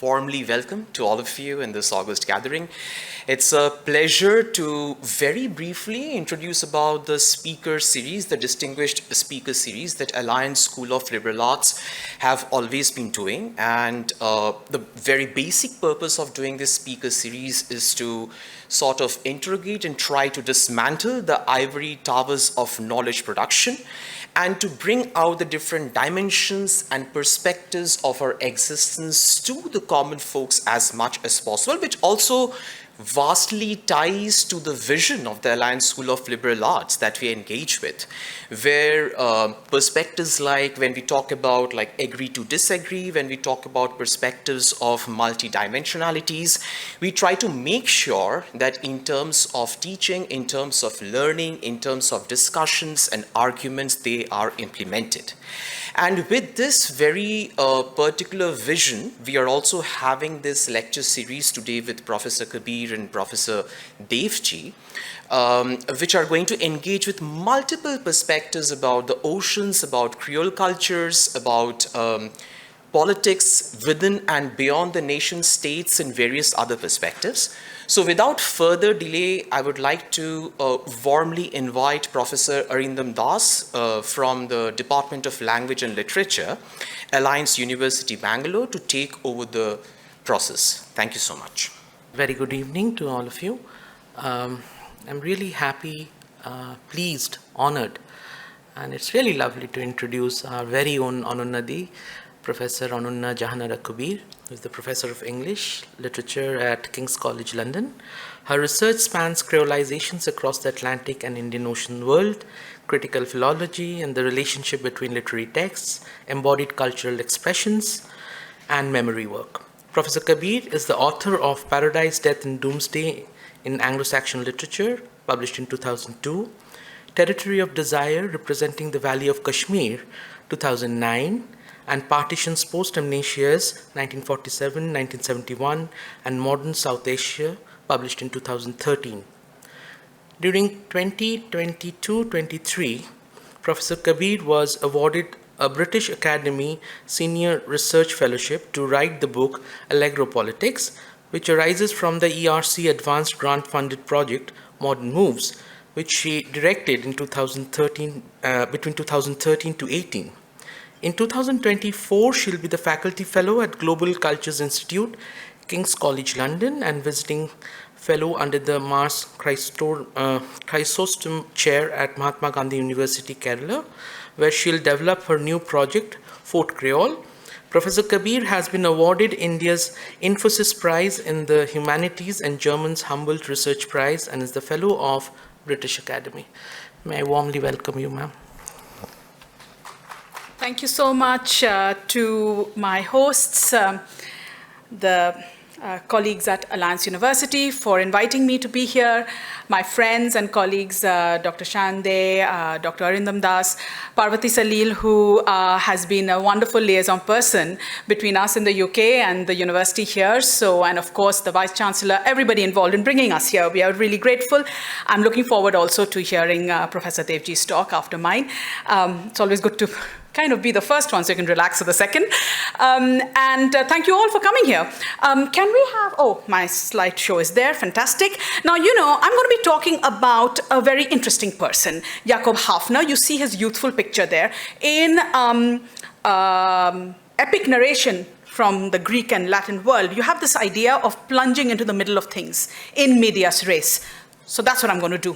Warmly welcome to all of you in this August gathering. It's a pleasure to very briefly introduce about the speaker series, the distinguished speaker series that Alliance School of Liberal Arts have always been doing. And the very basic purpose of doing this speaker series is to sort of interrogate and try to dismantle the ivory towers of knowledge production and to bring out the different dimensions and perspectives of our existence to the common folks as much as possible, which also vastly ties to the vision of the Alliance School of Liberal Arts that we engage with, where perspectives like when we talk about like agree to disagree, when we talk about perspectives of multidimensionalities, we try to make sure that in terms of teaching, in terms of learning, in terms of discussions and arguments, they are implemented. And with this very particular vision, we are also having this lecture series today with Professor Kabir and Professor Devji, which are going to engage with multiple perspectives about the oceans, about Creole cultures, about politics within and beyond the nation states and various other perspectives. So without further delay, I would like to warmly invite Professor Arindam Das from the Department of Language and Literature, Alliance University, Bangalore, to take over the process. Thank you so much. Very good evening to all of you. I'm really happy, pleased, honored, and it's really lovely to introduce our very own Anunnadi, Professor Ananya Kabir, who is the Professor of English Literature at King's College London. Her research spans creolizations across the Atlantic and Indian Ocean world, critical philology and the relationship between literary texts, embodied cultural expressions, and memory work. Professor Kabir is the author of Paradise, Death and Doomsday in Anglo-Saxon Literature, published in 2002, Territory of Desire, representing the Valley of Kashmir, 2009, and Partitions Post-Amnesias, 1947-1971, and Modern South Asia, published in 2013. During 2022-23, Professor Kabir was awarded a British Academy Senior Research Fellowship to write the book Allegro-Politics, which arises from the ERC Advanced Grant-funded project Modern Moves, which she directed in 2013, between 2013 to 18. In 2024, she'll be the Faculty Fellow at Global Cultures Institute, King's College London, and visiting fellow under the Mars Chrysostom Chair at Mahatma Gandhi University, Kerala, where she'll develop her new project, Fort Creole. Professor Kabir has been awarded India's Infosys Prize in the Humanities and German's Humboldt Research Prize, and is the Fellow of British Academy. May I warmly welcome you, ma'am. Thank you so much to my hosts, the colleagues at Alliance University, for inviting me to be here, my friends and colleagues, Dr. Shande, Dr. Arindam Das, Parvati Salil, who has been a wonderful liaison person between us in the UK and the university here. So, and of course, the Vice Chancellor, everybody involved in bringing us here. We are really grateful. I'm looking forward also to hearing Professor Devji's talk after mine. It's always good to kind of be the first one so you can relax for the second. Thank you all for coming here. Can we have, oh, my slideshow is there, fantastic. Now, you know, I'm going to be talking about a very interesting person, Jacob Haafner. You see his youthful picture there. In epic narration from the Greek and Latin world, you have this idea of plunging into the middle of things, in medias res. So that's what I'm going to do.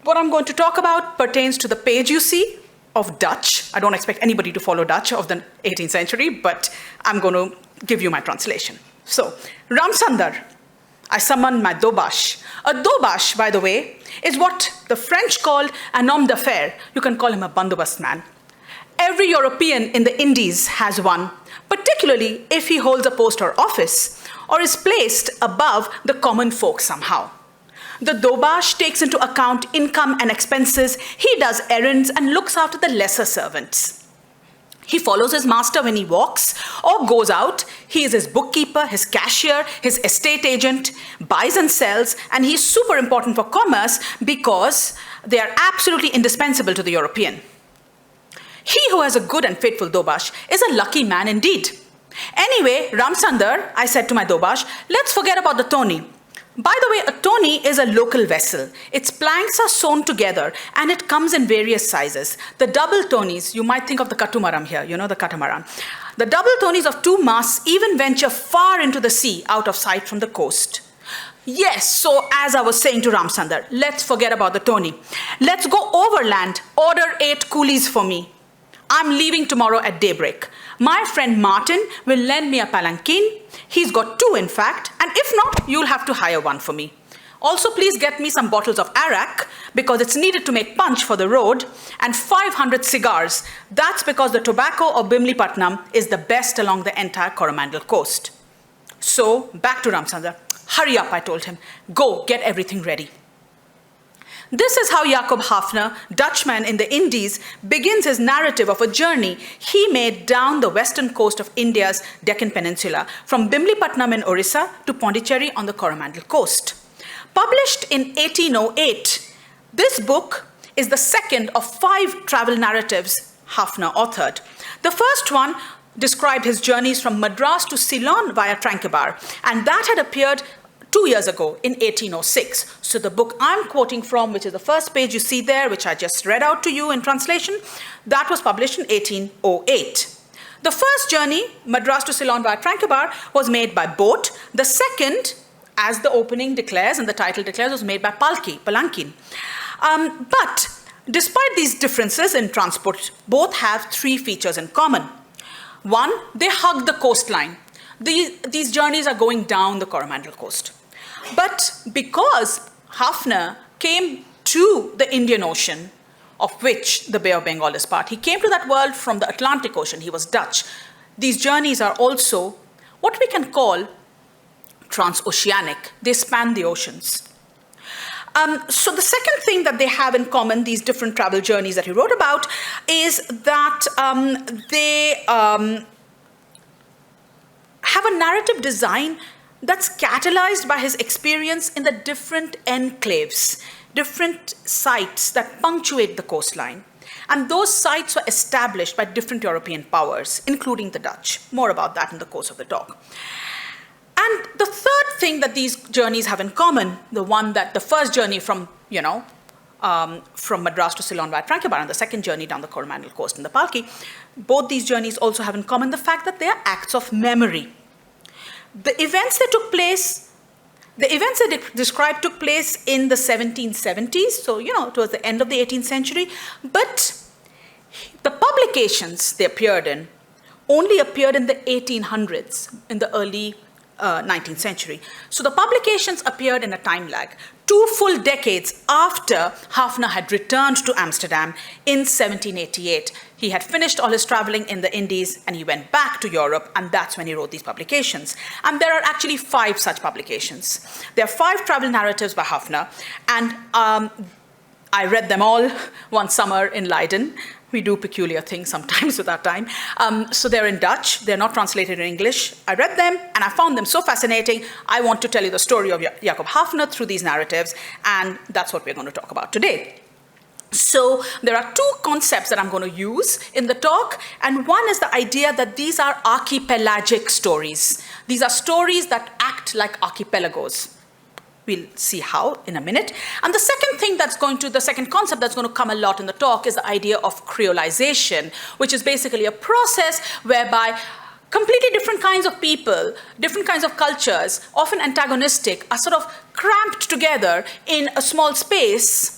What I'm going to talk about pertains to the page you see of Dutch. I don't expect anybody to follow Dutch of the 18th century, but I'm going to give you my translation. So, Ramsandar, I summoned my dobash. A dobash, by the way, is what the French called un homme d'affaires. You can call him a bandobast man. Every European in the Indies has one, particularly if he holds a post or office, or is placed above the common folk somehow. The dobash takes into account income and expenses, he does errands and looks after the lesser servants. He follows his master when he walks or goes out. He is his bookkeeper, his cashier, his estate agent, buys and sells, and he's super important for commerce because they are absolutely indispensable to the European. He who has a good and faithful dobash is a lucky man indeed. Anyway, Ramsandar, I said to my Dobash, let's forget about the Tony. By the way, a Tony is a local vessel. Its planks are sewn together and it comes in various sizes. The double Tonys, you might think of the Katamaran here, you know, the catamaran. The double Tonys of 2 masts even venture far into the sea out of sight from the coast. Yes, so as I was saying to Ramsandar, let's forget about the Tony. Let's go overland, order 8 coolies for me. I'm leaving tomorrow at daybreak. My friend Martin will lend me a palanquin. He's got 2, in fact, and if not, you'll have to hire one for me. Also, please get me some bottles of arak, because it's needed to make punch for the road, and 500 cigars. That's because the tobacco of Bimlipatnam is the best along the entire Coromandel coast. So, back to Ramsandar. Hurry up, I told him. Go, get everything ready. This is how Jacob Haafner, Dutchman in the Indies, begins his narrative of a journey he made down the western coast of India's Deccan Peninsula, from Bimlipatnam in Orissa to Pondicherry on the Coromandel coast. Published in 1808, this book is the second of 5 travel narratives Hafner authored. The first one described his journeys from Madras to Ceylon via Tranquebar, and that had appeared 2 years ago in 1806. So the book I'm quoting from, which is the first page you see there, which I just read out to you in translation, that was published in 1808. The first journey, Madras to Ceylon via Tranquebar, was made by boat. The second, as the opening declares and the title declares, was made by palanquin. But despite these differences in transport, both have 3 features in common. One, they hug the coastline. These journeys are going down the Coromandel coast. But because Hafner came to the Indian Ocean, of which the Bay of Bengal is part, he came to that world from the Atlantic Ocean. He was Dutch. These journeys are also what we can call transoceanic. They span the oceans. So the second thing that they have in common, these different travel journeys that he wrote about, is that they have a narrative design that's catalyzed by his experience in the different enclaves, different sites that punctuate the coastline. And those sites were established by different European powers, including the Dutch. More about that in the course of the talk. And the third thing that these journeys have in common, the first journey from Madras to Ceylon via Tranquebar and the second journey down the Coromandel coast in the Palki, both these journeys also have in common the fact that they are acts of memory. The events they described took place in the 1770s, so, towards the end of the 18th century, but the publications they appeared in only appeared in the 1800s, in the early 19th century. So the publications appeared in a time lag, 2 full decades after Hafner had returned to Amsterdam in 1788. He had finished all his traveling in the Indies and he went back to Europe, and that's when he wrote these publications. And there are actually 5 such publications. There are 5 travel narratives by Hafner, and I read them all one summer in Leiden. We do peculiar things sometimes with our time. So they're in Dutch. They're not translated in English. I read them, and I found them so fascinating. I want to tell you the story of Jacob Haafner through these narratives, and that's what we're going to talk about today. So there are 2 concepts that I'm going to use in the talk, and one is the idea that these are archipelagic stories. These are stories that act like archipelagos. We'll see how in a minute. And the second concept that's going to come a lot in the talk is the idea of creolization, which is basically a process whereby completely different kinds of people, different kinds of cultures, often antagonistic, are sort of cramped together in a small space.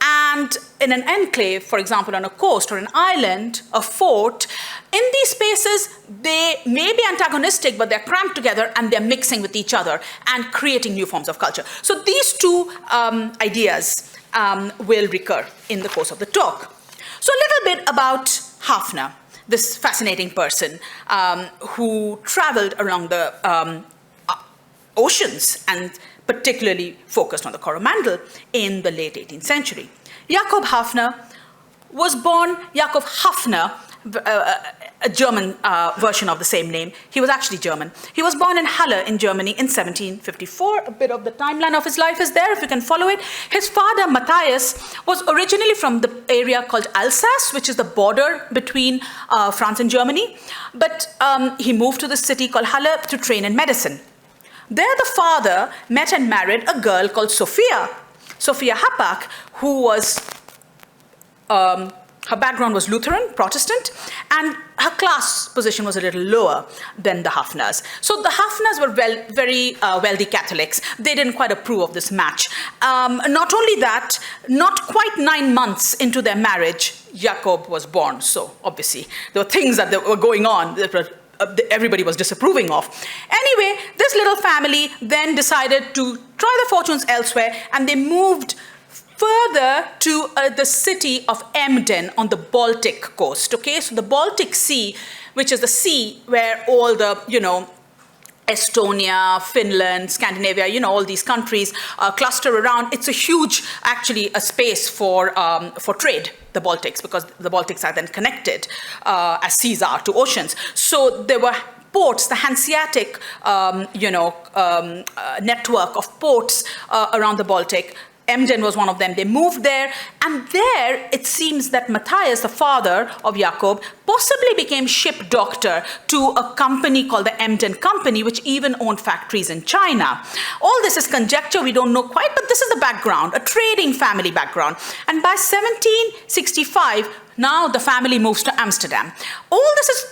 And in an enclave, for example, on a coast or an island, a fort, in these spaces, they may be antagonistic, but they're cramped together and they're mixing with each other and creating new forms of culture. So these 2 ideas will recur in the course of the talk. So a little bit about Hafner, this fascinating person who traveled along the oceans and particularly focused on the Coromandel in the late 18th century. Jacob Haafner was born Jacob Haafner a German version of the same name. He was actually German. He was born in Halle in Germany in 1754. A bit of the timeline of his life is there, if you can follow it. His father, Matthias, was originally from the area called Alsace, which is the border between France and Germany. But he moved to the city called Halle to train in medicine. There the father met and married a girl called Sophia Hapak, who was her background was Lutheran, Protestant, and her class position was a little lower than the Hafners. So the Hafners were very wealthy Catholics. They didn't quite approve of this match. Not only that, not quite 9 months into their marriage, Jacob was born. So obviously, there were things that were going on that everybody was disapproving of. Anyway, this little family then decided to try their fortunes elsewhere, and they moved further to the city of Emden on the Baltic coast. Okay, so the Baltic Sea, which is the sea where all the, Estonia, Finland, Scandinavia, all these countries cluster around. It's a huge, actually, a space for trade, the Baltics, because the Baltics are then connected, as seas are, to oceans. So there were ports, the Hanseatic, network of ports around the Baltic. Emden was one of them. They moved there, and there it seems that Matthias, the father of Jacob, possibly became ship doctor to a company called the Emden Company, which even owned factories in China. All this is conjecture, we don't know quite, but this is the background, a trading family background. And by 1765, now the family moves to Amsterdam. All this is,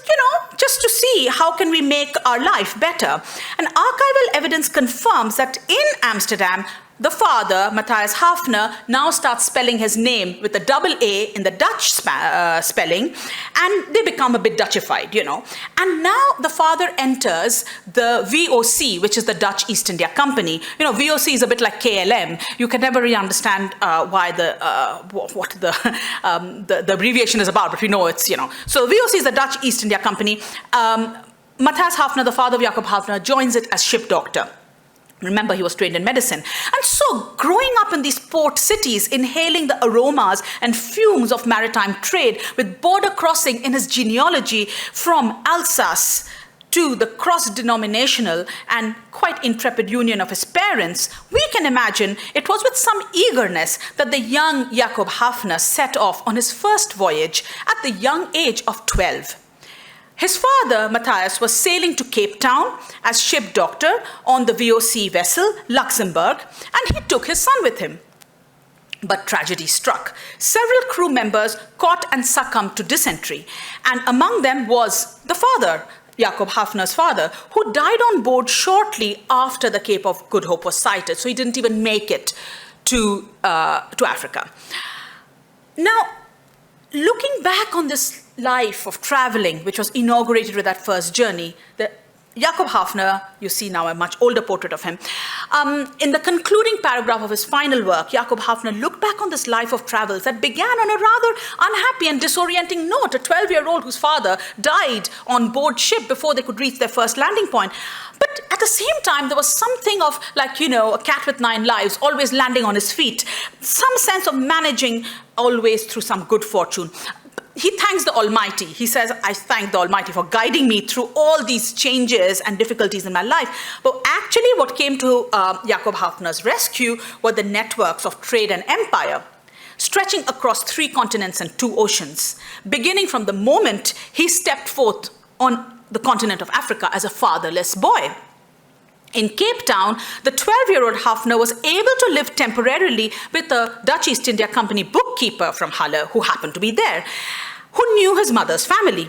just to see how can we make our life better. And archival evidence confirms that in Amsterdam, the father, Matthias Hafner, now starts spelling his name with a double A in the Dutch spelling, and they become a bit Dutchified, And now the father enters the VOC, which is the Dutch East India Company. VOC is a bit like KLM. You can never really understand why what the abbreviation is about, but we know it's, So VOC is the Dutch East India Company. Matthias Hafner, the father of Jacob Haafner, joins it as ship doctor. Remember, he was trained in medicine. And so, growing up in these port cities, inhaling the aromas and fumes of maritime trade, with border crossing in his genealogy from Alsace to the cross-denominational and quite intrepid union of his parents, we can imagine it was with some eagerness that the young Jacob Haafner set off on his first voyage at the young age of 12. His father, Matthias, was sailing to Cape Town as ship doctor on the VOC vessel, Luxembourg, and he took his son with him. But tragedy struck. Several crew members caught and succumbed to dysentery, and among them was the father, Jacob Haafner's father, who died on board shortly after the Cape of Good Hope was sighted, so he didn't even make it to Africa. Now, looking back on this life of traveling, which was inaugurated with that first journey, Jacob Haafner, you see now a much older portrait of him. In the concluding paragraph of his final work, Jacob Haafner looked back on this life of travels that began on a rather unhappy and disorienting note. A 12-year-old whose father died on board ship before they could reach their first landing point. But at the same time, there was something of, a cat with 9 lives, always landing on his feet. Some sense of managing always through some good fortune. He thanks the Almighty. He says, I thank the Almighty for guiding me through all these changes and difficulties in my life. But actually what came to Jacob Haafner's rescue were the networks of trade and empire, stretching across 3 continents and 2 oceans, beginning from the moment he stepped forth on the continent of Africa as a fatherless boy. In Cape Town, the 12-year-old Hafner was able to live temporarily with a Dutch East India Company bookkeeper from Halle who happened to be there, who knew his mother's family.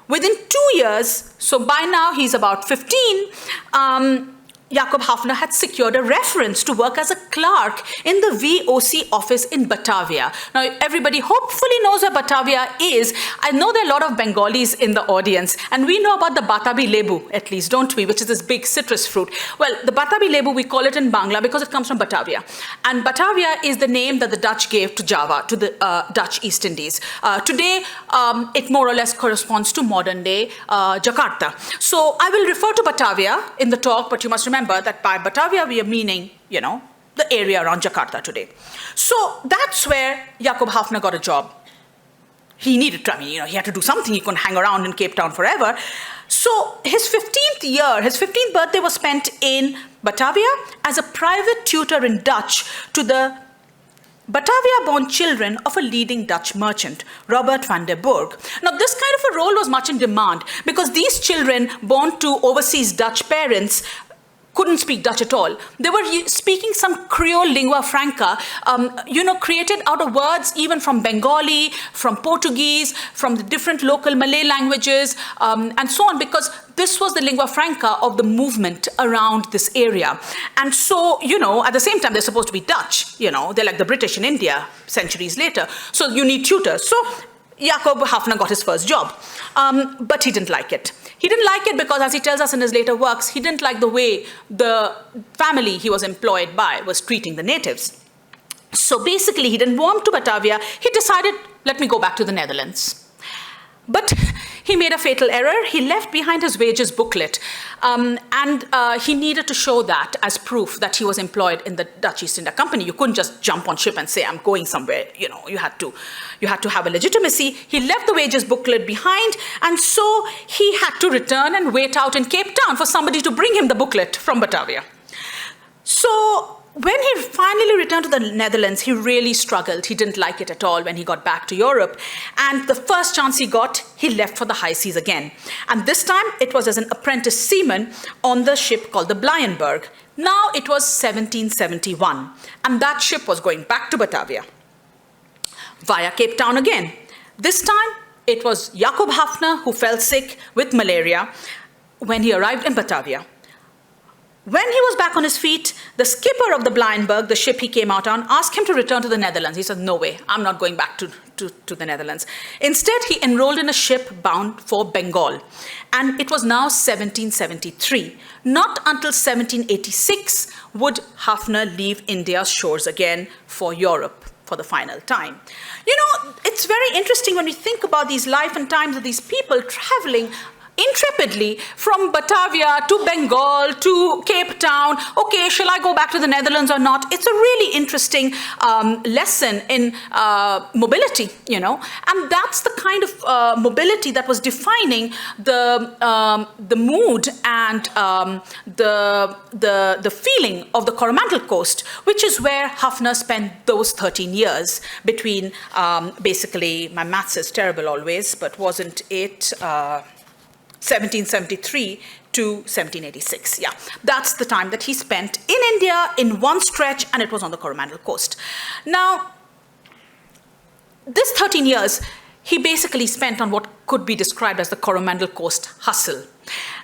Within 2 years, so by now he's about 15, Jacob Haafner had secured a reference to work as a clerk in the VOC office in Batavia. Now, everybody hopefully knows where Batavia is. I know there are a lot of Bengalis in the audience, and we know about the Batabi lebu, at least, don't we, which is this big citrus fruit. Well, the Batabi lebu, we call it in Bangla because it comes from Batavia. And Batavia is the name that the Dutch gave to Java, to the Dutch East Indies. Today, it more or less corresponds to modern-day Jakarta. So I will refer to Batavia in the talk, but you must remember that by Batavia we are meaning, the area around Jakarta today. So that's where Jacob Haafner got a job. he needed to, he had to do something. He couldn't hang around in Cape Town forever. So his 15th birthday was spent in Batavia as a private tutor in Dutch to the Batavia-born children of a leading Dutch merchant, Robert van der Burg. Now, this kind of a role was much in demand because these children born to overseas Dutch parents couldn't speak Dutch at all. They were speaking some Creole lingua franca, created out of words even from Bengali, from Portuguese, from the different local Malay languages, and so on, because this was the lingua franca of the movement around this area. And so, at the same time, they're supposed to be Dutch, they're like the British in India centuries later. So you need tutors. So Jacob Haafner got his first job, but he didn't like it. He didn't like it because, as he tells us in his later works, he didn't like the way the family he was employed by was treating the natives. So basically, he didn't warm to Batavia. He decided, let me go back to the Netherlands. But he made a fatal error. He left behind his wages booklet, and he needed to show that as proof that he was employed in the Dutch East India Company. You couldn't just jump on ship and say, I'm going somewhere. You had to have a legitimacy. He left the wages booklet behind, and so he had to return and wait out in Cape Town for somebody to bring him the booklet from Batavia. So when he finally returned to the Netherlands, he really struggled. He didn't like it at all when he got back to Europe. And the first chance he got, he left for the high seas again. And this time, it was as an apprentice seaman on the ship called the Blijenberg. Now it was 1771, and that ship was going back to Batavia via Cape Town again. This time, it was Jacob Haafner who fell sick with malaria when he arrived in Batavia. When he was back on his feet, the skipper of the Blijenberg, the ship he came out on, asked him to return to the Netherlands. He said, no way, I'm not going back to the Netherlands. Instead, he enrolled in a ship bound for Bengal. And it was now 1773. Not until 1786 would Hafner leave India's shores again for Europe for the final time. It's very interesting when we think about these life and times of these people traveling intrepidly from Batavia to Bengal to Cape Town. Okay, shall I go back to the Netherlands or not? It's a really interesting lesson in mobility, and that's the kind of mobility that was defining the mood and the feeling of the Coromandel coast, which is where Hafner spent those 13 years between, basically, my maths is terrible always, but wasn't it 1773 to 1786. Yeah, that's the time that he spent in India in one stretch, and it was on the Coromandel coast. Now, this 13 years, he basically spent on what could be described as the Coromandel coast hustle.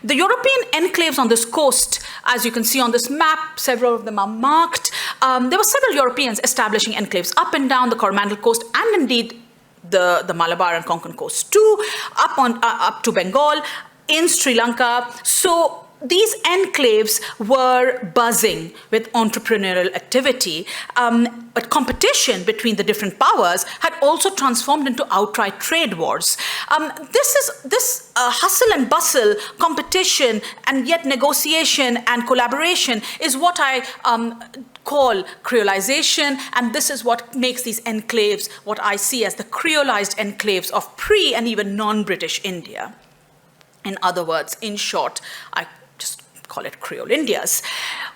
The European enclaves on this coast, as you can see on this map, several of them are marked. There were several Europeans establishing enclaves up and down the Coromandel coast, and indeed the Malabar and Konkan coast too, up to Bengal, in Sri Lanka. So these enclaves were buzzing with entrepreneurial activity, but competition between the different powers had also transformed into outright trade wars. This hustle and bustle, competition, and yet negotiation and collaboration is what I call creolization, and this is what makes these enclaves what I see as the creolized enclaves of pre- and even non-British India. In other words, in short, I just call it Creole Indias.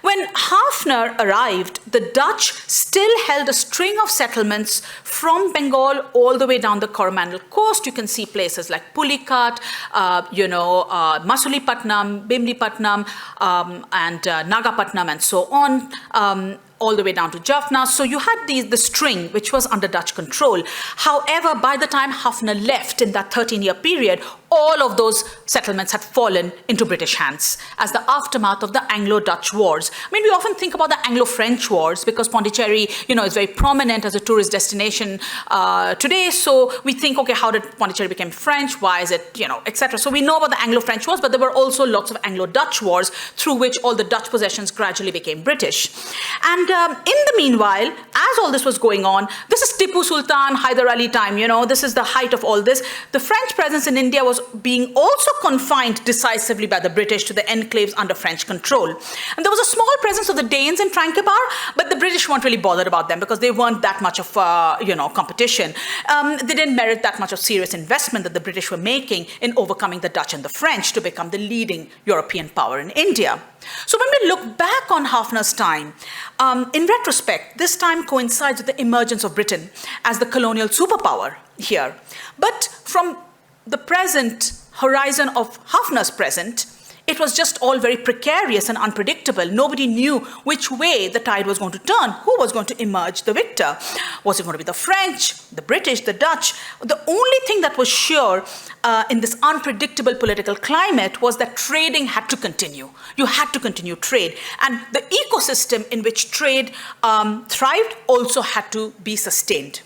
When Hafner arrived, the Dutch still held a string of settlements from Bengal all the way down the Coromandel coast. You can see places like Pulicat, Masulipatnam, Bimlipatnam, and Nagapatnam, and so on. All the way down to Jaffna. So you had the string, which was under Dutch control. However, by the time Hafner left in that 13-year period, all of those settlements had fallen into British hands as the aftermath of the Anglo-Dutch wars. I mean, we often think about the Anglo-French wars because Pondicherry, is very prominent as a tourist destination today. So we think, okay, how did Pondicherry become French? Why is it, etc. So we know about the Anglo-French wars, but there were also lots of Anglo-Dutch wars through which all the Dutch possessions gradually became British. And in the meanwhile, as all this was going on, this is Tipu Sultan, Hyder Ali time, this is the height of all this. The French presence in India was being also confined decisively by the British to the enclaves under French control. And there was a small presence of the Danes in Tranquebar, but the British weren't really bothered about them because they weren't that much of, competition. They didn't merit that much of serious investment that the British were making in overcoming the Dutch and the French to become the leading European power in India. So when we look back on Hafner's time, in retrospect, this time coincides with the emergence of Britain as the colonial superpower here. But from the present horizon of Hafner's present, it was just all very precarious and unpredictable. Nobody knew which way the tide was going to turn, who was going to emerge the victor. Was it going to be the French, the British, the Dutch? The only thing that was sure in this unpredictable political climate was that trading had to continue. You had to continue trade. And the ecosystem in which trade thrived also had to be sustained.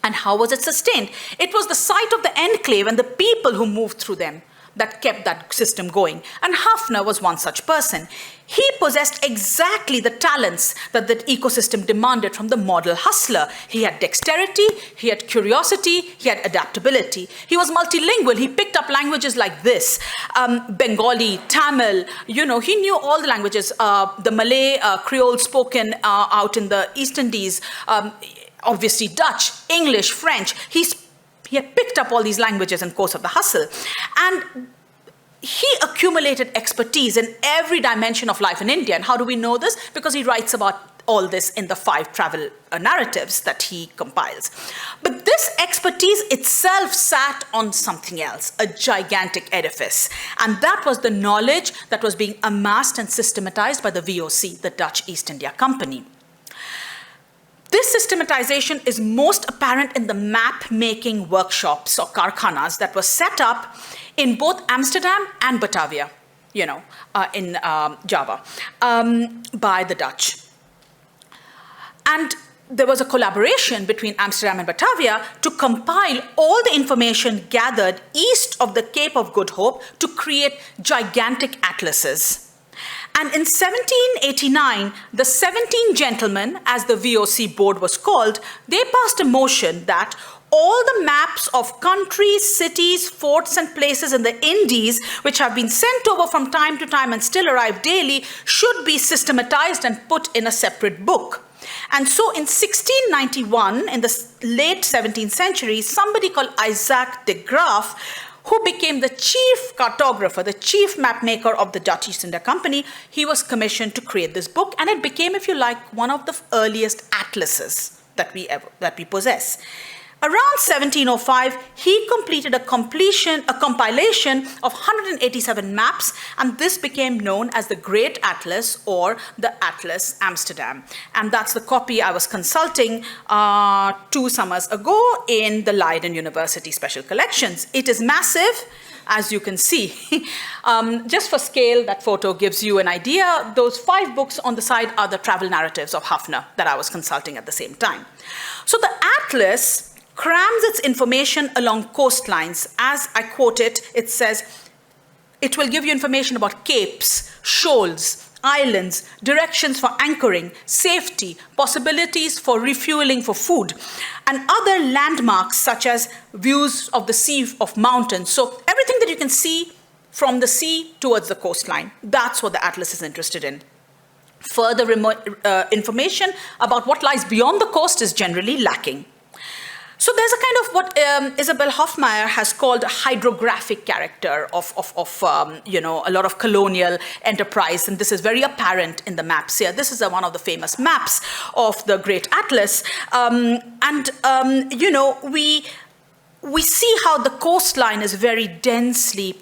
And how was it sustained? It was the site of the enclave and the people who moved through them that kept that system going. And Hafner was one such person. He possessed exactly the talents that that ecosystem demanded from the model hustler. He had dexterity, he had curiosity, he had adaptability. He was multilingual. He picked up languages like this, Bengali, Tamil, he knew all the languages, the Malay, Creole spoken out in the East Indies, obviously Dutch, English, French. He had picked up all these languages in the course of the hustle. And he accumulated expertise in every dimension of life in India. And how do we know this? Because he writes about all this in the 5 travel narratives that he compiles. But this expertise itself sat on something else, a gigantic edifice. And that was the knowledge that was being amassed and systematized by the VOC, the Dutch East India Company. This systematization is most apparent in the map-making workshops or karkhanas that were set up in both Amsterdam and Batavia, in Java, by the Dutch. And there was a collaboration between Amsterdam and Batavia to compile all the information gathered east of the Cape of Good Hope to create gigantic atlases. And in 1789, the 17 gentlemen, as the VOC board was called, they passed a motion that all the maps of countries, cities, forts, and places in the Indies, which have been sent over from time to time and still arrive daily, should be systematized and put in a separate book. And so in 1691, in the late 17th century, somebody called Isaac de Graaf, who became the chief cartographer, the chief mapmaker of the Dutch East India Company, he was commissioned to create this book, and it became, if you like, one of the earliest atlases that we possess. Around 1705, he completed a compilation of 187 maps, and this became known as the Great Atlas or the Atlas Amsterdam. And that's the copy I was consulting 2 summers ago in the Leiden University Special Collections. It is massive, as you can see. Just for scale, that photo gives you an idea. Those 5 books on the side are the travel narratives of Hafner that I was consulting at the same time. So the Atlas crams its information along coastlines. As I quote it, it says, it will give you information about capes, shoals, islands, directions for anchoring, safety, possibilities for refueling for food, and other landmarks such as views of the sea, of mountains. So everything that you can see from the sea towards the coastline, that's what the Atlas is interested in. Further information about what lies beyond the coast is generally lacking. So there's a kind of what Isabel Hofmeyr has called a hydrographic character of a lot of colonial enterprise, and this is very apparent in the maps here. This is one of the famous maps of the Great Atlas, we see how the coastline is very densely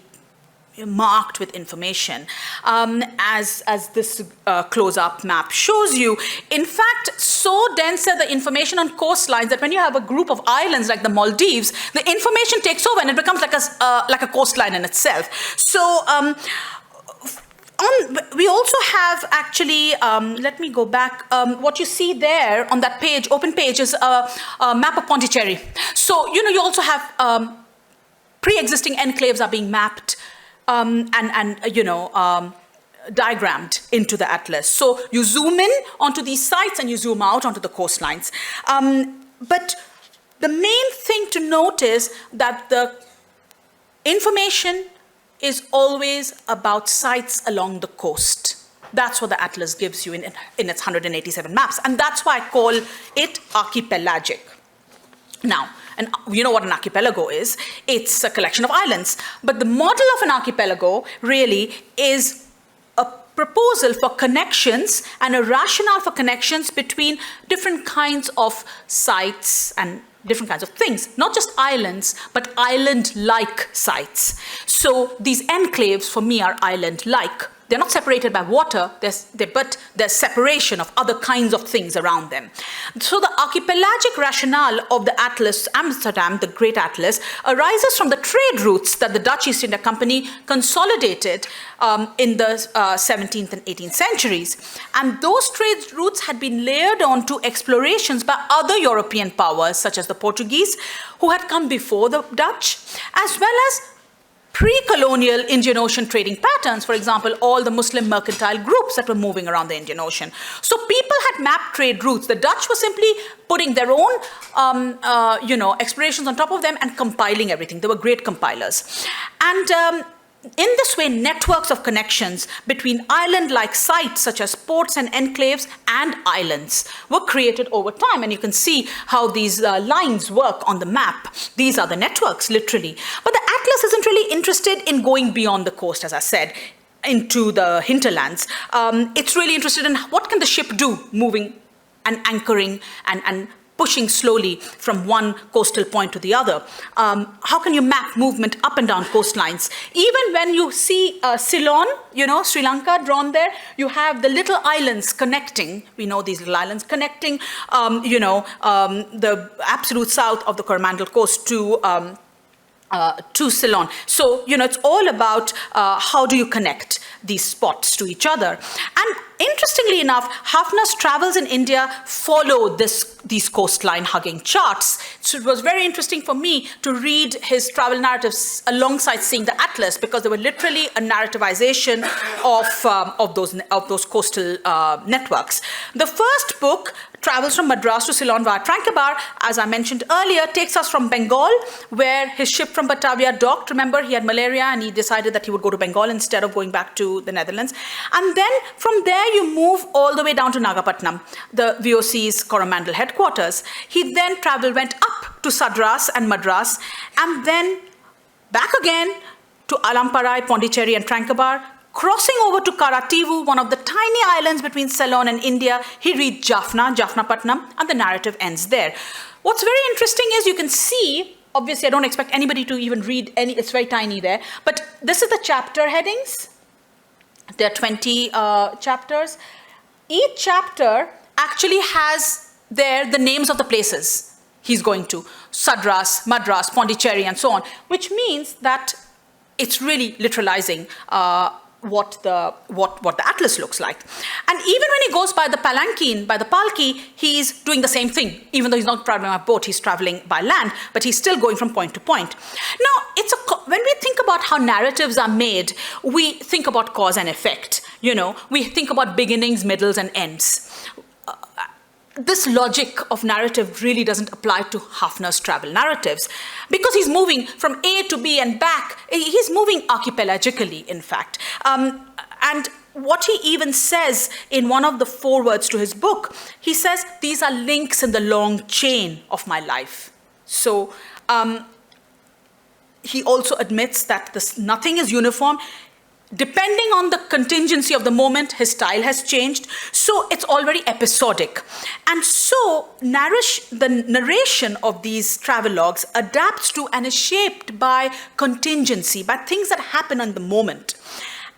marked with information, as this close-up map shows you. In fact, so dense are the information on coastlines that when you have a group of islands like the Maldives, the information takes over and it becomes like a coastline in itself. So we also have actually, let me go back, what you see there on that page, open page, is a map of Pondicherry. So, you also have pre-existing enclaves are being mapped, diagrammed into the atlas. So you zoom in onto these sites and you zoom out onto the coastlines. But the main thing to note is that the information is always about sites along the coast. That's what the atlas gives you in its 187 maps. And that's why I call it archipelagic. Now, and you know what an archipelago is. It's a collection of islands. But the model of an archipelago really is a proposal for connections and a rationale for connections between different kinds of sites and different kinds of things. Not just islands, but island-like sites. So these enclaves, for me, are island-like. They're not separated by water, but there's separation of other kinds of things around them. So the archipelagic rationale of the Atlas, Amsterdam, the Great Atlas, arises from the trade routes that the Dutch East India Company consolidated in the 17th and 18th centuries. And those trade routes had been layered onto explorations by other European powers, such as the Portuguese, who had come before the Dutch, as well as pre-colonial Indian Ocean trading patterns, for example, all the Muslim mercantile groups that were moving around the Indian Ocean. So people had mapped trade routes. The Dutch were simply putting their own, explorations on top of them and compiling everything. They were great compilers. And in this way, networks of connections between island-like sites such as ports and enclaves and islands were created over time. And you can see how these lines work on the map. These are the networks, literally. But the atlas isn't really interested in going beyond the coast, as I said, into the hinterlands. It's really interested in what can the ship do, moving and anchoring and pushing slowly from one coastal point to the other. How can you map movement up and down coastlines? Even when you see Ceylon, Sri Lanka drawn there, you have the little islands connecting, we know these little islands, connecting, the absolute south of the Coromandel coast to Ceylon. So, it's all about how do you connect these spots to each other. And interestingly enough, Hafner's travels in India follow these coastline-hugging charts. So it was very interesting for me to read his travel narratives alongside seeing the atlas, because they were literally a narrativization of those coastal networks. The first book travels from Madras to Ceylon via Tranquebar, as I mentioned earlier, takes us from Bengal, where his ship from Batavia docked. Remember, he had malaria and he decided that he would go to Bengal instead of going back to the Netherlands. And then from there, you move all the way down to Nagapattinam, the VOC's Coromandel headquarters. He then went up to Sadras and Madras, and then back again to Alamparai, Pondicherry, and Tranquebar. Crossing over to Karativu, one of the tiny islands between Ceylon and India, he reached Jaffna-Patnam, and the narrative ends there. What's very interesting is you can see, obviously I don't expect anybody to even read any, it's very tiny there, but this is the chapter headings. There are 20 chapters. Each chapter actually has there the names of the places he's going to, Sadras, Madras, Pondicherry, and so on, which means that it's really literalizing what the atlas looks like. And even when he goes by the palanquin, by the palki, he's doing the same thing. Even though he's not traveling by boat, he's traveling by land, but he's still going from point to point. Now, when we think about how narratives are made, we think about cause and effect. We think about beginnings, middles, and ends. This logic of narrative really doesn't apply to Hafner's travel narratives, because he's moving from A to B and back. He's moving archipelagically, in fact. And what he even says in one of the forewords to his book, he says, these are links in the long chain of my life. So he also admits that nothing is uniform. Depending on the contingency of the moment, his style has changed. So it's all very episodic. And so the narration of these travelogues adapts to and is shaped by contingency, by things that happen on the moment.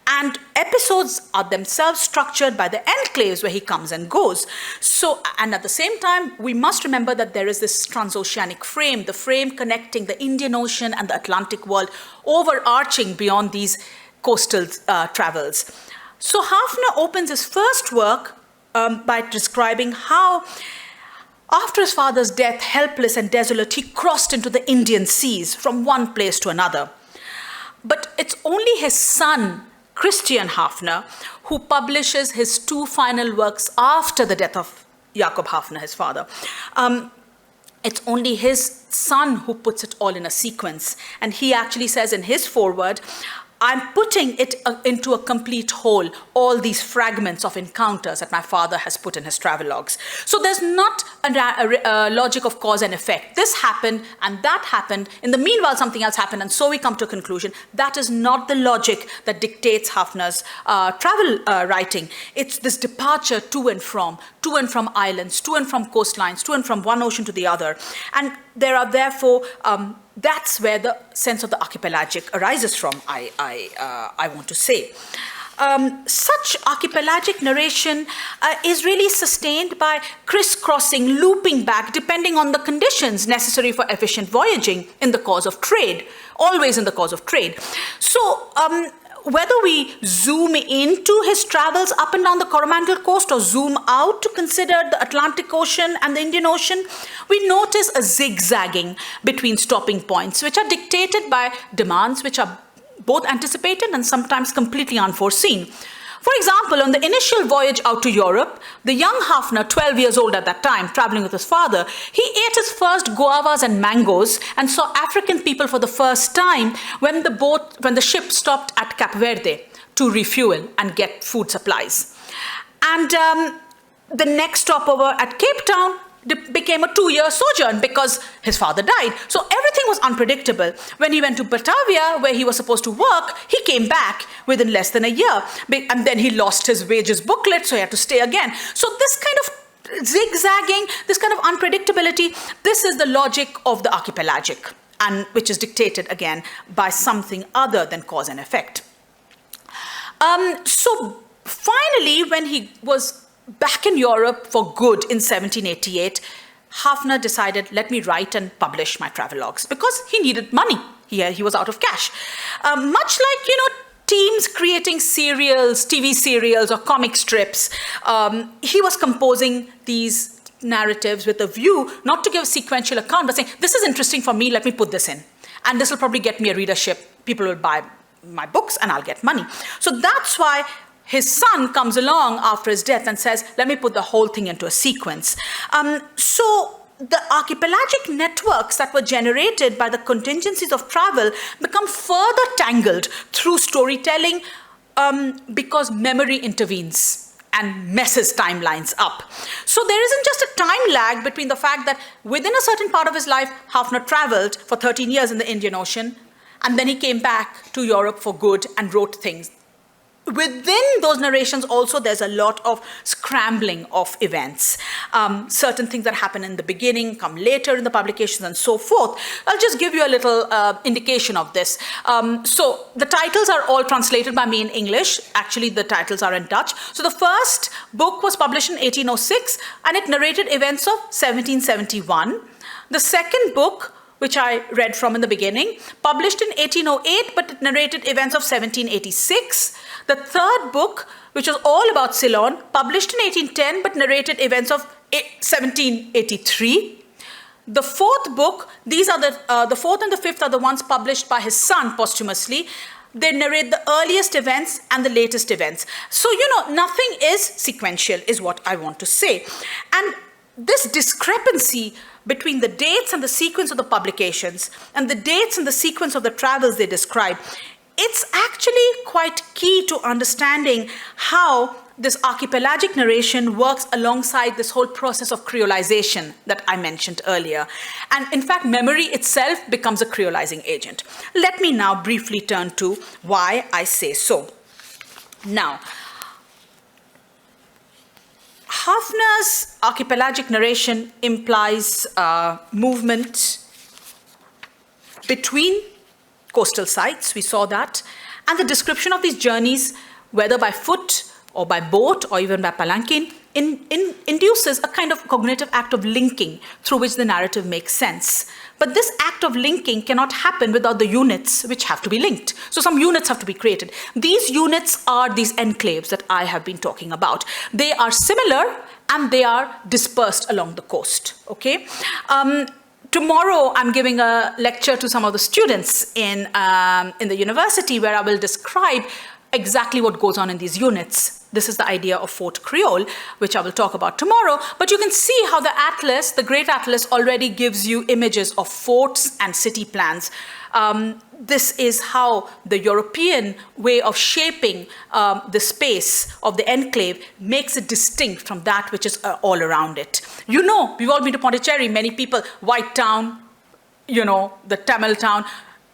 And episodes are themselves structured by the enclaves where he comes and goes. So, and at the same time, we must remember that there is this transoceanic frame, the frame connecting the Indian Ocean and the Atlantic world, overarching beyond these coastal travels. So Hafner opens his first work by describing how, after his father's death, helpless and desolate, he crossed into the Indian seas from one place to another. But it's only his son Christian Hafner, who publishes his two final works after the death of Jacob Haafner, his father. It's only his son who puts it all in a sequence. And he actually says in his foreword, I'm putting it into a complete whole, all these fragments of encounters that my father has put in his travelogues. So there's not a logic of cause and effect. This happened and that happened. In the meanwhile, something else happened, and so we come to a conclusion. That is not the logic that dictates Hafner's travel writing. It's this departure to and from islands, to and from coastlines, to and from one ocean to the other. And there are therefore that's where the sense of the archipelagic arises from, I want to say. Such archipelagic narration is really sustained by crisscrossing, looping back, depending on the conditions necessary for efficient voyaging in the cause of trade, always in the cause of trade. So, whether we zoom into his travels up and down the Coromandel coast or zoom out to consider the Atlantic Ocean and the Indian Ocean, we notice a zigzagging between stopping points, which are dictated by demands which are both anticipated and sometimes completely unforeseen. For example, on the initial voyage out to Europe, the young Hafner, 12 years old at that time, traveling with his father, he ate his first guavas and mangoes and saw African people for the first time when the ship stopped at Cape Verde to refuel and get food supplies. And the next stopover at Cape Town became a 2-year sojourn because his father died. So everything was unpredictable. When he went to Batavia, where he was supposed to work, he came back within less than a year. And then he lost his wages booklet, so he had to stay again. So this kind of zigzagging, this kind of unpredictability, this is the logic of the archipelagic, and which is dictated, again, by something other than cause and effect. So finally, when he was back in Europe for good in 1788, Hafner decided, let me write and publish my travelogues, because he needed money. He was out of cash. Much like, teams creating serials, TV serials or comic strips, he was composing these narratives with a view not to give a sequential account, but saying, this is interesting for me, let me put this in. And this will probably get me a readership. People will buy my books and I'll get money. So that's why his son comes along after his death and says, let me put the whole thing into a sequence. So the archipelagic networks that were generated by the contingencies of travel become further tangled through storytelling because memory intervenes and messes timelines up. So there isn't just a time lag between the fact that within a certain part of his life, Hafner traveled for 13 years in the Indian Ocean, and then he came back to Europe for good and wrote things. Within those narrations also, there's a lot of scrambling of events. Certain things that happen in the beginning come later in the publications and so forth. I'll just give you a little indication of this. So the titles are all translated by me in English. Actually, the titles are in Dutch. So the first book was published in 1806, and it narrated events of 1771. The second book, which I read from in the beginning, published in 1808, but it narrated events of 1786. The third book, which was all about Ceylon, published in 1810, but narrated events of 1783. The fourth book, these are the fourth and the fifth are the ones published by his son posthumously. They narrate the earliest events and the latest events. So, nothing is sequential, is what I want to say. And this discrepancy between the dates and the sequence of the publications and the dates and the sequence of the travels they describe, it's actually quite key to understanding how this archipelagic narration works alongside this whole process of creolization that I mentioned earlier. And in fact, memory itself becomes a creolizing agent. Let me now briefly turn to why I say so. Now, Hafner's archipelagic narration implies movement between coastal sites, we saw that, and the description of these journeys, whether by foot or by boat or even by palanquin, induces a kind of cognitive act of linking through which the narrative makes sense. But this act of linking cannot happen without the units which have to be linked. So some units have to be created. These units are these enclaves that I have been talking about. They are similar and they are dispersed along the coast, okay? Tomorrow, I'm giving a lecture to some of the students in the university where I will describe exactly what goes on in these units. This is the idea of Fort Creole, which I will talk about tomorrow. But you can see how the atlas, the Great Atlas, already gives you images of forts and city plans. This is how the European way of shaping the space of the enclave makes it distinct from that which is all around it. You know, we've all been to Pondicherry, many people, White Town, you know, the Tamil town.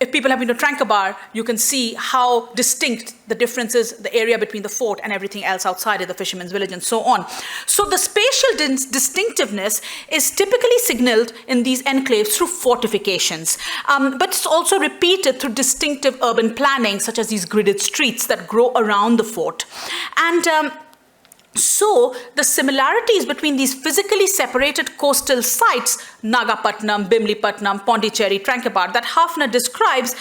If people have been to Tranquebar, you can see how distinct the difference is, the area between the fort and everything else outside of the fisherman's village and so on. So the spatial distinctiveness is typically signaled in these enclaves through fortifications, but it's also repeated through distinctive urban planning, such as these gridded streets that grow around the fort. And so the similarities between these physically separated coastal sites, Nagapatnam, Bimlipatnam, Pondicherry, Tranquebar, that Hafner describes,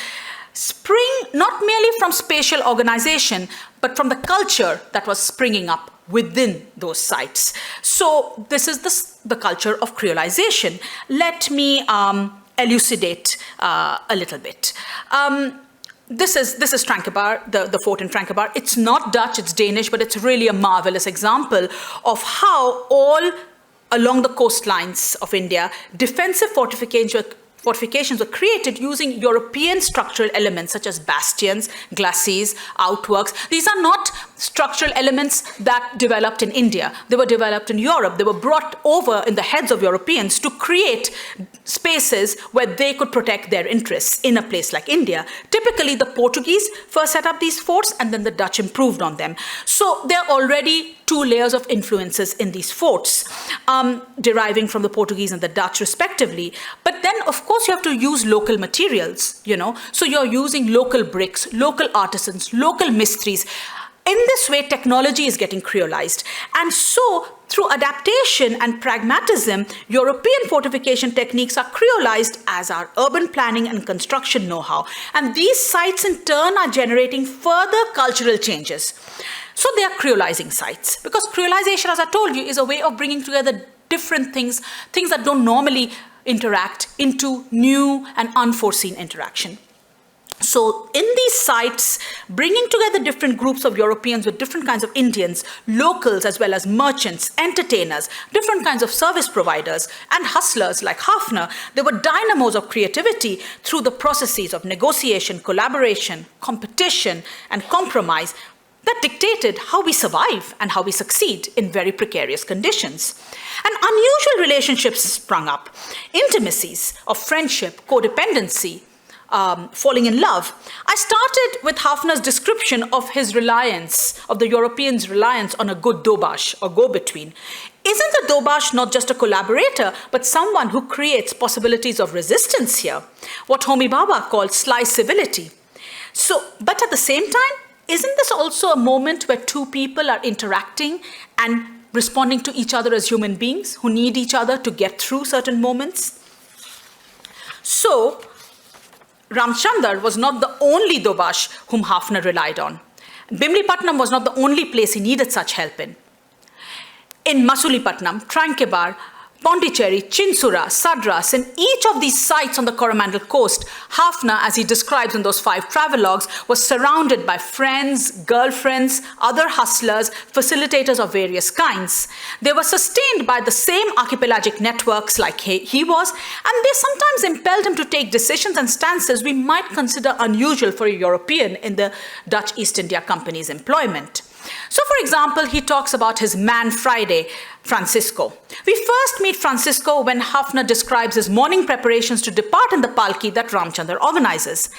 spring not merely from spatial organization, but from the culture that was springing up within those sites. So this is the culture of creolization. Let me elucidate a little bit. This is Tranquebar, the fort in Tranquebar. It's not Dutch, it's Danish, but it's really a marvelous example of how all along the coastlines of India, defensive fortifications were created using European structural elements such as bastions, glacis, outworks. These are not structural elements that developed in India. They were developed in Europe. They were brought over in the heads of Europeans to create spaces where they could protect their interests in a place like India. Typically, the Portuguese first set up these forts, and then the Dutch improved on them. So there are already two layers of influences in these forts, deriving from the Portuguese and the Dutch respectively. But then, of course, you have to use local materials, you know. So you're using local bricks, local artisans, local mistries. In this way, technology is getting creolized. And so, through adaptation and pragmatism, European fortification techniques are creolized as are urban planning and construction know-how. And these sites, in turn, are generating further cultural changes. So they are creolizing sites. Because creolization, as I told you, is a way of bringing together different things that don't normally interact, into new and unforeseen interaction. So in these sites, bringing together different groups of Europeans with different kinds of Indians, locals as well as merchants, entertainers, different kinds of service providers, and hustlers like Hafner, they were dynamos of creativity through the processes of negotiation, collaboration, competition, and compromise that dictated how we survive and how we succeed in very precarious conditions. And unusual relationships sprung up, intimacies of friendship, codependency, falling in love. I started with Hafner's description of his reliance, of the Europeans' reliance on a good dobash or go-between. Isn't the dobash not just a collaborator, but someone who creates possibilities of resistance here? What Homi Bhabha called sly civility. So, but at the same time, isn't this also a moment where two people are interacting and responding to each other as human beings who need each other to get through certain moments? So, Ramchandar was not the only dobash whom Hafner relied on. Bimlipatnam was not the only place he needed such help in. In Masulipatnam, Tranquebar, Pondicherry, Chinsura, Sadras, in each of these sites on the Coromandel coast, Hafner, as he describes in those 5 travelogues, was surrounded by friends, girlfriends, other hustlers, facilitators of various kinds. They were sustained by the same archipelagic networks like he was, and they sometimes impelled him to take decisions and stances we might consider unusual for a European in the Dutch East India Company's employment. So, for example, he talks about his man Friday, Francisco. We first meet Francisco when Hafner describes his morning preparations to depart in the palki that Ramchandar organizes.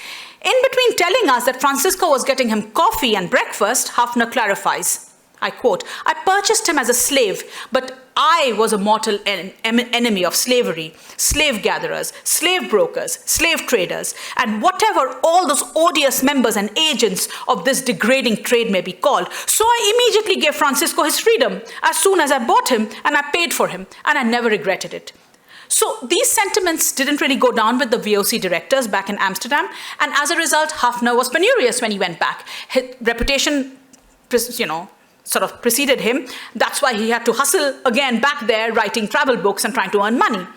In between telling us that Francisco was getting him coffee and breakfast, Hafner clarifies, I quote, "I purchased him as a slave, but I was a mortal enemy of slavery, slave gatherers, slave brokers, slave traders, and whatever all those odious members and agents of this degrading trade may be called. So I immediately gave Francisco his freedom as soon as I bought him, and I paid for him, and I never regretted it." So these sentiments didn't really go down with the VOC directors back in Amsterdam, and as a result, Hafner was penurious when he went back. His reputation, sort of preceded him. That's why he had to hustle again back there, writing travel books and trying to earn money.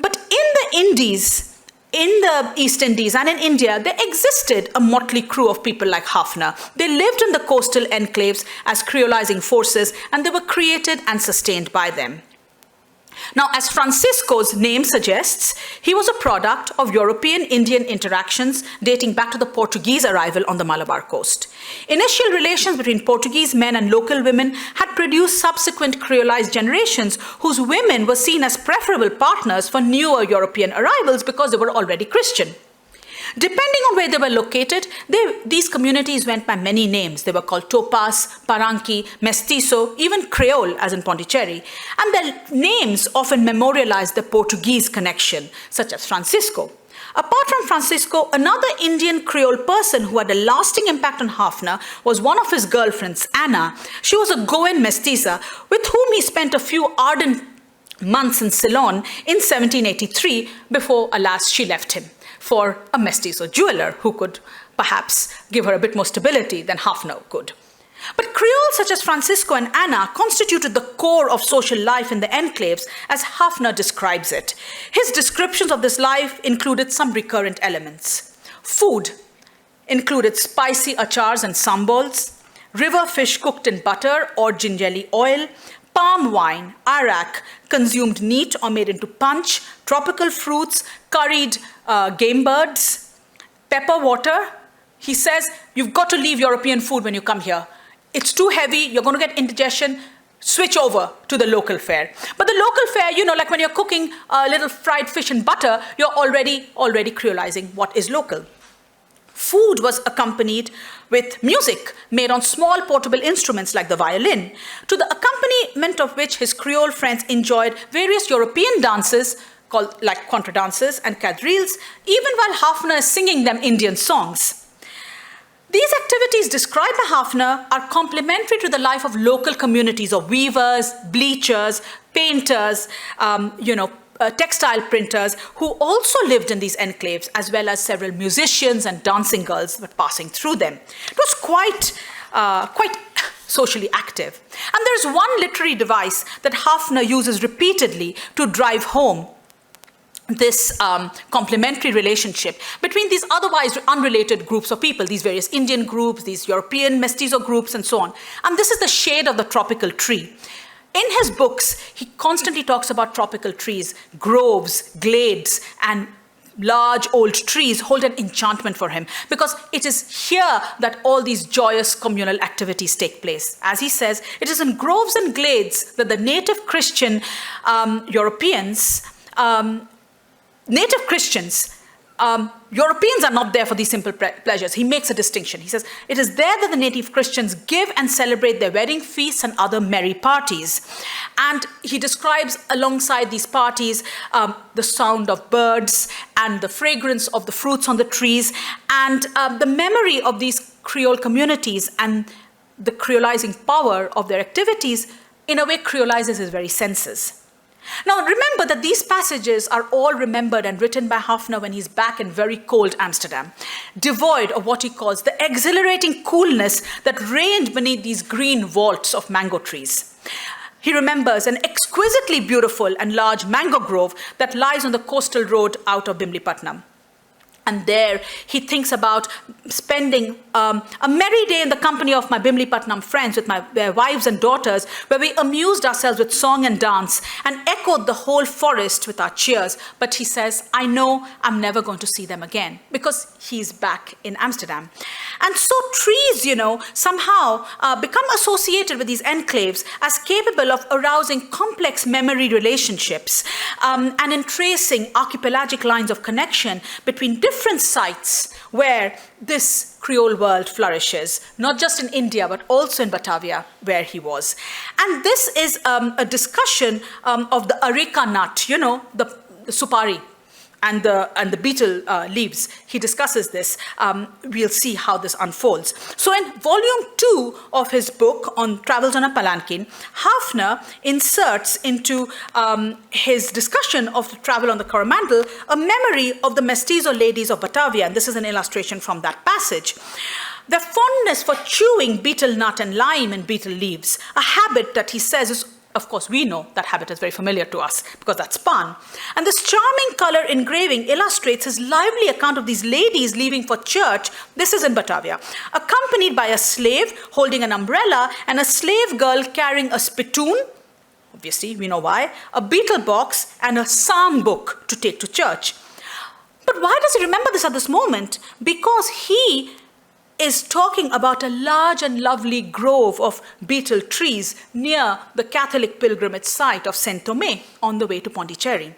But in the Indies, in the East Indies and in India, there existed a motley crew of people like Hafner. They lived in the coastal enclaves as creolizing forces, and they were created and sustained by them. Now, as Francisco's name suggests, he was a product of European-Indian interactions dating back to the Portuguese arrival on the Malabar coast. Initial relations between Portuguese men and local women had produced subsequent creolized generations whose women were seen as preferable partners for newer European arrivals because they were already Christian. Depending on where they were located, these communities went by many names. They were called Topas, Paranqui, Mestizo, even Creole, as in Pondicherry. And their names often memorialized the Portuguese connection, such as Francisco. Apart from Francisco, another Indian Creole person who had a lasting impact on Hafner was one of his girlfriends, Anna. She was a Goan mestiza with whom he spent a few ardent months in Ceylon in 1783 before, alas, she left him for a mestizo jeweler who could perhaps give her a bit more stability than Hafner could. But Creoles such as Francisco and Anna constituted the core of social life in the enclaves as Hafner describes it. His descriptions of this life included some recurrent elements. Food included spicy achars and sambols, river fish cooked in butter or gingerly oil, palm wine, arak, consumed neat or made into punch, tropical fruits, curried game birds, pepper water. He says, you've got to leave European food when you come here. It's too heavy, you're going to get indigestion, switch over to the local fare. But the local fare, like when you're cooking a little fried fish in butter, you're already creolizing what is local. Food was accompanied with music made on small portable instruments like the violin, to the accompaniment of which his Creole friends enjoyed various European dances called like contra dances and quadrilles, even while Hafner is singing them Indian songs. These activities described by Hafner are complementary to the life of local communities of weavers, bleachers, painters, textile printers who also lived in these enclaves, as well as several musicians and dancing girls that were passing through them. It was quite socially active. And there's one literary device that Hafner uses repeatedly to drive home this complementary relationship between these otherwise unrelated groups of people, these various Indian groups, these European mestizo groups, and so on. And this is the shade of the tropical tree. In his books, he constantly talks about tropical trees, groves, glades, and large old trees hold an enchantment for him because it is here that all these joyous communal activities take place. As he says, it is in groves and glades that the native Christian Europeans are not there for these simple pleasures. He makes a distinction. He says, it is there that the native Christians give and celebrate their wedding feasts and other merry parties. And he describes alongside these parties the sound of birds and the fragrance of the fruits on the trees and the memory of these Creole communities and the creolizing power of their activities in a way creolizes his very senses. Now, remember that these passages are all remembered and written by Hafner when he's back in very cold Amsterdam, devoid of what he calls the exhilarating coolness that reigned beneath these green vaults of mango trees. He remembers an exquisitely beautiful and large mango grove that lies on the coastal road out of Bimlipatnam. And there he thinks about spending a merry day in the company of my Bimlipatnam friends with their wives and daughters, where we amused ourselves with song and dance and echoed the whole forest with our cheers. But he says, I know I'm never going to see them again because he's back in Amsterdam. And so trees, somehow become associated with these enclaves as capable of arousing complex memory relationships and in tracing archipelagic lines of connection between different sites where this Creole world flourishes, not just in India, but also in Batavia, where he was. And this is a discussion of the areca nut, the supari, and the betel leaves. He discusses this. We'll see how this unfolds. So in volume 2 of his book on Travels on a Palanquin, Hafner inserts into his discussion of the travel on the Coromandel a memory of the mestizo ladies of Batavia, and this is an illustration from that passage. Their fondness for chewing betel nut and lime and betel leaves, a habit that he says is Of course, we know that habit is very familiar to us because that's Pan. And this charming color engraving illustrates his lively account of these ladies leaving for church. This is in Batavia, accompanied by a slave holding an umbrella and a slave girl carrying a spittoon. Obviously, we know why, a betel box and a psalm book to take to church. But why does he remember this at this moment? Because he is talking about a large and lovely grove of betel trees near the Catholic pilgrimage site of Saint Thomé on the way to Pondicherry.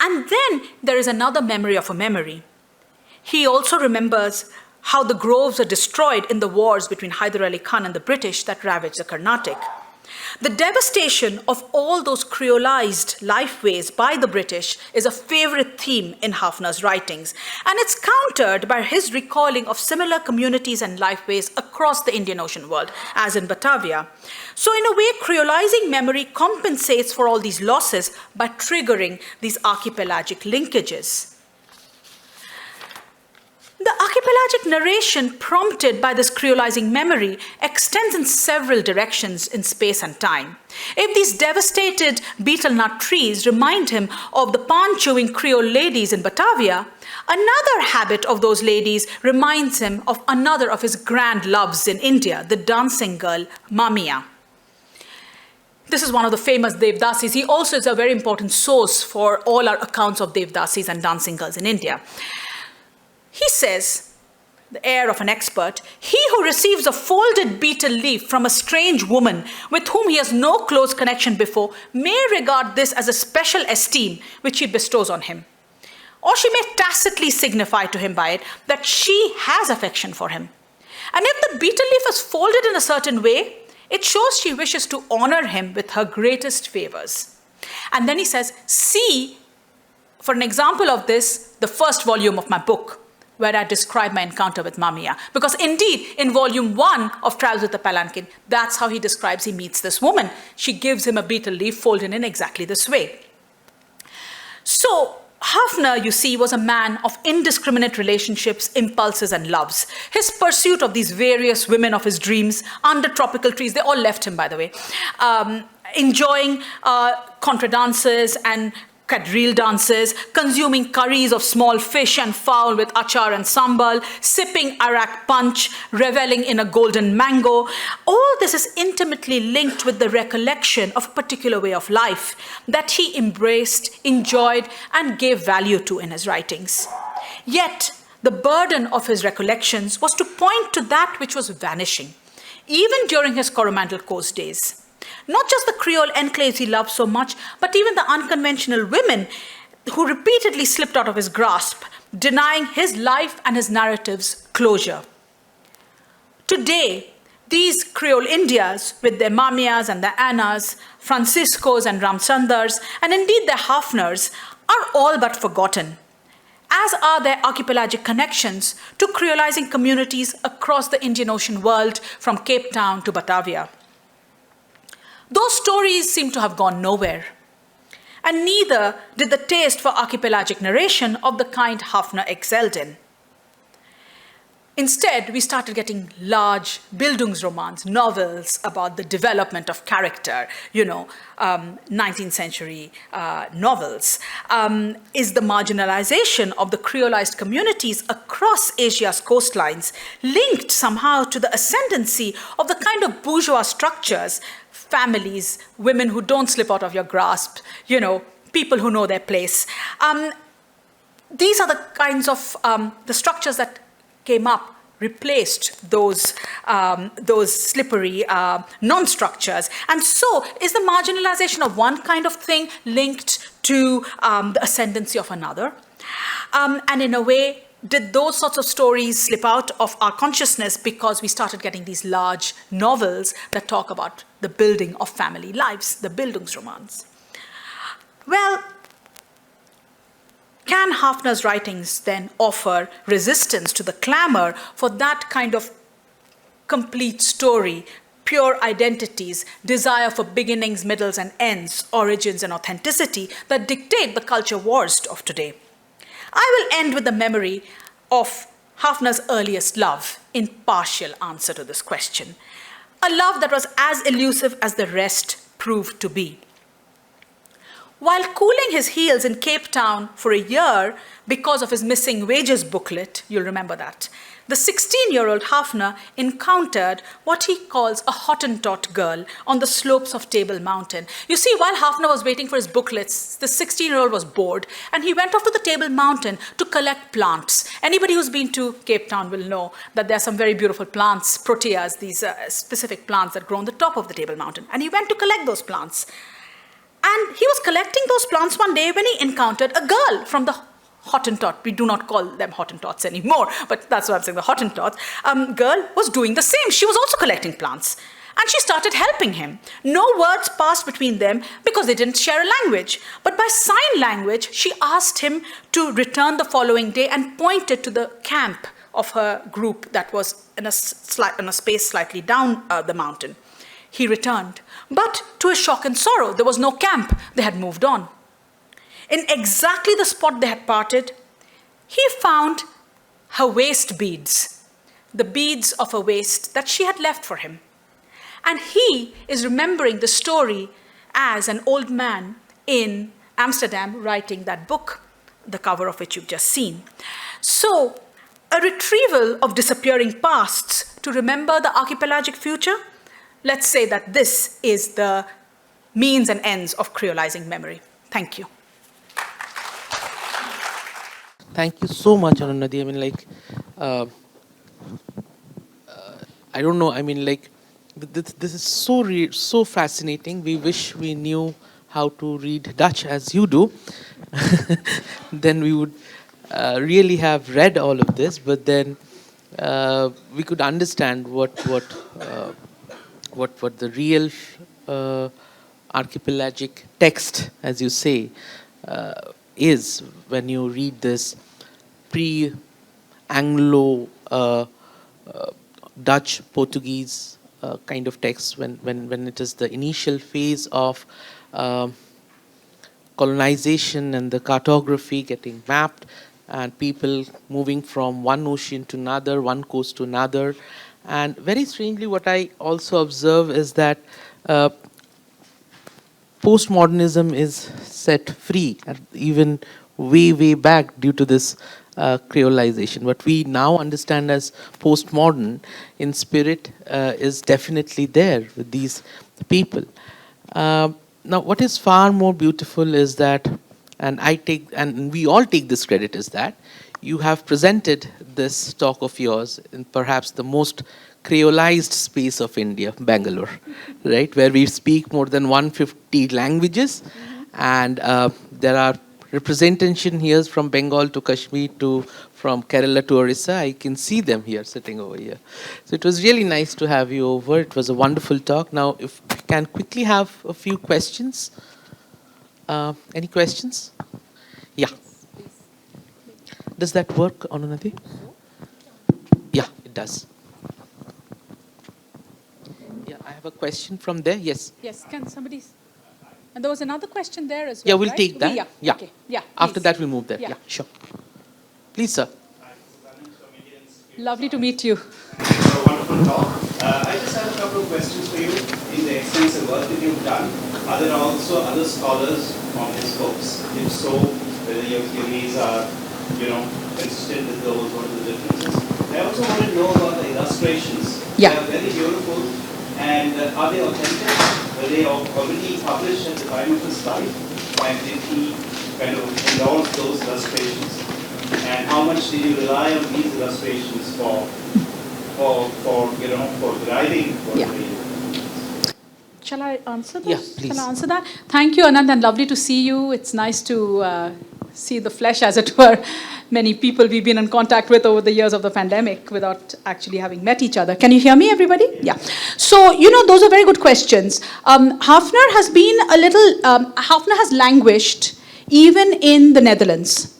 And then there is another memory of a memory. He also remembers how the groves were destroyed in the wars between Hyder Ali Khan and the British that ravaged the Carnatic. The devastation of all those creolized lifeways by the British is a favorite theme in Hafner's writings, and it's countered by his recalling of similar communities and lifeways across the Indian Ocean world, as in Batavia. So in a way, creolizing memory compensates for all these losses by triggering these archipelagic linkages. The archipelagic narration prompted by this creolizing memory extends in several directions in space and time. If these devastated betel nut trees remind him of the pan-chewing Creole ladies in Batavia, another habit of those ladies reminds him of another of his grand loves in India, the dancing girl, Mamia. This is one of the famous Devdasis. He also is a very important source for all our accounts of Devdasis and dancing girls in India. He says, the air of an expert, he who receives a folded betel leaf from a strange woman with whom he has no close connection before may regard this as a special esteem which she bestows on him. Or she may tacitly signify to him by it that she has affection for him. And if the betel leaf is folded in a certain way, it shows she wishes to honor him with her greatest favors. And then he says, see, for an example of this, the first volume of my book, where I describe my encounter with Mamia. Because indeed, in volume 1 of Travels with the Palanquin, that's how he describes he meets this woman. She gives him a betel leaf folded in exactly this way. So, Hafner, you see, was a man of indiscriminate relationships, impulses, and loves. His pursuit of these various women of his dreams under tropical trees, they all left him, by the way, enjoying contra dances and quadrille dances, consuming curries of small fish and fowl with achar and sambal, sipping arak punch, reveling in a golden mango. All this is intimately linked with the recollection of a particular way of life that he embraced, enjoyed, and gave value to in his writings. Yet, the burden of his recollections was to point to that which was vanishing, even during his Coromandel coast days. Not just the Creole enclaves he loved so much, but even the unconventional women who repeatedly slipped out of his grasp, denying his life and his narratives closure. Today, these Creole Indias, with their Mamias and their Annas, Franciscos and Ramchandars, and indeed their Hafners, are all but forgotten, as are their archipelagic connections to creolizing communities across the Indian Ocean world from Cape Town to Batavia. Those stories seem to have gone nowhere, and neither did the taste for archipelagic narration of the kind Hafner excelled in. Instead, we started getting large Bildungsromans, novels about the development of character, 19th century novels. Is the marginalization of the creolized communities across Asia's coastlines linked somehow to the ascendancy of the kind of bourgeois structures, families, women who don't slip out of your grasp, people who know their place? These are the kinds of the structures that came up, replaced those slippery non-structures. And so is the marginalization of one kind of thing linked to the ascendancy of another? And in a way, did those sorts of stories slip out of our consciousness because we started getting these large novels that talk about the building of family lives, the Bildungsromans? Well, can Hafner's writings then offer resistance to the clamor for that kind of complete story, pure identities, desire for beginnings, middles, and ends, origins, and authenticity that dictate the culture wars of today? I will end with the memory of Hafner's earliest love in partial answer to this question. a love that was as elusive as the rest proved to be. While cooling his heels in Cape Town for a year because of his missing wages booklet, you'll remember that, the 16-year-old Hafner encountered what he calls a Hottentot girl on the slopes of Table Mountain. You see, while Hafner was waiting for his booklets, the 16-year-old was bored, and he went off to the Table Mountain to collect plants. Anybody who's been to Cape Town will know that there are some very beautiful plants, proteas, these specific plants that grow on the top of the Table Mountain. And he went to collect those plants. And he was collecting those plants one day when he encountered a girl from the Hottentot. We do not call them Hottentots anymore, but that's what I'm saying, the Hottentot. Girl was doing the same. She was also collecting plants. And she started helping him. No words passed between them because they didn't share a language. But by sign language, she asked him to return the following day and pointed to the camp of her group that was in a space slightly down the mountain. He returned. But to his shock and sorrow, there was no camp. They had moved on. In exactly the spot they had parted, he found her waist beads, the beads of her waist that she had left for him. And he is remembering the story as an old man in Amsterdam writing that book, the cover of which you've just seen. So, a retrieval of disappearing pasts to remember the archipelagic future. Let's say that this is the means and ends of creolizing memory. Thank you. Thank you so much, Ananya. I mean, I don't know. I mean, this is so fascinating. We wish we knew how to read Dutch as you do. Then we would really have read all of this. But then we could understand what the real archipelagic text, as you say, is when you read this pre-Anglo Dutch Portuguese kind of text, when it is the initial phase of colonization and the cartography getting mapped and people moving from one ocean to another, one coast to another. And very strangely, what I also observe is that postmodernism is set free, even way back due to this creolization. What we now understand as postmodern in spirit is definitely there with these people. Now, what is far more beautiful is that, and we all take this credit, is that you have presented this talk of yours in perhaps the most creolized space of India, Bangalore, right, where we speak more than 150 languages, and there are representation here from Bengal to Kashmir to from Kerala to Orissa. I can see them here sitting over here. So it was really nice to have you over. It was a wonderful talk. Now, if we can quickly have a few questions. Any questions? Yeah. Does that work, Ananya? Yeah, it does. Yeah, I have a question from there. Yes. Yes, can somebody... And there was another question there as well, Yeah, we'll right? take that. Yeah. Okay. Yeah. After please. that, we'll move there. Yeah. Yeah, sure. Please, sir. Lovely to meet you. A wonderful talk. I just have a couple of questions for you. In the extensive work that you've done, are there also other scholars on his books? If so, whether your theories are, consistent with those, what are the differences? I also want to know about the illustrations. Yeah. They are very beautiful. And are they authentic? Were they already published at the time of his life? And did he kind of endorse those illustrations? And how much did you rely on these illustrations for deriving whatever you do? Shall I answer this? Yeah, please. Shall I answer that? Thank you, Anand, and lovely to see you. It's nice to see the flesh, as it were. Many people we've been in contact with over the years of the pandemic without actually having met each other. Can you hear me, everybody? Yeah. So, those are very good questions. Hafner has been Hafner has languished even in the Netherlands.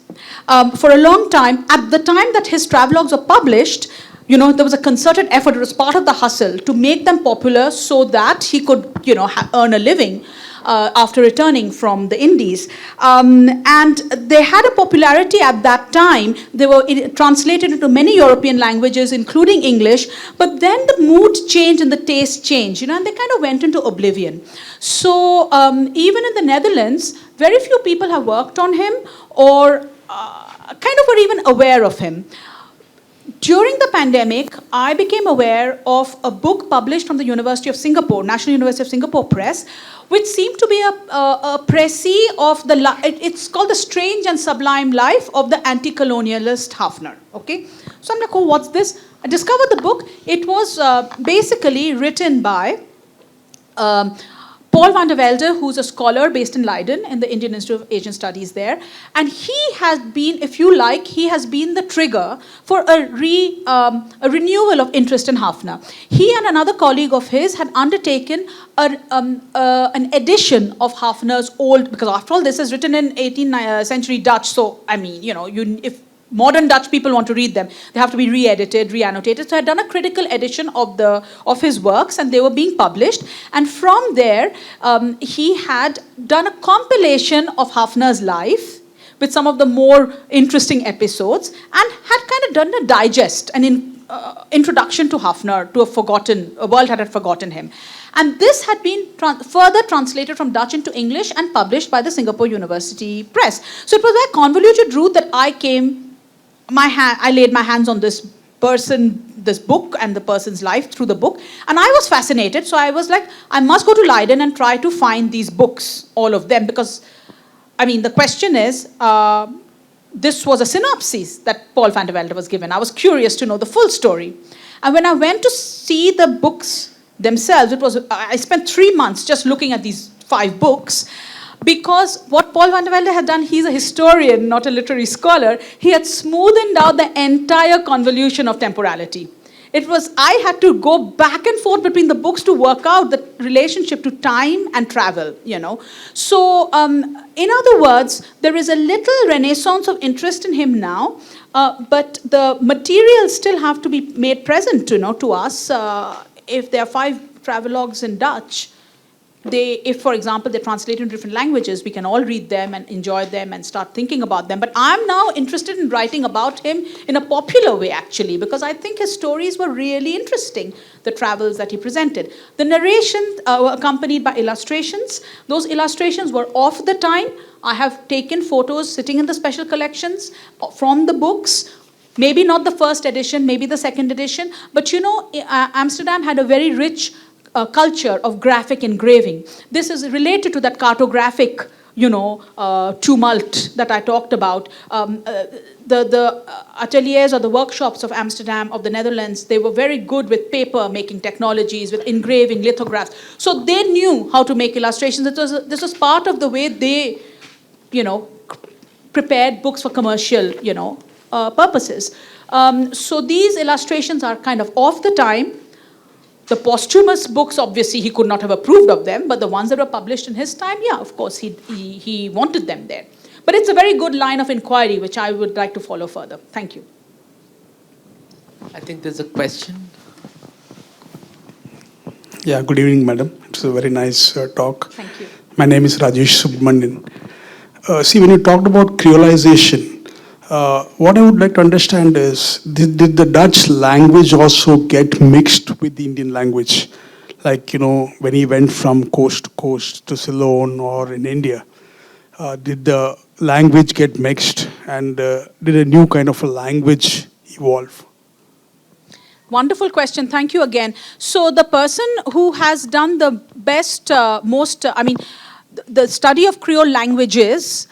For a long time. At the time that his travelogues were published, there was a concerted effort, it was part of the hustle to make them popular so that he could, earn a living after returning from the Indies. And they had a popularity at that time. They were translated into many European languages, including English, but then the mood changed and the taste changed, and they kind of went into oblivion. So even in the Netherlands, very few people have worked on him or kind of were even aware of him. During the pandemic, I became aware of a book published from the University of Singapore, National University of Singapore Press, which seemed to be a précis of it's called The Strange and Sublime Life of the Anti-Colonialist Hafner. Okay? So I'm like, oh, what's this? I discovered the book. It was basically written by Paul van der Velde, who's a scholar based in Leiden in the Indian Institute of Asian Studies there. And he has been, if you like, he has been the trigger for a renewal of interest in Hafner. He and another colleague of his had undertaken an edition of Hafner's old, because after all, this is written in 18th century Dutch, so, I mean, if modern Dutch people want to read them, they have to be re-edited, re-annotated. So I had done a critical edition of his works, and they were being published. And from there, he had done a compilation of Hafner's life with some of the more interesting episodes, and had kind of done a digest, an introduction to Hafner, to a world that had forgotten him. And this had been further translated from Dutch into English and published by the Singapore University Press. So it was a convoluted route that I laid my hands on this book and the person's life through the book. And I was fascinated. So I was like, I must go to Leiden and try to find these books, all of them. Because, I mean, the question is, this was a synopsis that Paul van der Velde was given. I was curious to know the full story. And when I went to see the books themselves, I spent 3 months just looking at these 5 books. Because what Paul van der Velde had done, he's a historian, not a literary scholar, he had smoothened out the entire convolution of temporality. I had to go back and forth between the books to work out the relationship to time and travel, So, in other words, there is a little renaissance of interest in him now, but the materials still have to be made present, to us. If there are 5 travelogues in Dutch, if, for example, they're translated into different languages, we can all read them and enjoy them and start thinking about them. But I'm now interested in writing about him in a popular way, actually, because I think his stories were really interesting, the travels that he presented. The narration were accompanied by illustrations. Those illustrations were of the time. I have taken photos sitting in the special collections from the books. Maybe not the first edition, maybe the second edition. But, Amsterdam had a very rich culture of graphic engraving. This is related to that cartographic, tumult that I talked about. The ateliers or the workshops of Amsterdam, of the Netherlands, they were very good with paper making technologies, with engraving, lithographs. So they knew how to make illustrations. This was part of the way they, prepared books for commercial, purposes. So these illustrations are kind of the time. The posthumous books, obviously, he could not have approved of them, but the ones that were published in his time, yeah, of course, he wanted them there. But it's a very good line of inquiry, which I would like to follow further. Thank you. I think there's a question. Yeah, good evening, madam. It's a very nice talk. Thank you. My name is Rajesh Subramanian. See, when you talked about creolization, what I would like to understand is, did the Dutch language also get mixed with the Indian language? Like, when he went from coast to coast to Ceylon or in India, did the language get mixed, and did a new kind of a language evolve? Wonderful question. Thank you again. So the person who has done the best, the study of Creole languages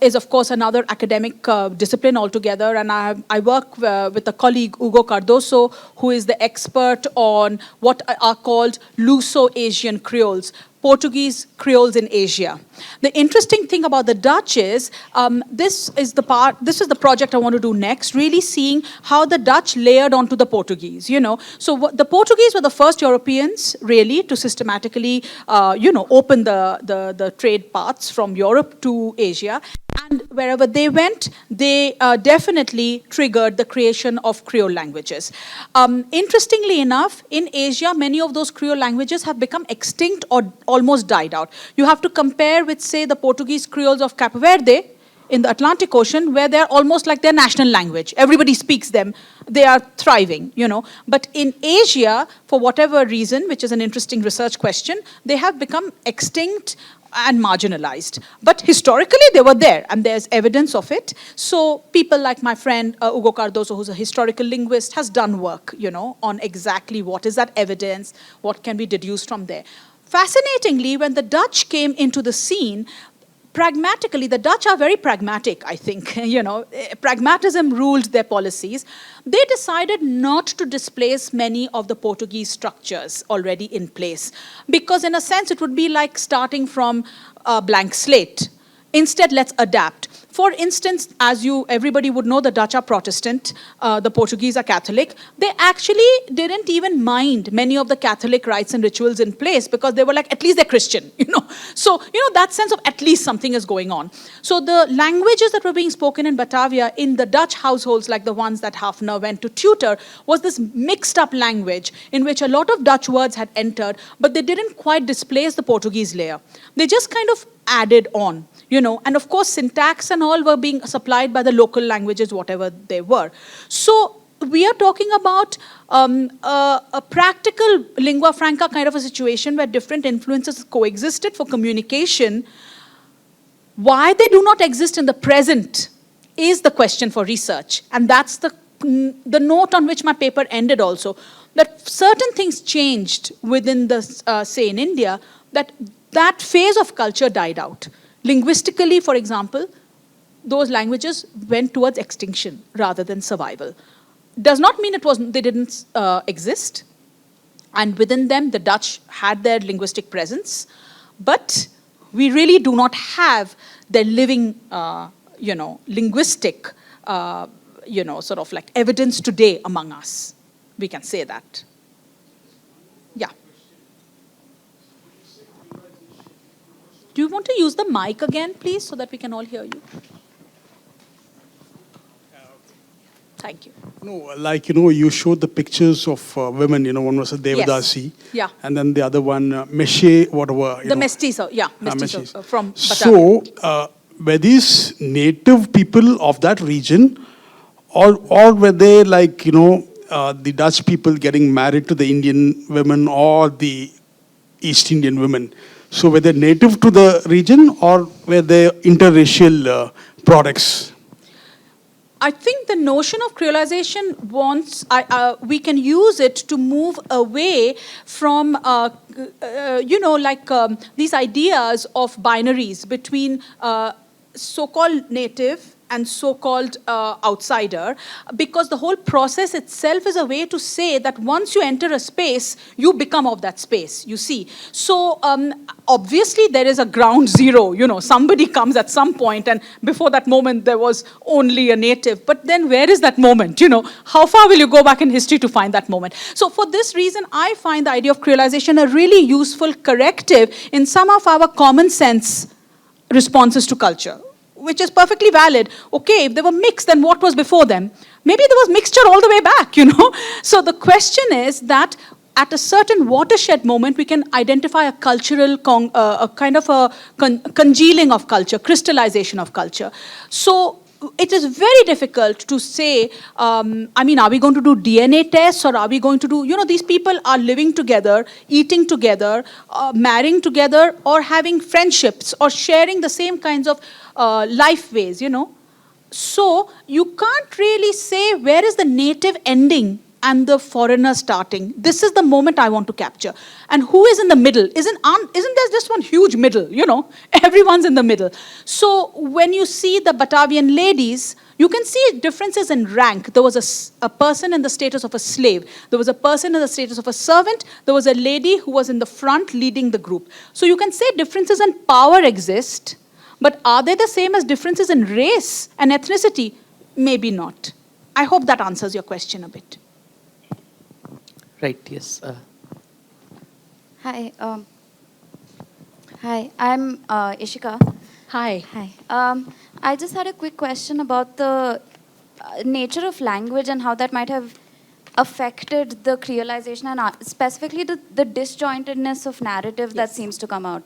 is, of course, another academic discipline altogether. And I work with a colleague, Hugo Cardoso, who is the expert on what are called Luso-Asian Creoles, Portuguese Creoles in Asia. The interesting thing about the Dutch is, this is the project I want to do next, really seeing how the Dutch layered onto the Portuguese, So the Portuguese were the first Europeans, really, to systematically, open the trade paths from Europe to Asia. And Wherever they went, they definitely triggered the creation of Creole languages. Interestingly enough, in Asia, many of those Creole languages have become extinct or almost died out. You have to compare with, say, the Portuguese Creoles of Cape Verde in the Atlantic Ocean, where they're almost like their national language. Everybody speaks them. They are thriving, you know. But in Asia, for whatever reason, which is an interesting research question, they have become extinct and marginalized. But historically, they were there, and there's evidence of it. So people like my friend Hugo Cardoso, who's a historical linguist, has done work, you know, on exactly what is that evidence, what can be deduced from there. Fascinatingly, when the Dutch came into the scene, pragmatically, the Dutch are very pragmatic, I think. You know, pragmatism ruled their policies. They decided not to displace many of the Portuguese structures already in place, because in a sense, it would be like starting from a blank slate. Instead, let's adapt. For instance, as everybody would know, the Dutch are Protestant, the Portuguese are Catholic. They actually didn't even mind many of the Catholic rites and rituals in place, because they were like, at least they're Christian, you know. So, you know, that sense of at least something is going on. So the languages that were being spoken in Batavia in the Dutch households, like the ones that Hafner went to tutor, was this mixed up language in which a lot of Dutch words had entered, but they didn't quite displace the Portuguese layer. They just kind of added on. You know, and of course, syntax and all were being supplied by the local languages, whatever they were. So we are talking about a practical lingua franca kind of a situation where different influences coexisted for communication. Why they do not exist in the present is the question for research. And that's the note on which my paper ended also, that certain things changed within the, say in India, that phase of culture died out. Linguistically, for example, those languages went towards extinction rather than survival. Does not mean they didn't exist. And within them, the Dutch had their linguistic presence. But we really do not have their living, you know, linguistic, you know, sort of like evidence today among us. We can say that. Yeah. Do you want to use the mic again, please, so that we can all hear you? Thank you. No, like, you know, you showed the pictures of women, you know, one was a Devadasi. Yes. Yeah. And then the other one, Meshe, whatever. The mestizo, yeah, mestizo from Batavia. So, were these native people of that region, or were they like, you know, the Dutch people getting married to the Indian women or the East Indian women? So were they native to the region, or were they interracial products? I think the notion of creolization we can use it to move away from, you know, like these ideas of binaries between so-called native and so-called outsider, because the whole process itself is a way to say that once you enter a space, you become of that space, you see. So obviously there is a ground zero, you know, somebody comes at some point, and before that moment there was only a native. But then where is that moment, you know? How far will you go back in history to find that moment? So for this reason, I find the idea of creolization a really useful corrective in some of our common sense responses to culture, which is perfectly valid. Okay, if they were mixed, then what was before them? Maybe there was mixture all the way back, you know? So the question is that at a certain watershed moment, we can identify a cultural, a kind of a congealing of culture, crystallization of culture. So it is very difficult to say, I mean, are we going to do DNA tests, or are we going to do, you know, these people are living together, eating together, marrying together, or having friendships, or sharing the same kinds of life ways, you know. So you can't really say where is the native ending and the foreigner starting. This is the moment I want to capture. And who is in the middle? Isn't there just one huge middle, you know? Everyone's in the middle. So when you see the Batavian ladies, you can see differences in rank. There was a person in the status of a slave. There was a person in the status of a servant. There was a lady who was in the front leading the group. So you can say differences in power exist, but are they the same as differences in race and ethnicity? Maybe not. I hope that answers your question a bit. Right, yes. Hi, I'm Ishika. Hi. Hi. I just had a quick question about the nature of language and how that might have affected the creolization and specifically the disjointedness of narrative that seems to come out.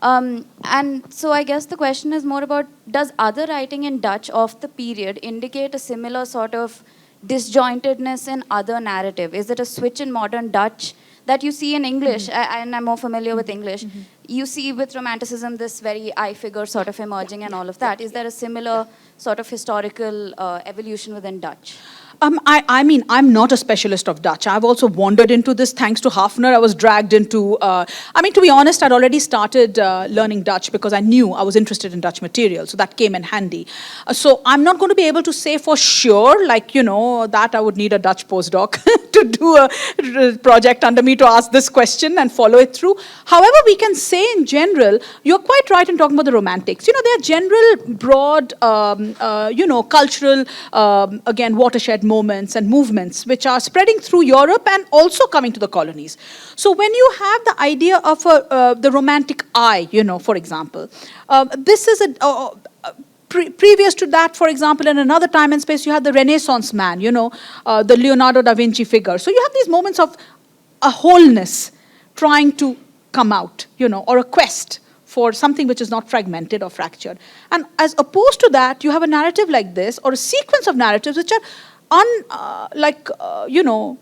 And so I guess the question is more about, does other writing in Dutch of the period indicate a similar sort of disjointedness in other narrative? Is it a switch in modern Dutch that you see in English, and I'm more familiar with English, you see with Romanticism this very I figure sort of emerging and all of that. Is there a similar sort of historical evolution within Dutch? I mean, I'm not a specialist of Dutch. I've also wandered into this thanks to Hafner. I was dragged into, I mean, to be honest, I'd already started learning Dutch because I knew I was interested in Dutch material. So that came in handy. So I'm not going to be able to say for sure, like, you know, that I would need a Dutch postdoc to do a project under me to ask this question and follow it through. However, we can say in general, you're quite right in talking about the Romantics. You know, there are general, broad, you know, cultural, again, watershed moments and movements which are spreading through Europe and also coming to the colonies. So when you have the idea of the romantic eye, you know, for example, this is previous to that, for example, in another time and space, you had the Renaissance man, you know, the Leonardo da Vinci figure. So you have these moments of a wholeness trying to come out, you know, or a quest for something which is not fragmented or fractured. And as opposed to that, you have a narrative like this, or a sequence of narratives which are you know,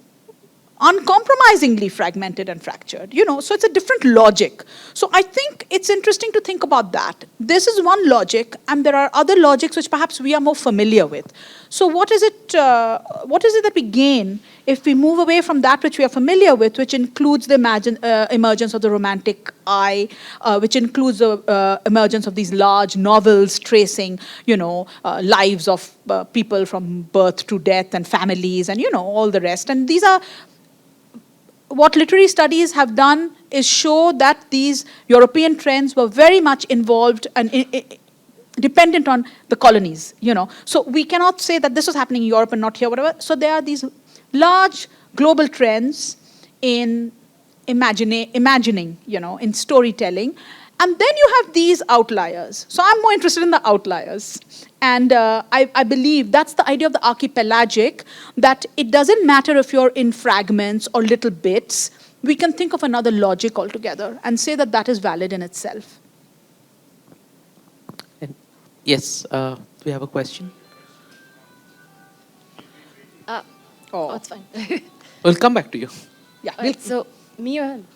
uncompromisingly fragmented and fractured, you know, so it's a different logic. So I think it's interesting to think about that. This is one logic, and there are other logics which perhaps we are more familiar with. So what is it that we gain if we move away from that which we are familiar with, which includes the emergence of the romantic eye, which includes the emergence of these large novels tracing, you know, lives of people from birth to death and families and, you know, all the rest. And these are, what literary studies have done is show that these European trends were very much involved and dependent on the colonies, you know. So we cannot say that this was happening in Europe and not here, whatever. So there are these large global trends in imagining, you know, in storytelling. And then you have these outliers. So I'm more interested in the outliers. And I believe that's the idea of the archipelagic, that it doesn't matter if you're in fragments or little bits. We can think of another logic altogether and say that that is valid in itself. And yes, we have a question. Oh, it's fine. We'll come back to you. Yeah. Right, so, me or him?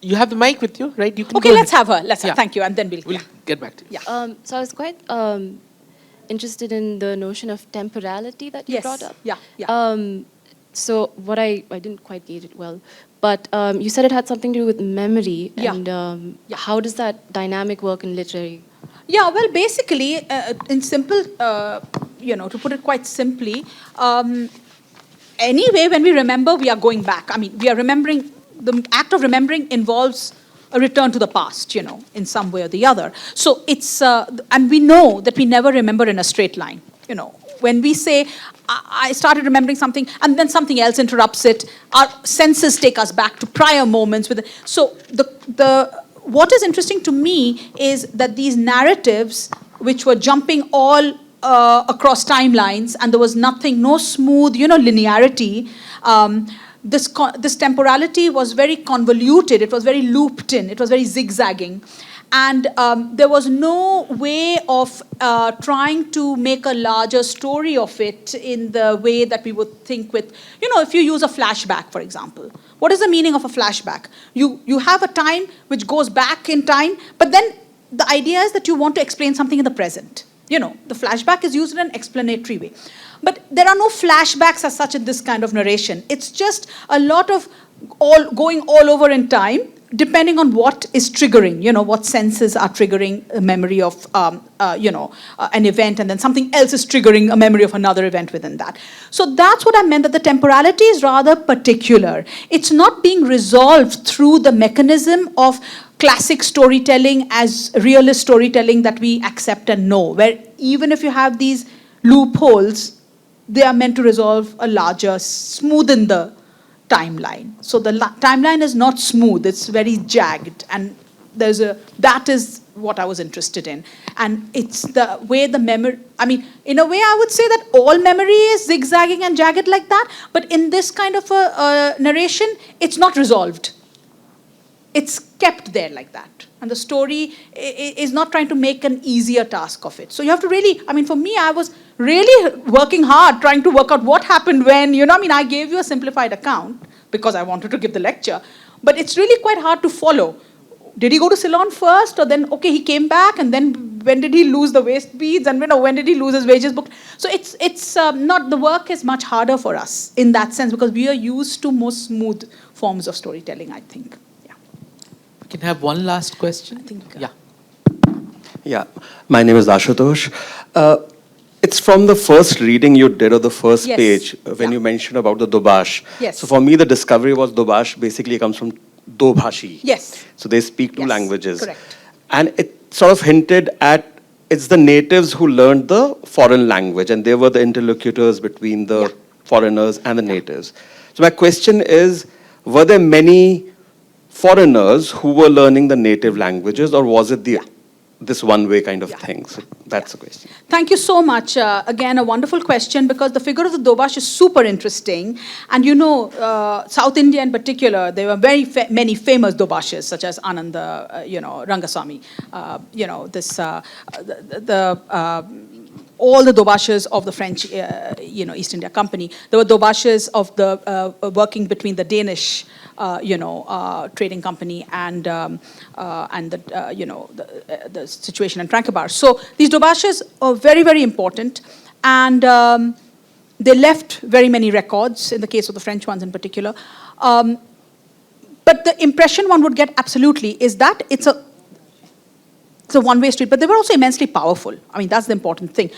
You have the mic with you, right? You can Okay, go let's ahead. have her. Yeah. Thank you, and then We'll get back to you. Yeah. So I was quite interested in the notion of temporality that you Yes. brought up. Yeah. So what I didn't quite get it well, but you said it had something to do with memory. Yeah. And how does that dynamic work in literary? Yeah, well, basically, in simple, you know, to put it quite simply, anyway, when we remember, we are going back. I mean, we are remembering, the act of remembering involves a return to the past, you know, in some way or the other. So it's, and we know that we never remember in a straight line, you know. When we say, I started remembering something, and then something else interrupts it, our senses take us back to prior moments. So what is interesting to me is that these narratives, which were jumping all across timelines, and there was nothing, no smooth, you know, linearity. This temporality was very convoluted. It was very looped in. It was very zigzagging. And there was no way of trying to make a larger story of it in the way that we would think with, you know, if you use a flashback, for example. What is the meaning of a flashback? You have a time which goes back in time, but then the idea is that you want to explain something in the present. You know, the flashback is used in an explanatory way. But there are no flashbacks as such in this kind of narration. It's just a lot of going all over in time, depending on what is triggering, you know, what senses are triggering a memory of, you know, an event, and then something else is triggering a memory of another event within that. So that's what I meant, that the temporality is rather particular. It's not being resolved through the mechanism of classic storytelling as realist storytelling that we accept and know, where even if you have these loopholes, they are meant to resolve a larger, smoothen the timeline. So the timeline is not smooth, it's very jagged, and that is what I was interested in. And it's the way the memory, I mean, in a way I would say that all memory is zigzagging and jagged like that, but in this kind of a narration, it's not resolved. It's kept there like that. And the story is not trying to make an easier task of it. So you have to really, I mean, for me, I was really working hard trying to work out what happened when, I mean, I gave you a simplified account because I wanted to give the lecture, but it's really quite hard to follow. Did he go to Ceylon first, or then, okay, he came back, and then when did he lose the waste beads, and when did he lose his wages book? So it's not, the work is much harder for us in that sense because we are used to more smooth forms of storytelling, I think. We can have one last question. I think, yeah. Yeah, my name is Ashutosh. It's from the first reading you did of the first Yes. page when you mentioned about the Dobash. Yes. So for me, the discovery was Dobash basically comes from Dobhashi. Yes. So they speak two Yes, languages. correct. And it sort of hinted at it's the natives who learned the foreign language, and they were the interlocutors between the foreigners and the natives. So my question is, were there many foreigners who were learning the native languages, or was it this one-way kind of thing? So that's the question. Thank you so much. Again, a wonderful question, because the figure of the Dobash is super interesting. And South India in particular, there were many famous Dobashes, such as Ananda, Rangaswamy, all the Dobashes of the French, East India Company. There were Dobashes of the working between the Danish, trading company and the situation in Tranquebar. So these Dobashes are very, very important, and they left very many records, in the case of the French ones in particular. But the impression one would get absolutely is that it's a one-way street, but they were also immensely powerful. I mean, that's the important thing.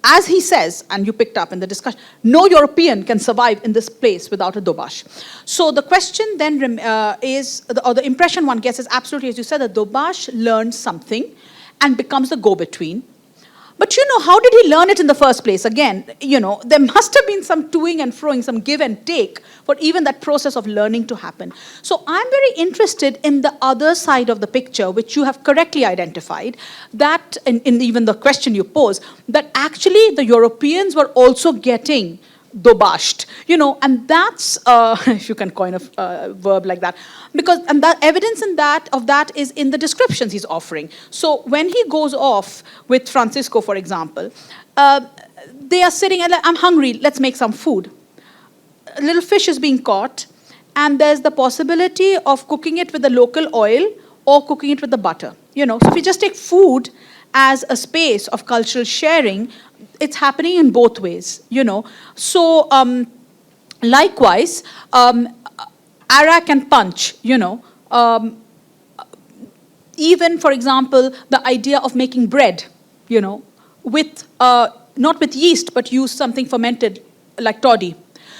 As he says, and you picked up in the discussion, no European can survive in this place without a Dobash. So the question then is, or the impression one gets is absolutely, as you said, the Dobash learns something and becomes the go-between. But how did he learn it in the first place? Again, there must have been some toing and froing, some give and take for even that process of learning to happen. So I'm very interested in the other side of the picture, which you have correctly identified, that in even the question you pose, that actually the Europeans were also getting Dobashed, and that's, if you can coin a verb like that, and that evidence of that is in the descriptions he's offering. So when he goes off with Francisco, for example, they are sitting and like, I'm hungry, let's make some food. A little fish is being caught, and there's the possibility of cooking it with the local oil or cooking it with the butter. So if you just take food as a space of cultural sharing, it's happening in both ways, So likewise, arak and punch, even, for example, the idea of making bread, with not with yeast, but use something fermented like toddy.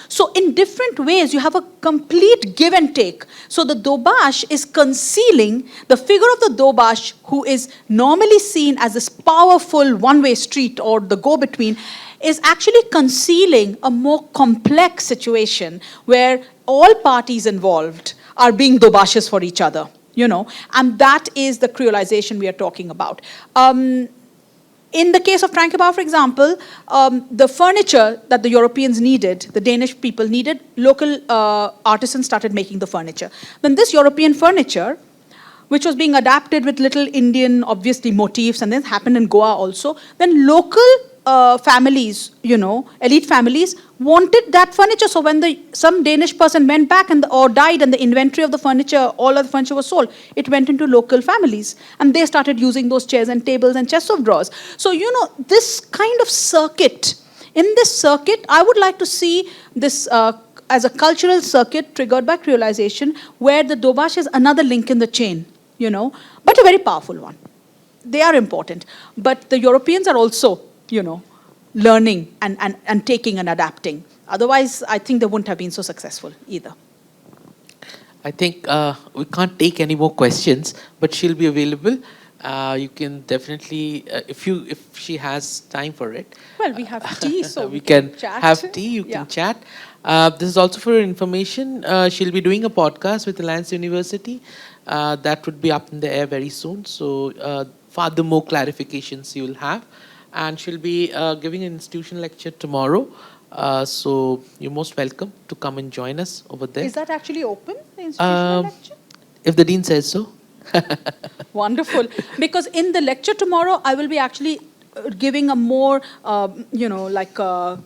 So in different ways, you have a complete give and take. So the Dobash is concealing the figure of the Dobash, who is normally seen as this powerful one-way street or the go-between, is actually concealing a more complex situation where all parties involved are being Dobashes for each other, and that is the creolization we are talking about. In the case of Tranquebar, for example, the furniture that the Europeans needed, the Danish people needed, local artisans started making the furniture. Then this European furniture, which was being adapted with little Indian, obviously, motifs, and this happened in Goa also, then local families, elite families, wanted that furniture. So when some Danish person went back or died and the inventory of the furniture, all of the furniture was sold, it went into local families. And they started using those chairs and tables and chests of drawers. So, this kind of circuit, in this circuit, I would like to see this as a cultural circuit triggered by creolization, where the Dobash is another link in the chain, but a very powerful one. They are important. But the Europeans are also, learning and taking and adapting. Otherwise, I think they wouldn't have been so successful either. I think we can't take any more questions, but she'll be available. You can definitely, if she has time for it. Well, we have tea, so we can chat. have tea. You can chat. This is also for your information. She'll be doing a podcast with Alliance University That would be up in the air very soon. So further more clarifications you will have. And she'll be giving an institution lecture tomorrow. So you're most welcome to come and join us over there. Is that actually open, the institutional lecture? If the dean says so. Wonderful. Because in the lecture tomorrow, I will be actually giving a more, like a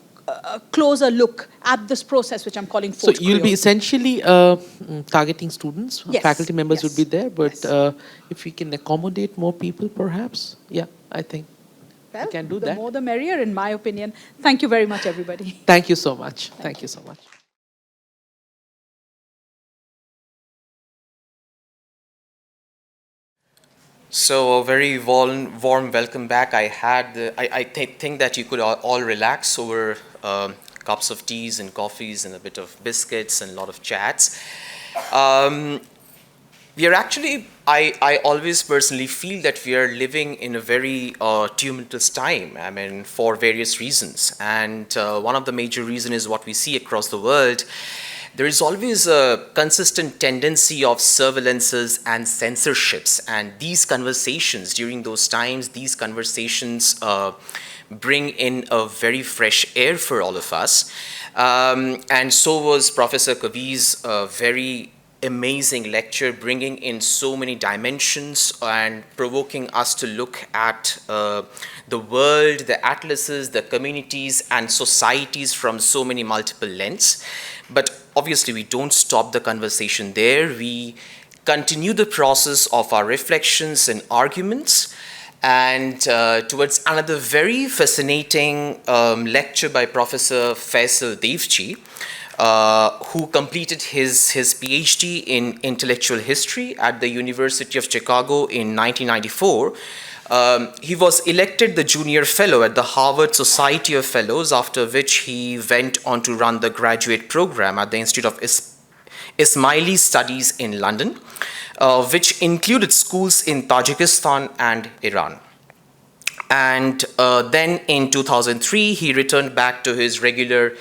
closer look at this process, which I'm calling So Fourth you'll be Creole. essentially targeting students. Yes, Faculty members yes, would be there. But yes. if we can accommodate more people, perhaps, yeah, I think Well, we can do the that. more the merrier, in my opinion. Thank you very much, everybody. Thank you so much. Thank you so much. So a very warm welcome back. I think that you could all relax over cups of teas and coffees and a bit of biscuits and a lot of chats. We are actually, I always personally feel that we are living in a very tumultuous time, I mean, for various reasons. And one of the major reasons is what we see across the world. There is always a consistent tendency of surveillances and censorships. And these conversations, during those times, these conversations bring in a very fresh air for all of us. And so was Professor Kabir's very amazing lecture, bringing in so many dimensions and provoking us to look at the world, the atlases, the communities and societies from so many multiple lenses. But obviously we don't stop the conversation there. We continue the process of our reflections and arguments, and towards another very fascinating lecture by Professor Faisal Devji, who completed his PhD in intellectual history at the University of Chicago in 1994. He was elected the junior fellow at the Harvard Society of Fellows, after which he went on to run the graduate program at the Institute of Ismaili Studies in London, which included schools in Tajikistan and Iran. And then in 2003, he returned back to his regular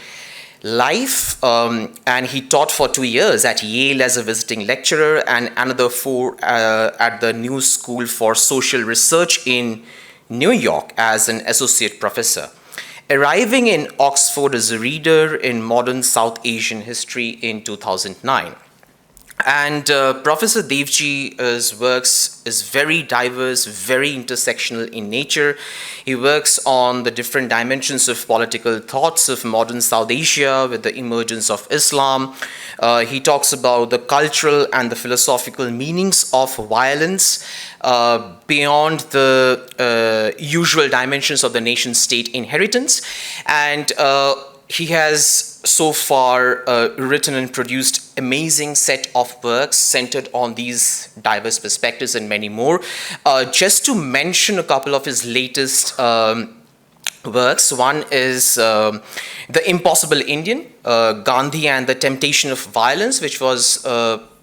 life, and he taught for 2 years at Yale as a visiting lecturer and another 4 at the New School for Social Research in New York as an associate professor, arriving in Oxford as a reader in modern South Asian history in 2009. And Professor Devji's works is very diverse, very intersectional in nature. He works on the different dimensions of political thoughts of modern South Asia with the emergence of Islam. He talks about the cultural and the philosophical meanings of violence beyond the usual dimensions of the nation-state inheritance. And he has so far written and produced amazing set of works centered on these diverse perspectives and many more. Just to mention a couple of his latest works, one is The Impossible Indian, Gandhi and the Temptation of Violence, which was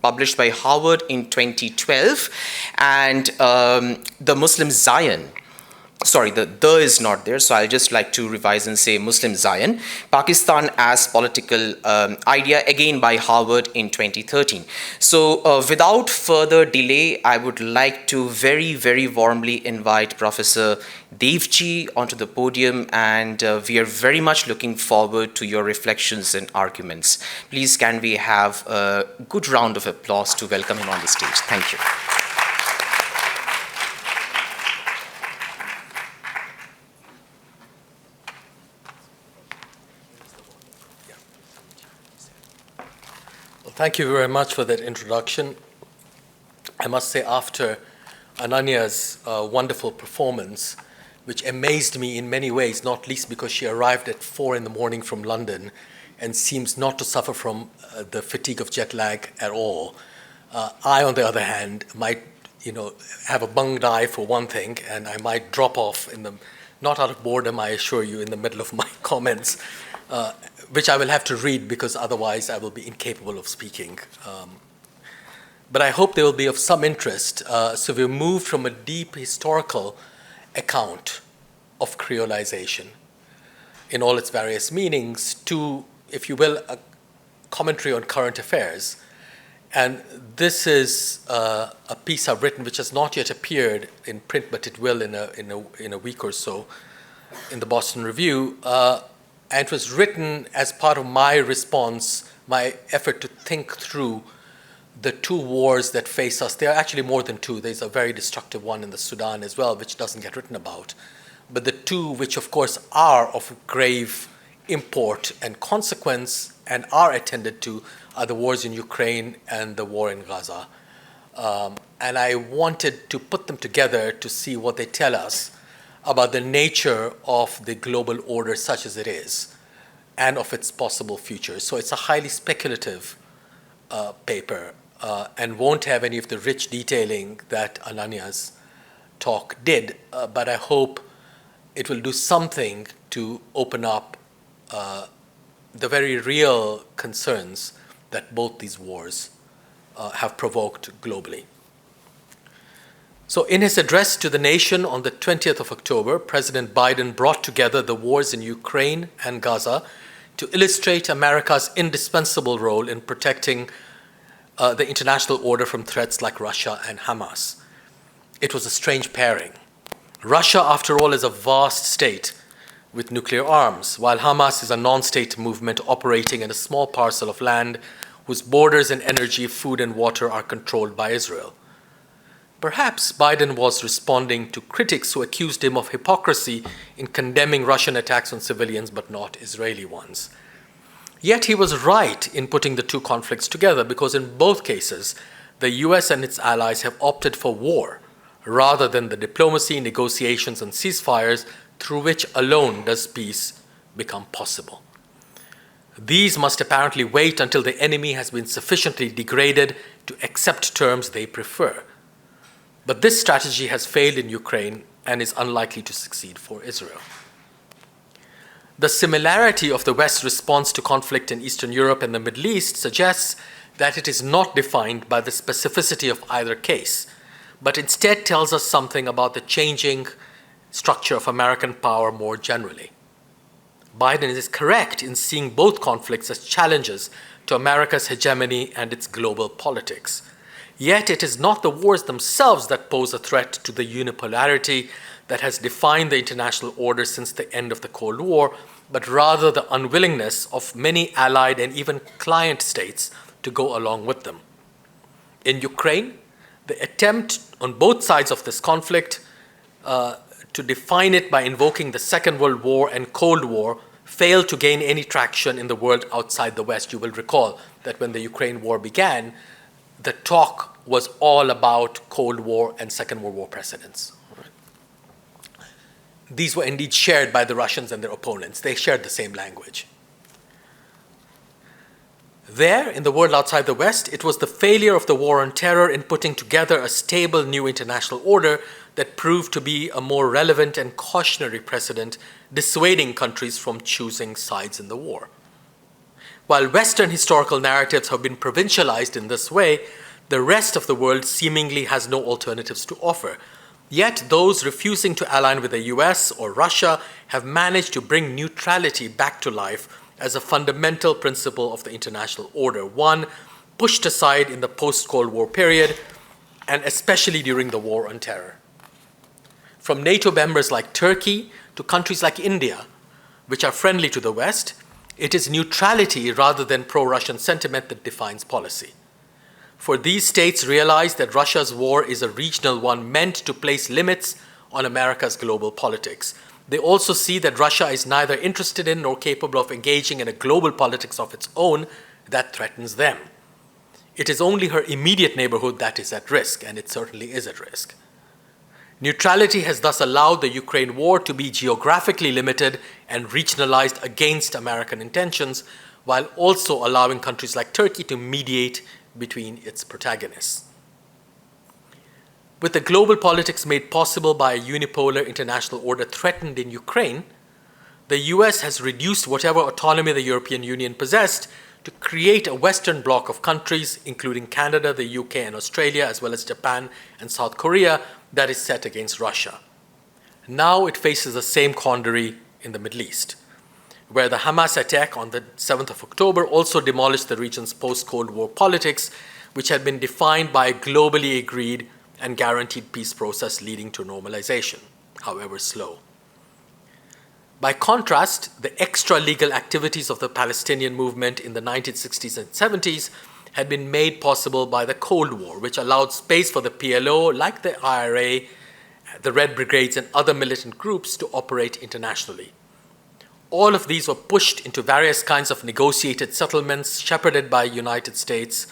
published by Harvard in 2012, and The Muslim Zion. Sorry, the is not there, so I'll just like to revise and say Muslim Zion, Pakistan as Political Idea, again by Harvard in 2013. So without further delay, I would like to very, very warmly invite Professor Devji onto the podium, and we are very much looking forward to your reflections and arguments. Please can we have a good round of applause to welcome him on the stage. Thank you. Thank you very much for that introduction. I must say, after Ananya's wonderful performance, which amazed me in many ways, not least because she arrived at 4 in the morning from London and seems not to suffer from the fatigue of jet lag at all. I, on the other hand, might have a bunged eye for one thing, and I might drop off not out of boredom, I assure you, in the middle of my comments, which I will have to read because otherwise I will be incapable of speaking. But I hope they will be of some interest. So we've moved from a deep historical account of creolization in all its various meanings to, if you will, a commentary on current affairs. And this is a piece I've written which has not yet appeared in print, but it will in a week or so in the Boston Review. And it was written as part of my response, my effort to think through the two wars that face us. There are actually more than two. There's a very destructive one in the Sudan as well, which doesn't get written about. But the two which, of course, are of grave import and consequence and are attended to are the wars in Ukraine and the war in Gaza. And I wanted to put them together to see what they tell us about the nature of the global order such as it is and of its possible future. So it's a highly speculative paper and won't have any of the rich detailing that Ananya's talk did, but I hope it will do something to open up the very real concerns that both these wars have provoked globally. So in his address to the nation on the 20th of October, President Biden brought together the wars in Ukraine and Gaza to illustrate America's indispensable role in protecting the international order from threats like Russia and Hamas. It was a strange pairing. Russia, after all, is a vast state with nuclear arms, while Hamas is a non-state movement operating in a small parcel of land whose borders and energy, food and water are controlled by Israel. Perhaps Biden was responding to critics who accused him of hypocrisy in condemning Russian attacks on civilians but not Israeli ones. Yet he was right in putting the two conflicts together because in both cases, the US and its allies have opted for war rather than the diplomacy, negotiations, and ceasefires through which alone does peace become possible. These must apparently wait until the enemy has been sufficiently degraded to accept terms they prefer. But this strategy has failed in Ukraine and is unlikely to succeed for Israel. The similarity of the West's response to conflict in Eastern Europe and the Middle East suggests that it is not defined by the specificity of either case, but instead tells us something about the changing structure of American power more generally. Biden is correct in seeing both conflicts as challenges to America's hegemony and its global politics. Yet it is not the wars themselves that pose a threat to the unipolarity that has defined the international order since the end of the Cold War, but rather the unwillingness of many allied and even client states to go along with them. In Ukraine, the attempt on both sides of this conflict to define it by invoking the Second World War and Cold War failed to gain any traction in the world outside the West. You will recall that when the Ukraine war began, the talk was all about Cold War and Second World War precedents. These were indeed shared by the Russians and their opponents. They shared the same language. There, in the world outside the West, it was the failure of the war on terror in putting together a stable new international order that proved to be a more relevant and cautionary precedent, dissuading countries from choosing sides in the war. While Western historical narratives have been provincialized in this way, the rest of the world seemingly has no alternatives to offer. Yet those refusing to align with the US or Russia have managed to bring neutrality back to life as a fundamental principle of the international order, one pushed aside in the post-Cold War period, and especially during the war on terror. From NATO members like Turkey to countries like India, which are friendly to the West, it is neutrality rather than pro-Russian sentiment that defines policy. For these states realize that Russia's war is a regional one meant to place limits on America's global politics. They also see that Russia is neither interested in nor capable of engaging in a global politics of its own that threatens them. It is only her immediate neighborhood that is at risk, and it certainly is at risk. Neutrality has thus allowed the Ukraine war to be geographically limited and regionalized against American intentions, while also allowing countries like Turkey to mediate between its protagonists. With the global politics made possible by a unipolar international order threatened in Ukraine, the US has reduced whatever autonomy the European Union possessed to create a Western bloc of countries, including Canada, the UK, and Australia, as well as Japan and South Korea, that is set against Russia. Now it faces the same quandary in the Middle East, where the Hamas attack on the 7th of October also demolished the region's post-Cold War politics which had been defined by a globally agreed and guaranteed peace process leading to normalization, however slow. By contrast, the extra-legal activities of the Palestinian movement in the 1960s and 70s had been made possible by the Cold War, which allowed space for the PLO, like the IRA, the Red Brigades, and other militant groups to operate internationally. All of these were pushed into various kinds of negotiated settlements shepherded by the United States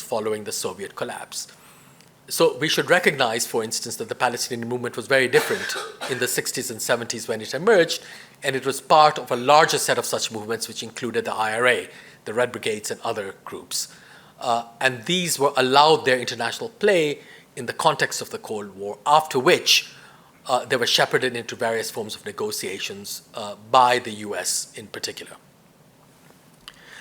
following the Soviet collapse. So we should recognize, for instance, that the Palestinian movement was very different in the 60s and 70s when it emerged, and it was part of a larger set of such movements which included the IRA, the Red Brigades, and other groups. And these were allowed their international play in the context of the Cold War, after which they were shepherded into various forms of negotiations by the US in particular.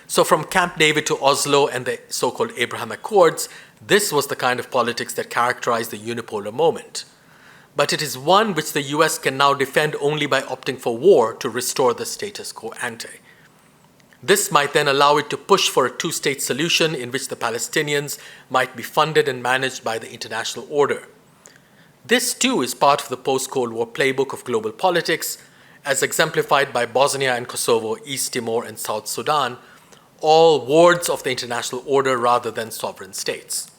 So from Camp David to Oslo and the so-called Abraham Accords, this was the kind of politics that characterized the unipolar moment. But it is one which the US can now defend only by opting for war to restore the status quo ante. This might then allow it to push for a two-state solution in which the Palestinians might be funded and managed by the international order. This too is part of the post-Cold War playbook of global politics, as exemplified by Bosnia and Kosovo, East Timor, and South Sudan, all wards of the international order rather than sovereign states.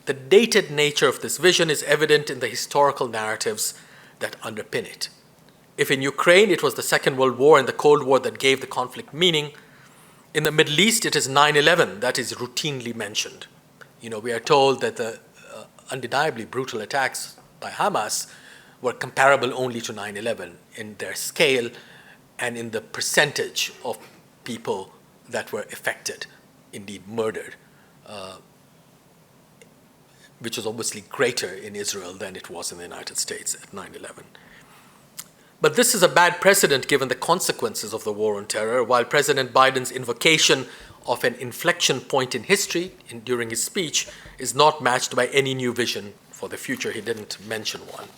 The dated nature of this vision is evident in the historical narratives that underpin it. If in Ukraine it was the Second World War and the Cold War that gave the conflict meaning, in the Middle East it is 9/11 that is routinely mentioned. We are told that the undeniably brutal attacks by Hamas were comparable only to 9/11 in their scale and in the percentage of people that were affected, indeed murdered, which was obviously greater in Israel than it was in the United States at 9/11. But this is a bad precedent given the consequences of the war on terror, while President Biden's invocation of an inflection point in history during his speech is not matched by any new vision for the future. He didn't mention one.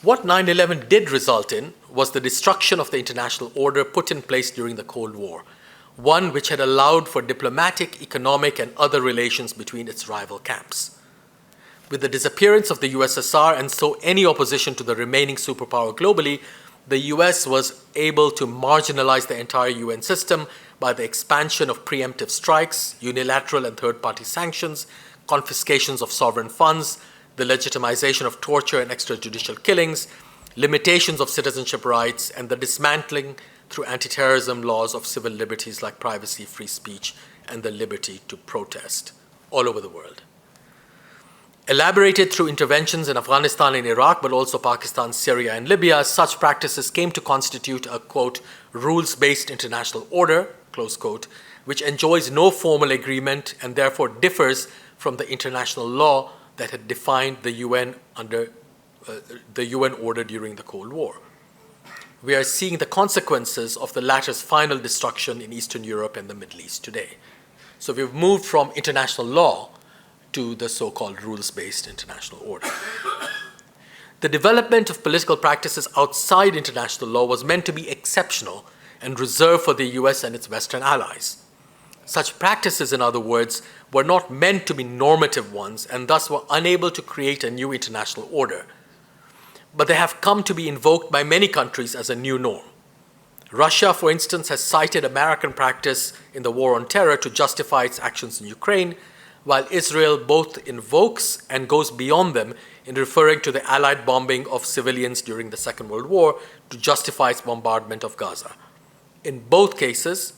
What 9/11 did result in was the destruction of the international order put in place during the Cold War, one which had allowed for diplomatic, economic, and other relations between its rival camps. With the disappearance of the USSR and so any opposition to the remaining superpower globally, the US was able to marginalize the entire UN system by the expansion of preemptive strikes, unilateral and third-party sanctions, confiscations of sovereign funds, the legitimization of torture and extrajudicial killings, limitations of citizenship rights, and the dismantling through anti-terrorism laws of civil liberties like privacy, free speech, and the liberty to protest all over the world. Elaborated through interventions in Afghanistan and Iraq, but also Pakistan, Syria, and Libya, such practices came to constitute a, quote, rules-based international order, close quote, which enjoys no formal agreement and therefore differs from the international law that had defined the UN the UN order during the Cold War. We are seeing the consequences of the latter's final destruction in Eastern Europe and the Middle East today. So we've moved from international law to the so-called rules-based international order. The development of political practices outside international law was meant to be exceptional and reserved for the US and its Western allies. Such practices, in other words, were not meant to be normative ones and thus were unable to create a new international order. But they have come to be invoked by many countries as a new norm. Russia, for instance, has cited American practice in the war on terror to justify its actions in Ukraine, while Israel both invokes and goes beyond them in referring to the Allied bombing of civilians during the Second World War to justify its bombardment of Gaza. In both cases,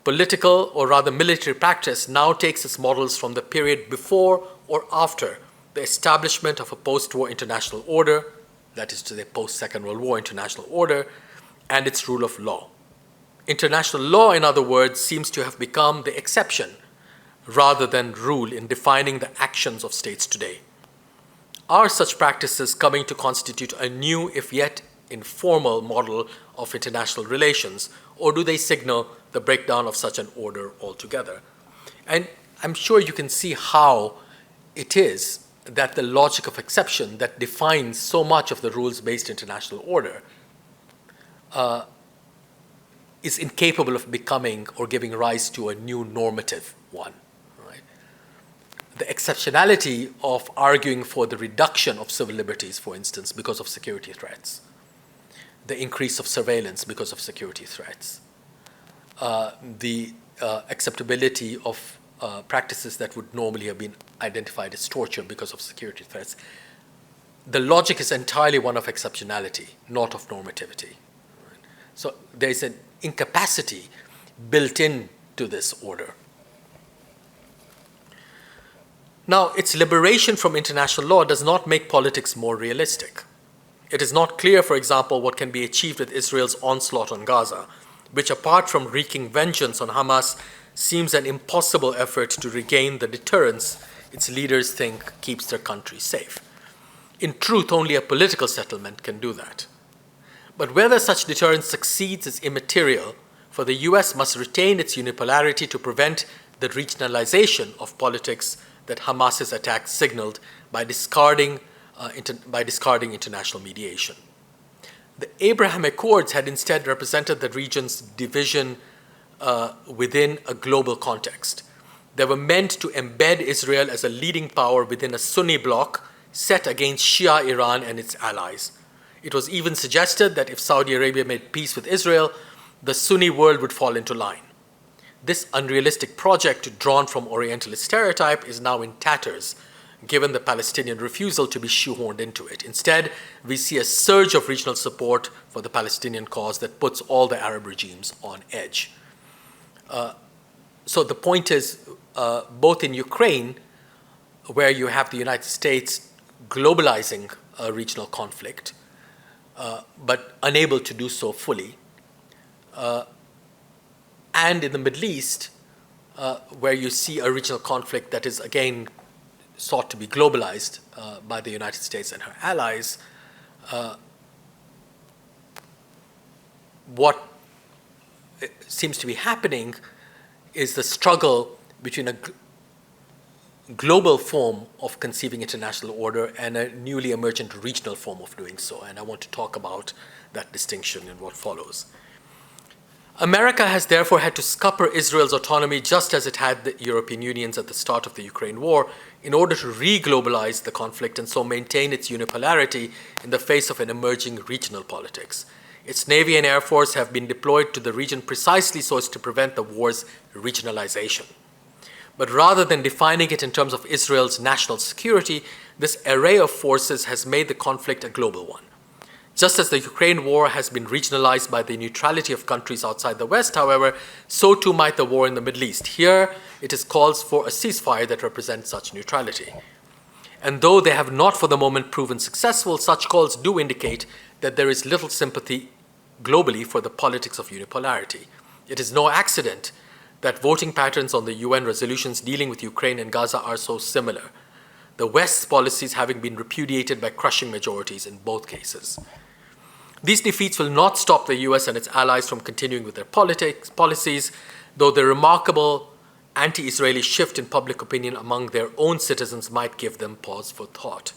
political, or rather military practice now takes its models from the period before or after the establishment of a post-war international order, that is to say post-Second World War international order, and its rule of law. International law, in other words, seems to have become the exception rather than rule in defining the actions of states today. Are such practices coming to constitute a new, if yet informal, model of international relations, or do they signal the breakdown of such an order altogether? And I'm sure you can see how it is that the logic of exception that defines so much of the rules-based international order is incapable of becoming or giving rise to a new normative one. Right? The exceptionality of arguing for the reduction of civil liberties, for instance, because of security threats, the increase of surveillance because of security threats, the acceptability of practices that would normally have been identified as torture because of security threats. The logic is entirely one of exceptionality, not of normativity. Right? So there is an incapacity built into this order. Now, its liberation from international law does not make politics more realistic. It is not clear, for example, what can be achieved with Israel's onslaught on Gaza, which, apart from wreaking vengeance on Hamas, seems an impossible effort to regain the deterrence its leaders think keeps their country safe. In truth, only a political settlement can do that. But whether such deterrence succeeds is immaterial, for the US must retain its unipolarity to prevent the regionalization of politics that Hamas's attacks signaled by discarding international mediation. The Abraham Accords had instead represented the region's division within a global context. They were meant to embed Israel as a leading power within a Sunni bloc set against Shia Iran and its allies. It was even suggested that if Saudi Arabia made peace with Israel, the Sunni world would fall into line. This unrealistic project, drawn from Orientalist stereotype, is now in tatters, given the Palestinian refusal to be shoehorned into it. Instead, we see a surge of regional support for the Palestinian cause that puts all the Arab regimes on edge. So the point is, both in Ukraine, where you have the United States globalizing a regional conflict, but unable to do so fully, and in the Middle East, where you see a regional conflict that is again sought to be globalized by the United States and her allies, what seems to be happening is the struggle between a global form of conceiving international order and a newly emergent regional form of doing so. And I want to talk about that distinction in what follows. America has therefore had to scupper Israel's autonomy just as it had the European Union's at the start of the Ukraine war in order to re-globalize the conflict and so maintain its unipolarity in the face of an emerging regional politics. Its Navy and Air Force have been deployed to the region precisely so as to prevent the war's regionalization. But rather than defining it in terms of Israel's national security, this array of forces has made the conflict a global one. Just as the Ukraine war has been regionalized by the neutrality of countries outside the West, however, so too might the war in the Middle East. Here, it is calls for a ceasefire that represents such neutrality. And though they have not for the moment proven successful, such calls do indicate that there is little sympathy globally for the politics of unipolarity. It is no accident that voting patterns on the UN resolutions dealing with Ukraine and Gaza are so similar, the West's policies having been repudiated by crushing majorities in both cases. These defeats will not stop the US and its allies from continuing with their policies, though the remarkable anti-Israeli shift in public opinion among their own citizens might give them pause for thought.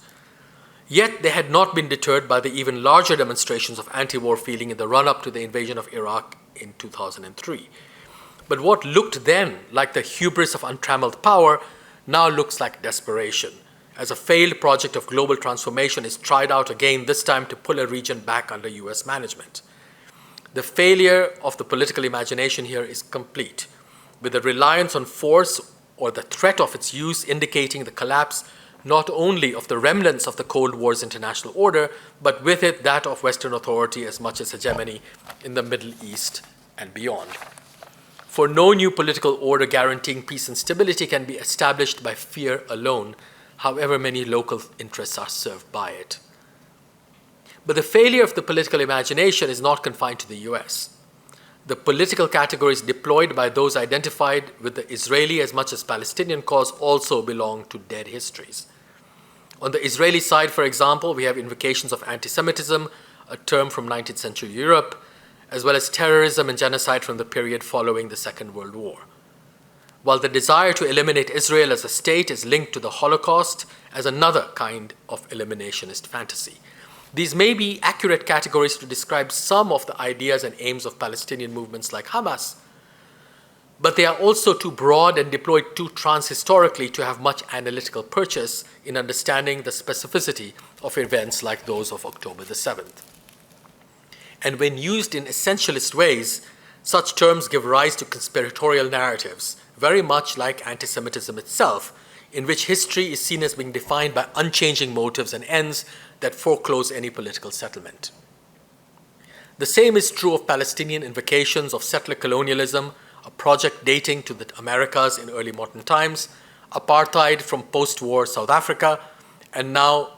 Yet they had not been deterred by the even larger demonstrations of anti-war feeling in the run-up to the invasion of Iraq in 2003. But what looked then like the hubris of untrammeled power now looks like desperation, as a failed project of global transformation is tried out again, this time to pull a region back under US management. The failure of the political imagination here is complete, with the reliance on force or the threat of its use indicating the collapse not only of the remnants of the Cold War's international order, but with it that of Western authority as much as hegemony in the Middle East and beyond. For no new political order guaranteeing peace and stability can be established by fear alone, however many local interests are served by it. But the failure of the political imagination is not confined to the US. The political categories deployed by those identified with the Israeli as much as Palestinian cause also belong to dead histories. On the Israeli side, for example, we have invocations of anti-Semitism, a term from 19th century Europe, as well as terrorism and genocide from the period following the Second World War. While the desire to eliminate Israel as a state is linked to the Holocaust as another kind of eliminationist fantasy. These may be accurate categories to describe some of the ideas and aims of Palestinian movements like Hamas, but they are also too broad and deployed too transhistorically to have much analytical purchase in understanding the specificity of events like those of October the 7th. And when used in essentialist ways, such terms give rise to conspiratorial narratives, very much like anti-Semitism itself, in which history is seen as being defined by unchanging motives and ends that foreclose any political settlement. The same is true of Palestinian invocations of settler colonialism, a project dating to the Americas in early modern times, apartheid from post-war South Africa, and now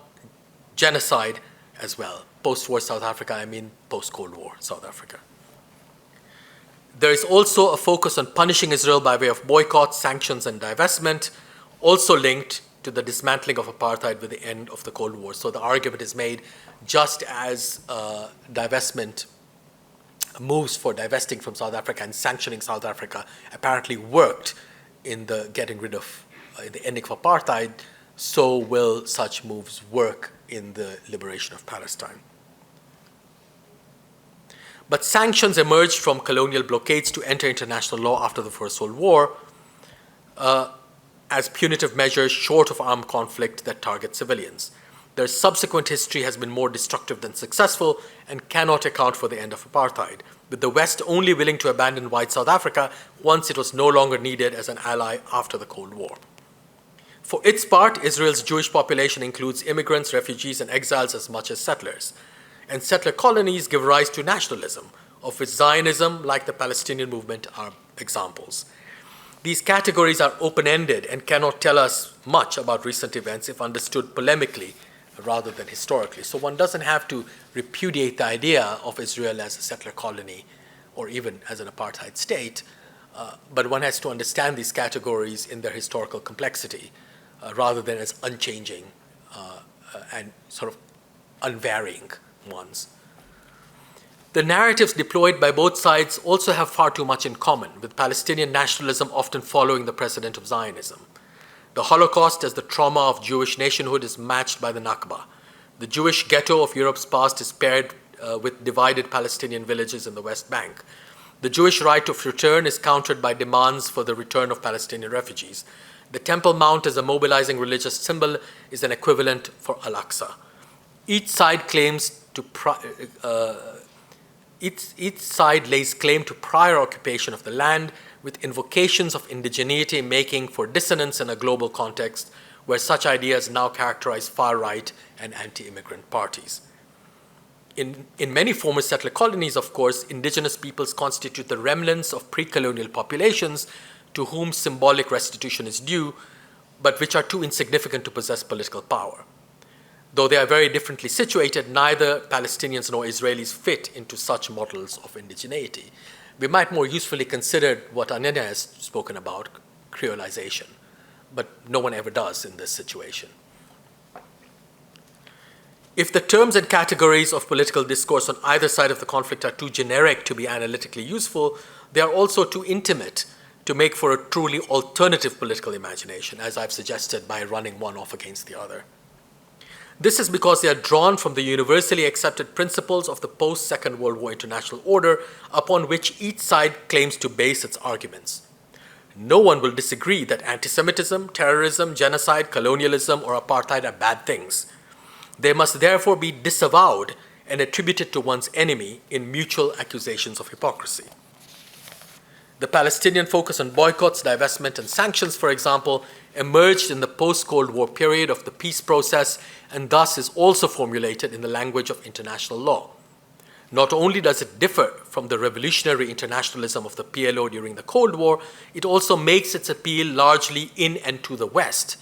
genocide as well. Post-war South Africa, I mean post-Cold War South Africa. There is also a focus on punishing Israel by way of boycott, sanctions, and divestment, also linked to the dismantling of apartheid with the end of the Cold War. So the argument is made, just as divestment moves for divesting from South Africa and sanctioning South Africa apparently worked in the getting rid of the ending of apartheid, so will such moves work in the liberation of Palestine. But sanctions emerged from colonial blockades to enter international law after the First World War as punitive measures short of armed conflict that target civilians. Their subsequent history has been more destructive than successful and cannot account for the end of apartheid, with the West only willing to abandon white South Africa once it was no longer needed as an ally after the Cold War. For its part, Israel's Jewish population includes immigrants, refugees, and exiles as much as settlers. And settler colonies give rise to nationalism, of which Zionism, like the Palestinian movement, are examples. These categories are open-ended and cannot tell us much about recent events if understood polemically rather than historically. So one doesn't have to repudiate the idea of Israel as a settler colony or even as an apartheid state, but one has to understand these categories in their historical complexity rather than as unchanging and sort of unvarying ones. The narratives deployed by both sides also have far too much in common, with Palestinian nationalism often following the precedent of Zionism. The Holocaust as the trauma of Jewish nationhood is matched by the Nakba. The Jewish ghetto of Europe's past is paired with divided Palestinian villages in the West Bank. The Jewish right of return is countered by demands for the return of Palestinian refugees. The Temple Mount as a mobilizing religious symbol is an equivalent for Al-Aqsa. Each side lays claim to prior occupation of the land, with invocations of indigeneity making for dissonance in a global context where such ideas now characterize far-right and anti-immigrant parties. In many former settler colonies, of course, indigenous peoples constitute the remnants of pre-colonial populations to whom symbolic restitution is due, but which are too insignificant to possess political power. Though they are very differently situated, neither Palestinians nor Israelis fit into such models of indigeneity. We might more usefully consider what Ananya has spoken about, creolization, but no one ever does in this situation. If the terms and categories of political discourse on either side of the conflict are too generic to be analytically useful, they are also too intimate to make for a truly alternative political imagination, as I've suggested by running one off against the other. This is because they are drawn from the universally accepted principles of the post-Second World War international order upon which each side claims to base its arguments. No one will disagree that anti-Semitism, terrorism, genocide, colonialism, or apartheid are bad things. They must therefore be disavowed and attributed to one's enemy in mutual accusations of hypocrisy. The Palestinian focus on boycotts, divestment, and sanctions, for example, emerged in the post-Cold War period of the peace process and thus is also formulated in the language of international law. Not only does it differ from the revolutionary internationalism of the PLO during the Cold War, it also makes its appeal largely in and to the West.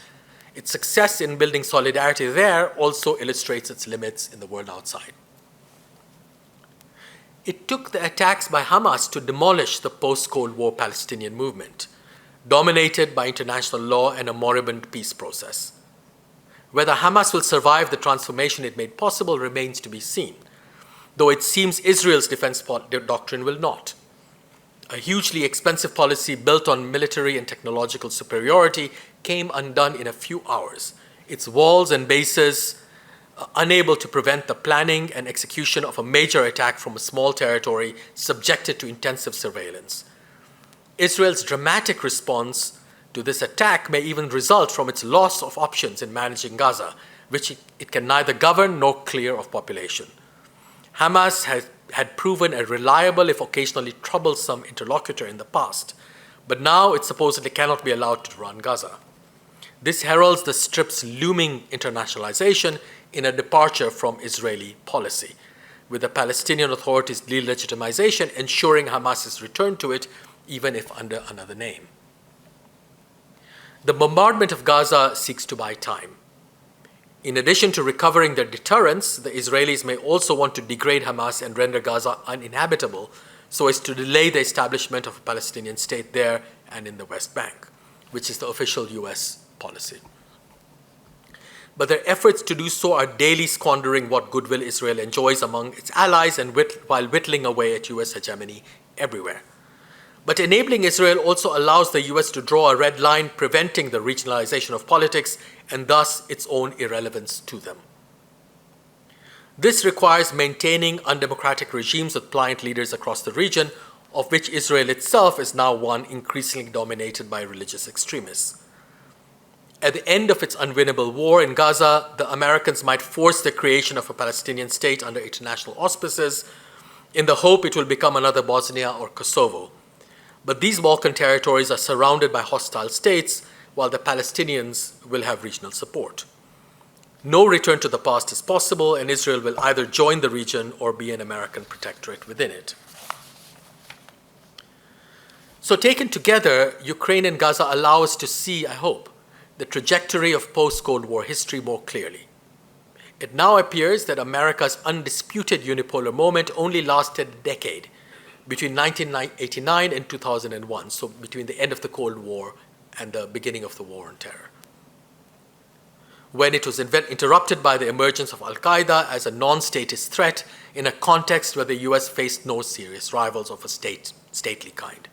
Its success in building solidarity there also illustrates its limits in the world outside. It took the attacks by Hamas to demolish the post-Cold War Palestinian movement, dominated by international law and a moribund peace process. Whether Hamas will survive the transformation it made possible remains to be seen, though it seems Israel's defense doctrine will not. A hugely expensive policy built on military and technological superiority came undone in a few hours. Its walls and bases unable to prevent the planning and execution of a major attack from a small territory subjected to intensive surveillance. Israel's dramatic response to this attack may even result from its loss of options in managing Gaza, which it can neither govern nor clear of population. Hamas had proven a reliable, if occasionally troublesome, interlocutor in the past, but now it supposedly cannot be allowed to run Gaza. This heralds the Strip's looming internationalization in a departure from Israeli policy, with the Palestinian Authority's delegitimization ensuring Hamas's return to it, even if under another name. The bombardment of Gaza seeks to buy time. In addition to recovering their deterrence, the Israelis may also want to degrade Hamas and render Gaza uninhabitable so as to delay the establishment of a Palestinian state there and in the West Bank, which is the official US policy. But their efforts to do so are daily squandering what goodwill Israel enjoys among its allies and while whittling away at US hegemony everywhere. But enabling Israel also allows the US to draw a red line preventing the regionalization of politics and thus its own irrelevance to them. This requires maintaining undemocratic regimes with pliant leaders across the region, of which Israel itself is now one increasingly dominated by religious extremists. At the end of its unwinnable war in Gaza, the Americans might force the creation of a Palestinian state under international auspices in the hope it will become another Bosnia or Kosovo. But these Balkan territories are surrounded by hostile states, while the Palestinians will have regional support. No return to the past is possible, and Israel will either join the region or be an American protectorate within it. So taken together, Ukraine and Gaza allow us to see, I hope, the trajectory of post-Cold War history more clearly. It now appears that America's undisputed unipolar moment only lasted a decade, between 1989 and 2001, so between the end of the Cold War and the beginning of the War on Terror, when it was interrupted by the emergence of Al-Qaeda as a non-statist threat in a context where the US faced no serious rivals of a stately kind.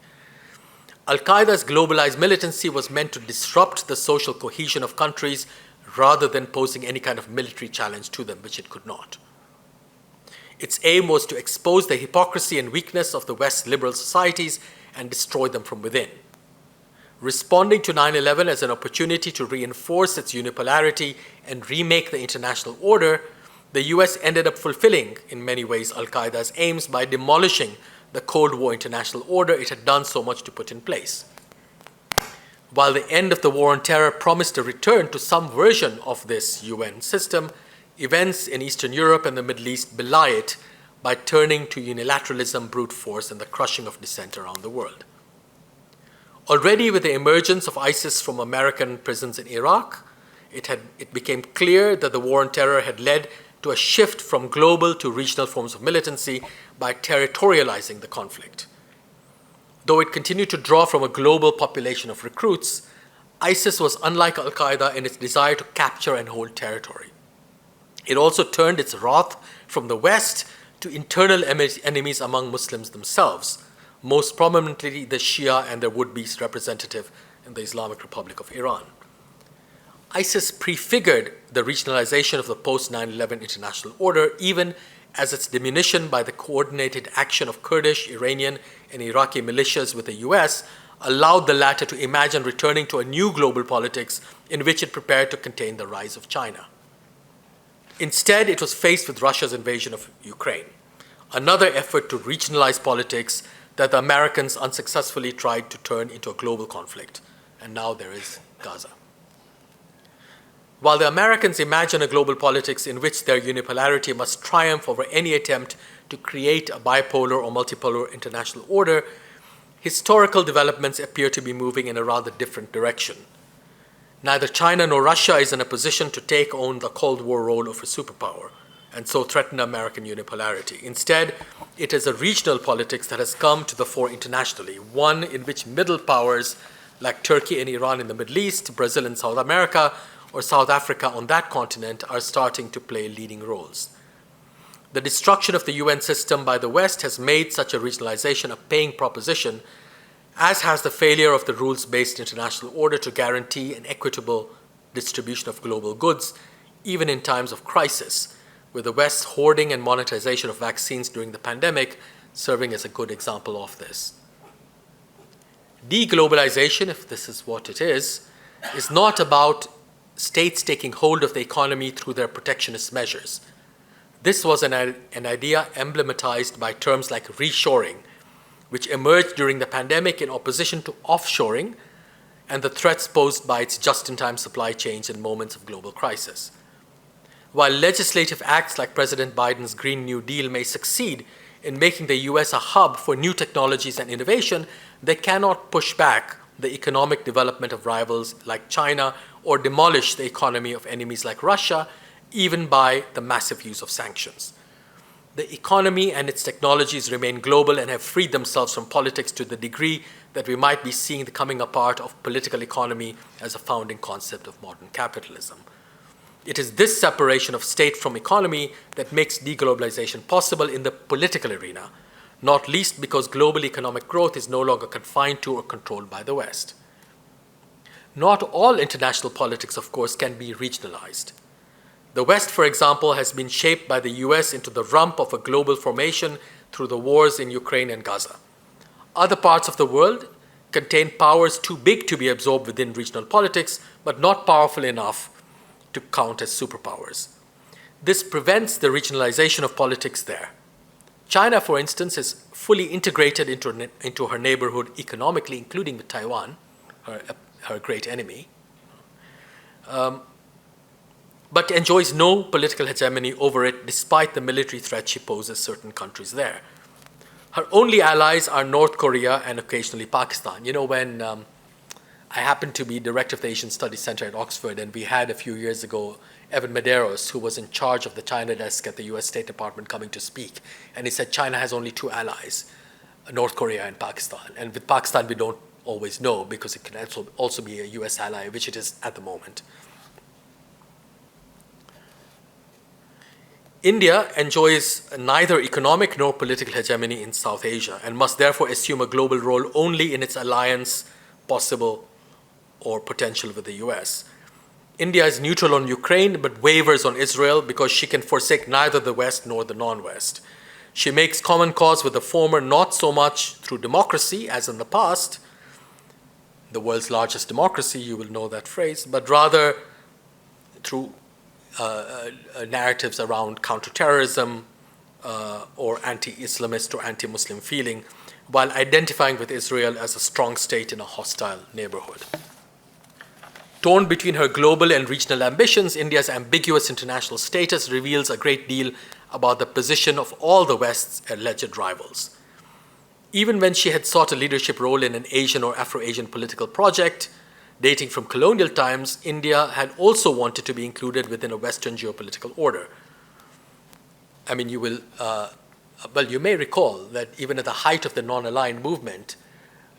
Al-Qaeda's globalized militancy was meant to disrupt the social cohesion of countries rather than posing any kind of military challenge to them, which it could not. Its aim was to expose the hypocrisy and weakness of the West's liberal societies and destroy them from within. Responding to 9/11 as an opportunity to reinforce its unipolarity and remake the international order, the US ended up fulfilling, in many ways, Al-Qaeda's aims by demolishing the Cold War international order it had done so much to put in place. While the end of the War on Terror promised a return to some version of this UN system, events in Eastern Europe and the Middle East belie it by turning to unilateralism, brute force, and the crushing of dissent around the world. Already with the emergence of ISIS from American prisons in Iraq, it became clear that the War on Terror had led to a shift from global to regional forms of militancy by territorializing the conflict. Though it continued to draw from a global population of recruits, ISIS was unlike Al-Qaeda in its desire to capture and hold territory. It also turned its wrath from the West to internal enemies among Muslims themselves, most prominently the Shia and their would-be representative in the Islamic Republic of Iran. ISIS prefigured the regionalization of the post-9/11 international order, even as its diminution by the coordinated action of Kurdish, Iranian, and Iraqi militias with the US allowed the latter to imagine returning to a new global politics in which it prepared to contain the rise of China. Instead, it was faced with Russia's invasion of Ukraine, another effort to regionalize politics that the Americans unsuccessfully tried to turn into a global conflict. And now there is Gaza. While the Americans imagine a global politics in which their unipolarity must triumph over any attempt to create a bipolar or multipolar international order, historical developments appear to be moving in a rather different direction. Neither China nor Russia is in a position to take on the Cold War role of a superpower and so threaten American unipolarity. Instead, it is a regional politics that has come to the fore internationally, one in which middle powers like Turkey and Iran in the Middle East, Brazil and South America, or South Africa on that continent are starting to play leading roles. The destruction of the UN system by the West has made such a regionalization a paying proposition, as has the failure of the rules-based international order to guarantee an equitable distribution of global goods, even in times of crisis, with the West's hoarding and monetization of vaccines during the pandemic serving as a good example of this. Deglobalization, if this is what it is not about states taking hold of the economy through their protectionist measures. This was an idea emblematized by terms like reshoring, which emerged during the pandemic in opposition to offshoring and the threats posed by its just-in-time supply chains in moments of global crisis. While legislative acts like President Biden's Green New Deal may succeed in making the US a hub for new technologies and innovation, they cannot push back the economic development of rivals like China or demolish the economy of enemies like Russia, even by the massive use of sanctions. The economy and its technologies remain global and have freed themselves from politics to the degree that we might be seeing the coming apart of political economy as a founding concept of modern capitalism. It is this separation of state from economy that makes deglobalization possible in the political arena, not least because global economic growth is no longer confined to or controlled by the West. Not all international politics, of course, can be regionalized. The West, for example, has been shaped by the US into the rump of a global formation through the wars in Ukraine and Gaza. Other parts of the world contain powers too big to be absorbed within regional politics, but not powerful enough to count as superpowers. This prevents the regionalization of politics there. China, for instance, is fully integrated into her neighborhood economically, including with Taiwan, her great enemy, but enjoys no political hegemony over it despite the military threat she poses certain countries there. Her only allies are North Korea and occasionally Pakistan. You know, when I happened to be director of the Asian Studies Center at Oxford, and we had a few years ago Evan Medeiros, who was in charge of the China desk at the US State Department, coming to speak. And he said China has only two allies, North Korea and Pakistan. And with Pakistan, we don't always know because it can also be a US ally, which it is at the moment. India enjoys neither economic nor political hegemony in South Asia and must therefore assume a global role only in its alliance possible or potential with the US. India is neutral on Ukraine but wavers on Israel because she can forsake neither the West nor the non-West. She makes common cause with the former not so much through democracy as in the past, the world's largest democracy, you will know that phrase, but rather through narratives around counterterrorism or anti-Islamist or anti-Muslim feeling, while identifying with Israel as a strong state in a hostile neighborhood. Torn between her global and regional ambitions, India's ambiguous international status reveals a great deal about the position of all the West's alleged rivals. Even when she had sought a leadership role in an Asian or Afro-Asian political project, dating from colonial times, India had also wanted to be included within a Western geopolitical order. I mean, you may recall that even at the height of the non-aligned movement,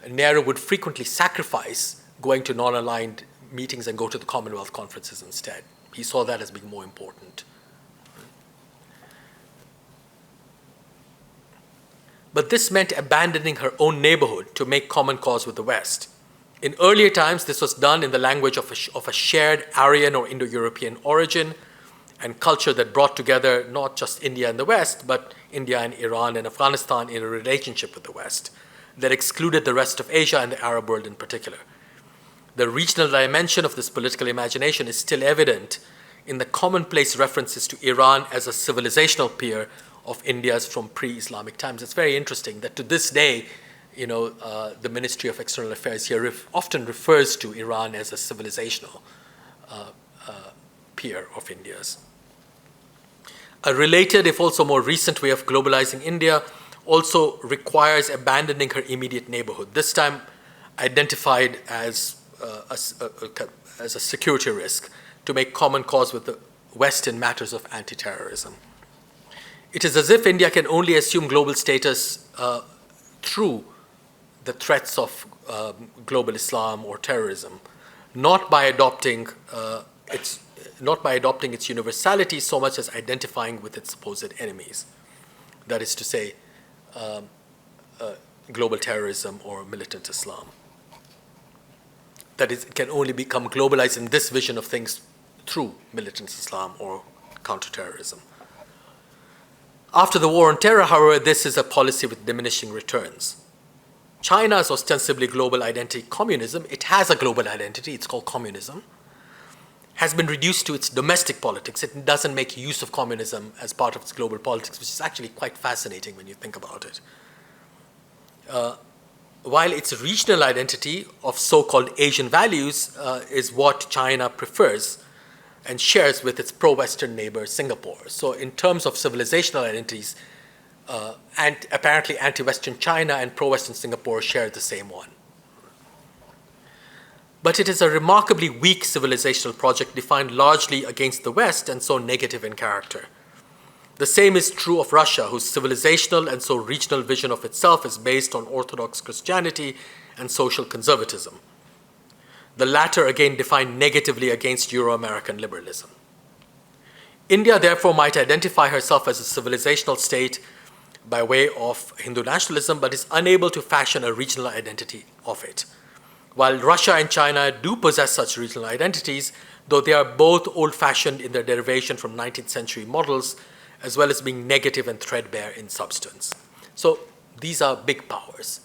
Nehru would frequently sacrifice going to non-aligned meetings and go to the Commonwealth conferences instead. He saw that as being more important. But this meant abandoning her own neighborhood to make common cause with the West. In earlier times, this was done in the language of a shared Aryan or Indo-European origin and culture that brought together not just India and the West, but India and Iran and Afghanistan in a relationship with the West that excluded the rest of Asia and the Arab world in particular. The regional dimension of this political imagination is still evident in the commonplace references to Iran as a civilizational peer of India's from pre-Islamic times. It's very interesting that to this day, the Ministry of External Affairs here often refers to Iran as a civilizational peer of India's. A related, if also more recent way of globalizing India also requires abandoning her immediate neighborhood, this time identified as a security risk, to make common cause with the West in matters of anti-terrorism. It is as if India can only assume global status through the threats of global Islam or terrorism, not by adopting its universality so much as identifying with its supposed enemies. That is to say, global terrorism or militant Islam. That is, it can only become globalized in this vision of things through militant Islam or counterterrorism. After the war on terror, however, this is a policy with diminishing returns. China's ostensibly global identity, communism, it has a global identity, it's called communism, has been reduced to its domestic politics. It doesn't make use of communism as part of its global politics, which is actually quite fascinating when you think about it. While its regional identity of so-called Asian values is what China prefers and shares with its pro-Western neighbor, Singapore. So in terms of civilizational identities, and apparently anti-Western China and pro-Western Singapore share the same one. But it is a remarkably weak civilizational project defined largely against the West and so negative in character. The same is true of Russia, whose civilizational and so regional vision of itself is based on Orthodox Christianity and social conservatism. The latter again defined negatively against Euro-American liberalism. India therefore might identify herself as a civilizational state by way of Hindu nationalism, but is unable to fashion a regional identity of it. While Russia and China do possess such regional identities, though they are both old-fashioned in their derivation from 19th century models, as well as being negative and threadbare in substance. So these are big powers,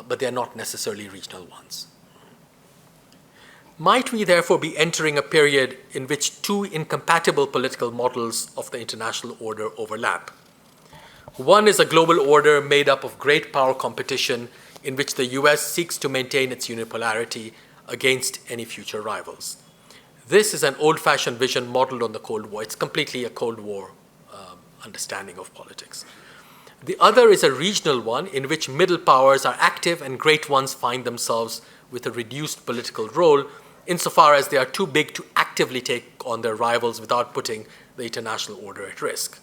but they are not necessarily regional ones. Might we therefore be entering a period in which two incompatible political models of the international order overlap? One is a global order made up of great power competition in which the US seeks to maintain its unipolarity against any future rivals. This is an old-fashioned vision modeled on the Cold War. It's completely a Cold War understanding of politics. The other is a regional one in which middle powers are active and great ones find themselves with a reduced political role insofar as they are too big to actively take on their rivals without putting the international order at risk.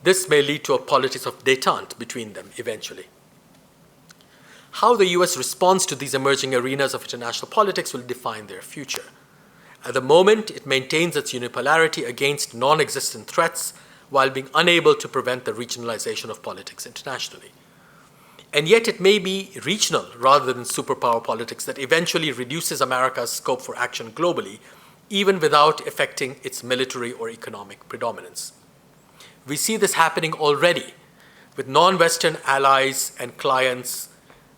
This may lead to a politics of détente between them eventually. How the US responds to these emerging arenas of international politics will define their future. At the moment, it maintains its unipolarity against non-existent threats while being unable to prevent the regionalization of politics internationally. And yet it may be regional rather than superpower politics that eventually reduces America's scope for action globally, even without affecting its military or economic predominance. We see this happening already, with non-Western allies and clients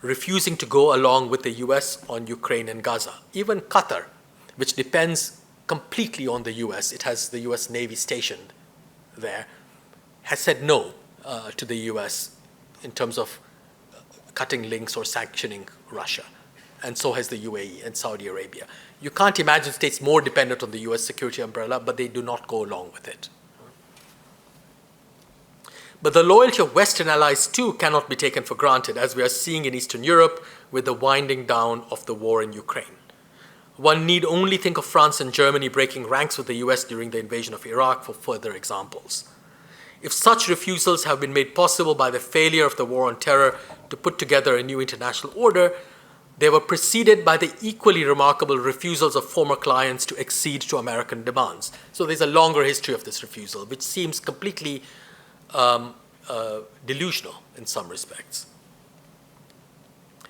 refusing to go along with the US on Ukraine and Gaza. Even Qatar, which depends completely on the US, it has the US Navy stationed there, has said no to the US in terms of cutting links or sanctioning Russia. And so has the UAE and Saudi Arabia. You can't imagine states more dependent on the US security umbrella, but they do not go along with it. But the loyalty of Western allies too cannot be taken for granted, as we are seeing in Eastern Europe with the winding down of the war in Ukraine. One need only think of France and Germany breaking ranks with the US during the invasion of Iraq for further examples. If such refusals have been made possible by the failure of the war on terror to put together a new international order, they were preceded by the equally remarkable refusals of former clients to accede to American demands. So there's a longer history of this refusal, which seems completely delusional in some respects.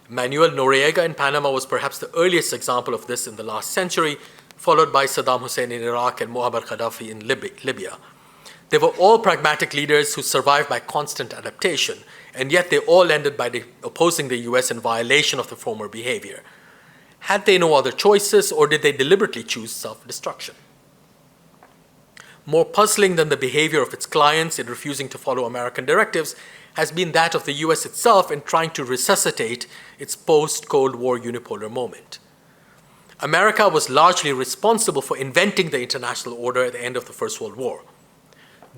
Manuel Noriega in Panama was perhaps the earliest example of this in the last century, followed by Saddam Hussein in Iraq and Muammar Gaddafi in Libya. They were all pragmatic leaders who survived by constant adaptation, and yet they all ended by opposing the US in violation of the former behavior. Had they no other choices, or did they deliberately choose self-destruction? More puzzling than the behavior of its clients in refusing to follow American directives has been that of the US itself in trying to resuscitate its post-Cold War unipolar moment. America was largely responsible for inventing the international order at the end of the First World War.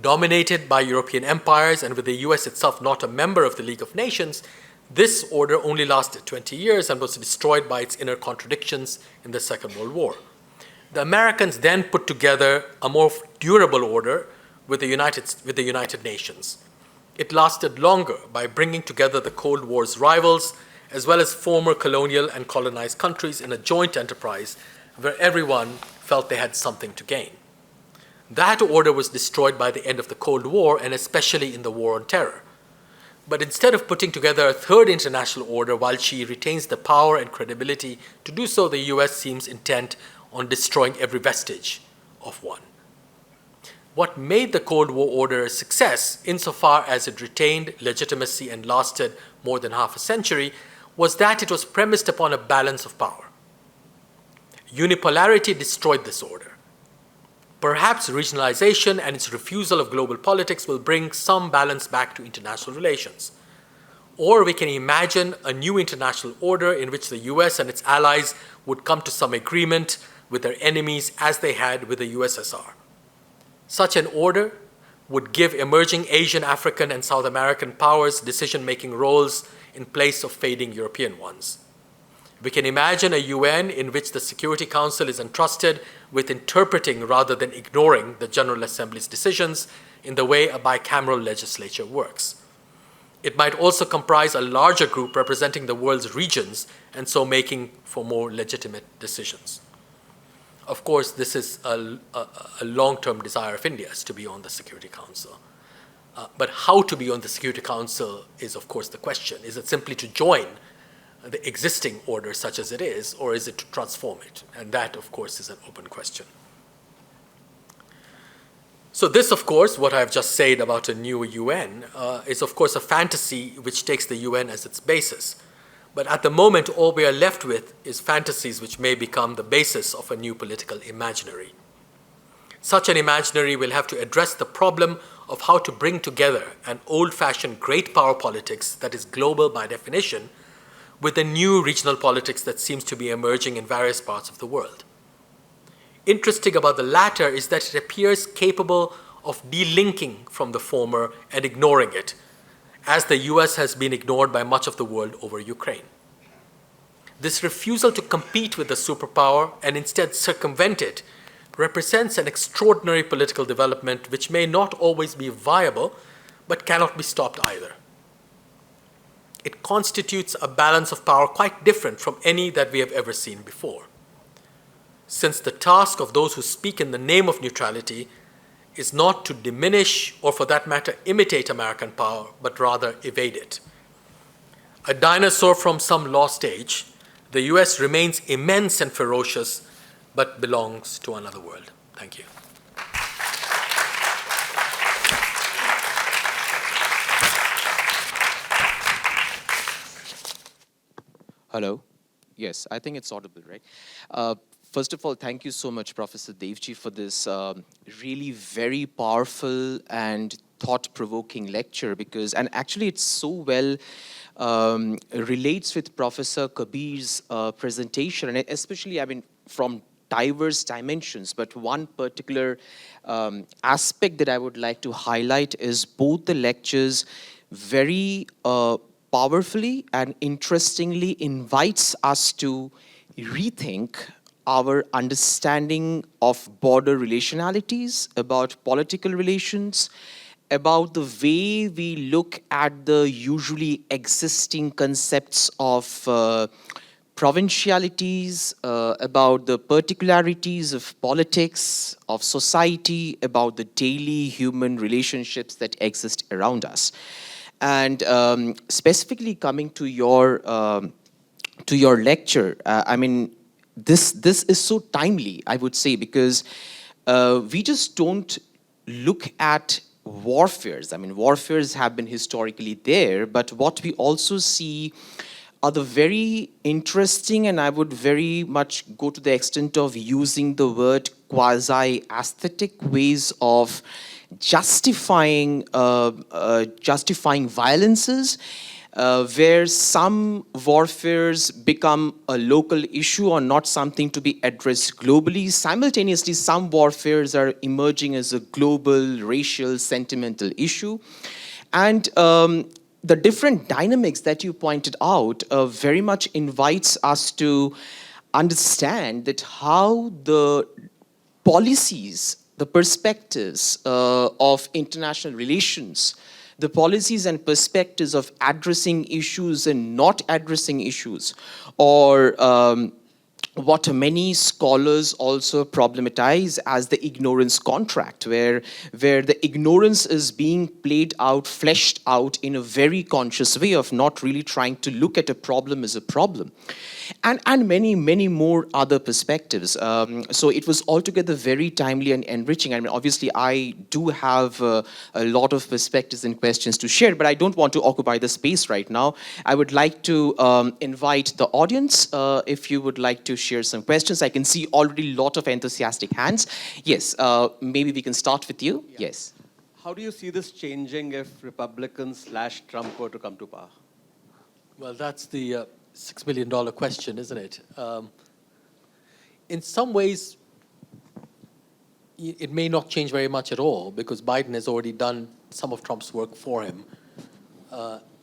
Dominated by European empires and with the US itself not a member of the League of Nations, this order only lasted 20 years and was destroyed by its inner contradictions in the Second World War. The Americans then put together a more durable order with the United Nations. It lasted longer by bringing together the Cold War's rivals as well as former colonial and colonized countries in a joint enterprise where everyone felt they had something to gain. That order was destroyed by the end of the Cold War and especially in the War on Terror. But instead of putting together a third international order while she retains the power and credibility to do so, the US seems intent on destroying every vestige of one. What made the Cold War order a success, insofar as it retained legitimacy and lasted more than half a century, was that it was premised upon a balance of power. Unipolarity destroyed this order. Perhaps regionalization and its refusal of global politics will bring some balance back to international relations. Or we can imagine a new international order in which the US and its allies would come to some agreement with their enemies as they had with the USSR. Such an order would give emerging Asian, African, and South American powers decision-making roles in place of fading European ones. We can imagine a UN in which the Security Council is entrusted with interpreting rather than ignoring the General Assembly's decisions in the way a bicameral legislature works. It might also comprise a larger group representing the world's regions and so making for more legitimate decisions. Of course, this is a long-term desire of India's to be on the Security Council. But how to be on the Security Council is, of course, the question. Is it simply to join the existing order such as it is, or is it to transform it? And that, of course, is an open question. So this, of course, what I've just said about a new UN, is, of course, a fantasy which takes the UN as its basis. But at the moment, all we are left with is fantasies which may become the basis of a new political imaginary. Such an imaginary will have to address the problem of how to bring together an old-fashioned great power politics that is global by definition with the new regional politics that seems to be emerging in various parts of the world. Interesting about the latter is that it appears capable of delinking from the former and ignoring it, as the US has been ignored by much of the world over Ukraine. This refusal to compete with the superpower and instead circumvent it represents an extraordinary political development which may not always be viable, but cannot be stopped either. It constitutes a balance of power quite different from any that we have ever seen before. Since the task of those who speak in the name of neutrality is not to diminish or, for that matter, imitate American power, but rather evade it. A dinosaur from some lost age, the US remains immense and ferocious, but belongs to another world. Thank you. Hello. Yes, I think it's audible, right? First of all, thank you so much, Professor Devji, for this really very powerful and thought-provoking lecture, and actually it's so well relates with Professor Kabir's presentation, and especially, I mean, from diverse dimensions. But one particular aspect that I would like to highlight is both the lectures very powerfully and interestingly invites us to rethink our understanding of border relationalities, about political relations, about the way we look at the usually existing concepts of provincialities, about the particularities of politics, of society, about the daily human relationships that exist around us. And specifically coming to your lecture, I mean, this is so timely, I would say, because we just don't look at warfares. I mean, warfares have been historically there, but what we also see are the very interesting, and I would very much go to the extent of using the word quasi-aesthetic ways of justifying violences, where some warfares become a local issue or not something to be addressed globally. Simultaneously, some warfares are emerging as a global, racial, sentimental issue. And the different dynamics that you pointed out very much invites us to understand that how the policies, the perspectives of international relations, the policies and perspectives of addressing issues and not addressing issues, or what many scholars also problematize as the ignorance contract, where the ignorance is being played out, fleshed out in a very conscious way of not really trying to look at a problem as a problem. and many, many more other perspectives. So it was altogether very timely and enriching. I mean, obviously, I do have a lot of perspectives and questions to share, but I don't want to occupy the space right now. I would like to invite the audience, if you would like to share some questions. I can see already a lot of enthusiastic hands. Yes, maybe we can start with you. Yeah. Yes. How do you see this changing if Republicans / Trump were to come to power? Well, that's the $6 million question, isn't it? In some ways, it may not change very much at all because Biden has already done some of Trump's work for him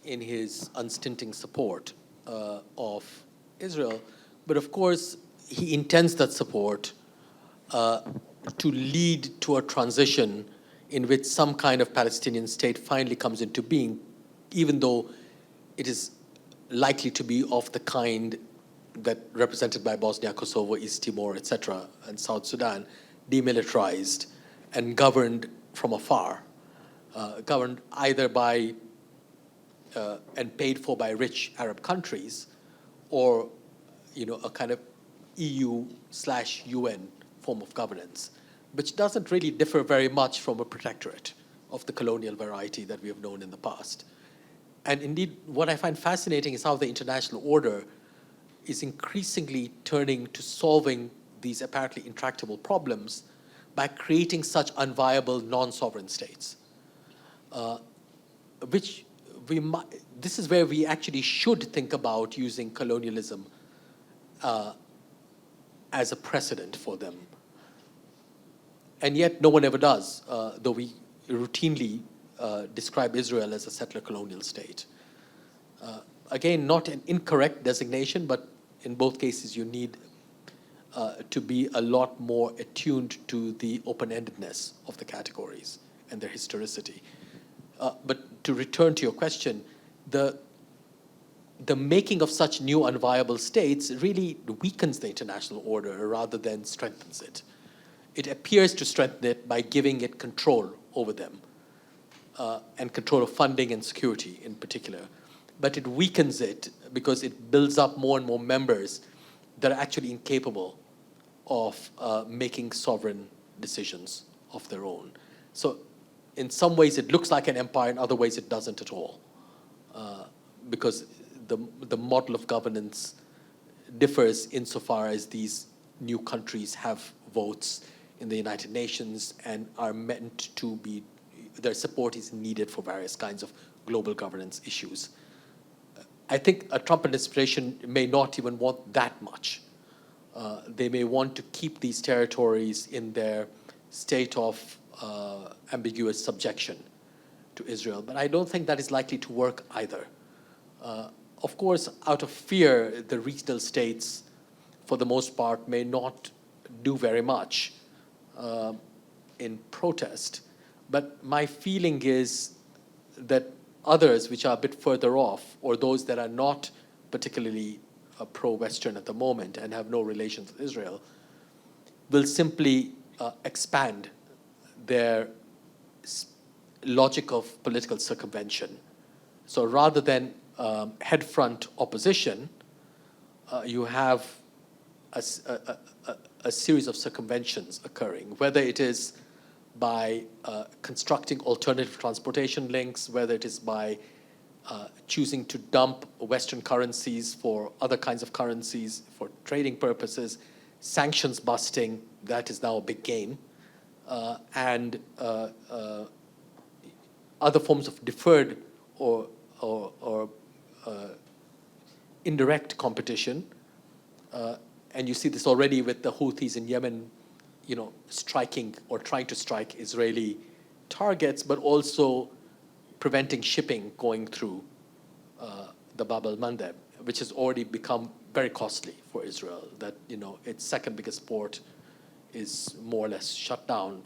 in his unstinting support of Israel. But of course, he intends that support to lead to a transition in which some kind of Palestinian state finally comes into being, even though it is likely to be of the kind that represented by Bosnia, Kosovo, East Timor, etc., and South Sudan, demilitarized and governed from afar, governed either by and paid for by rich Arab countries, or a kind of EU/UN form of governance, which doesn't really differ very much from a protectorate of the colonial variety that we have known in the past. And indeed, what I find fascinating is how the international order is increasingly turning to solving these apparently intractable problems by creating such unviable non-sovereign states, which this is where we actually should think about using colonialism as a precedent for them. And yet no one ever does, though we routinely describe Israel as a settler colonial state. Again, not an incorrect designation, but in both cases you need to be a lot more attuned to the open-endedness of the categories and their historicity. But to return to your question, the making of such new unviable states really weakens the international order rather than strengthens it. It appears to strengthen it by giving it control over them, and control of funding and security in particular. But it weakens it because it builds up more and more members that are actually incapable of making sovereign decisions of their own. So in some ways it looks like an empire, in other ways it doesn't at all, because the model of governance differs insofar as these new countries have votes in the United Nations and are meant to be, their support is needed for various kinds of global governance issues. I think a Trump administration may not even want that much. They may want to keep these territories in their state of ambiguous subjection to Israel, but I don't think that is likely to work either. Of course, out of fear, the regional states, for the most part, may not do very much in protest. But my feeling is that others, which are a bit further off, or those that are not particularly pro-Western at the moment and have no relations with Israel, will simply expand their logic of political circumvention. So rather than headfront opposition, you have a series of circumventions occurring, whether it is by constructing alternative transportation links, whether it is by choosing to dump Western currencies for other kinds of currencies for trading purposes, sanctions busting, that is now a big game, and other forms of deferred or indirect competition. And you see this already with the Houthis in Yemen, striking or trying to strike Israeli targets, but also preventing shipping going through the Bab el-Mandeb, which has already become very costly for Israel. That its second biggest port is more or less shut down